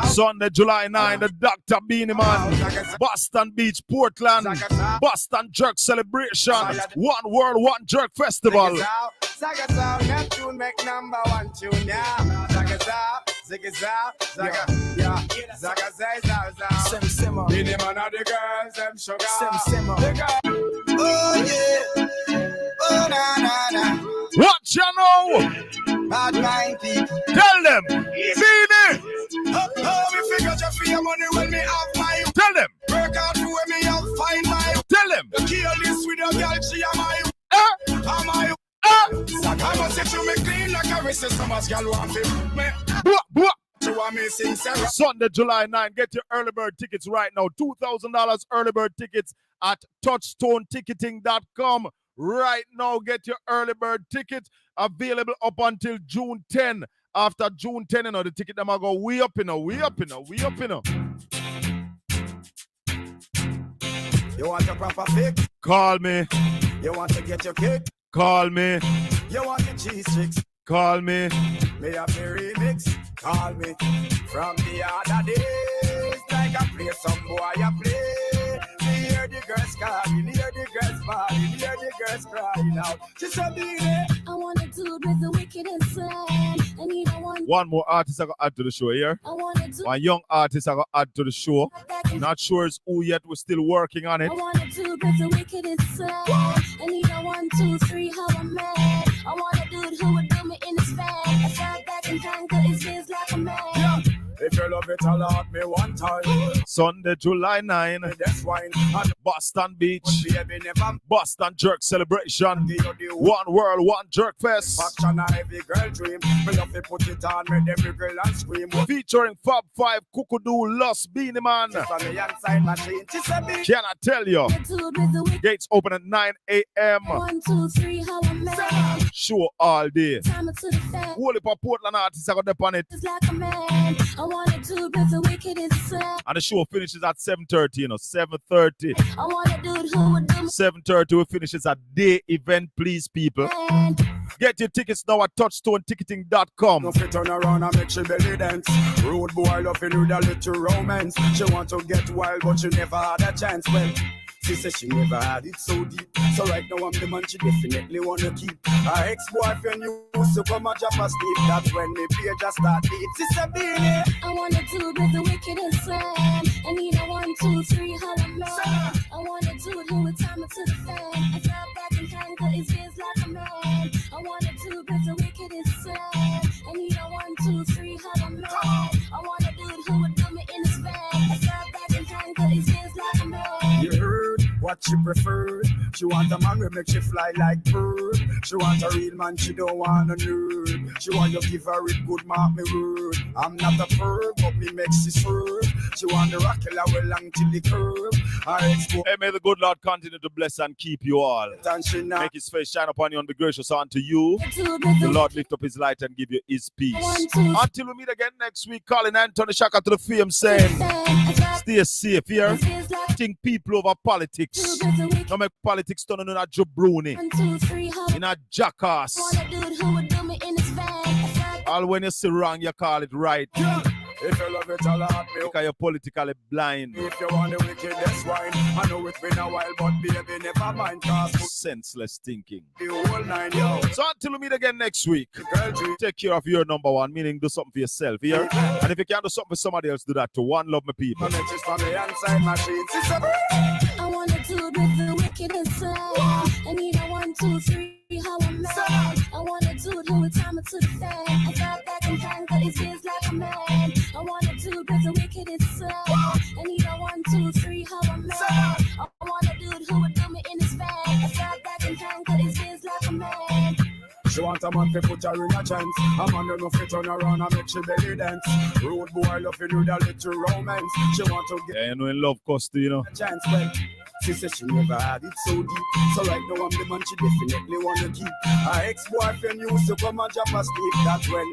S3: Sunday, July 9, the Dr. Beanie Man, Boston Beach, Portland, Boston Jerk Celebration, One World, One Jerk Festival.
S1: Neptune make number one tune, yeah. Simmer.
S6: Beanie Man of the girls, them sugar.
S1: Simmer.
S10: Oh yeah. Oh na na na.
S3: What you know?
S10: Bad mind people.
S3: Tell them. Beanie.
S10: Oh, me figure just for your money when me have my.
S3: Tell them.
S10: Work out to when me have find my.
S3: Tell them.
S10: You kill this with your girl, she am my. Am my. I must say to me clean like a wrist, so much girl want me.
S3: Sunday, July 9. Get your early bird tickets right now. $2,000 early bird tickets at touchstoneticketing.com. Right now, get your early bird tickets available up until June 10. After June 10, you know, the ticket them are go way up, you know, way up, you know, way up, you know.
S10: You want a proper fix?
S3: Call me.
S10: You want to get your kick?
S3: Call me.
S10: You want the cheese tricks?
S3: Call me.
S10: May have the remix? Call me. From the other days, like I play some boy I play. Me hear the girls calling, hear the girls bawling, hear the girls crying out. She said, "Baby,
S11: I want to do with the wicked and slam. I need
S3: one more artist I got to add to the show here. One young artist I got to add to the show. Not sure it's who yet. We're still working on it.
S11: I want to do with the wicked and slam. I need a 1, 2, 3, how I'm mad. I want a dude who would do me in his fan. I sat back and conquer his feels like a man.
S10: Yeah. If you love it, I'll have me one time.
S3: Sunday, July 9, Boston Beach, Boston Jerk Celebration, One World, One Jerk Fest. Featuring Fab 5, Kukudu, Lost Beanie Man. Can I tell you? Gates open at 9 a.m.
S11: 1, 2, 3, how I'm mad.
S3: Show all day.
S11: Time to the fat.
S3: Holy Portland artists I got up on it.
S11: It's like a man. I want to do with the wicked and slam.
S3: And the show finishes at 7:30, you know, 7:30.
S11: I want a dude who would do me.
S3: 7:30 we finishes a day event, please, people. Get your tickets now at touchstoneticketing.com.
S10: No fit turn around and make she belly dance. Rude boy loving with a little romance. She want to get wild, but she never had a chance. Well, she said she never had it so deep. So right now I'm the man she definitely wanna keep. Her ex-boyfriend used to come and drop a sleep. That's when me pay just start beat. She said, "Beanie,
S11: I wanna do with the wicked and slam. I need a 1, 2, 3, how I'm mad. I wanna do it who would time it to the fan. I fell back and conquer his fears like a man. I wanna do with the wicked and slam. I need a 1, 2, 3, how I'm mad. I wanna do it who would do me in his van. I fell back and conquer his fears like a man."
S10: You heard what she preferred. She want a man who make she fly like bird. She want a real man, she don't want a nerd. She want to give her a good mark, me word. I'm not a perv, but me makes she swerve. She want the rocket well long till the curve.
S3: Hey, may the good Lord continue to bless and keep you all. Make his face shine upon you and be gracious unto you. The Lord lift up his light and give you his peace. Until we meet again next week, Colin Anthony Shaka to the fame saying, stay safe here. Think people over politics. Don't make politics turn into a jabroni. In a jackass. All when you see wrong, you call it right.
S10: If you love it, I'll have me.
S3: Because you're politically blind.
S10: If you want the wickedest wine, I know it's been a while, but baby, never mind.
S3: Senseless thinking.
S10: The whole 9, yo.
S3: So until we meet again next week, take care of your number one, meaning do something for yourself here. And if you can't do something for somebody else, do that too. One love, my people.
S10: I want to do with the wicked and slam. I need a 1, 2, 3, how I'm mad. I want to do it who would time it to the fan. I fell back and conquer his fears like a man. I want to do with the wicked and slam. I need a 1, 2, 3, how I'm mad. I want a dude who would do me in his van. I fell back and conquer his fears like a man. She want a man to put her in a chance. A man don't know fit turn around and make she belly dance. Rude boy loving with a little romance. She want to get
S3: you know in love cost, you know.
S10: a chance. Well, she said she never had it so deep. So right now I'm the man she definitely wanna keep. Her ex-boyfriend used to come and drop a sleep. That's when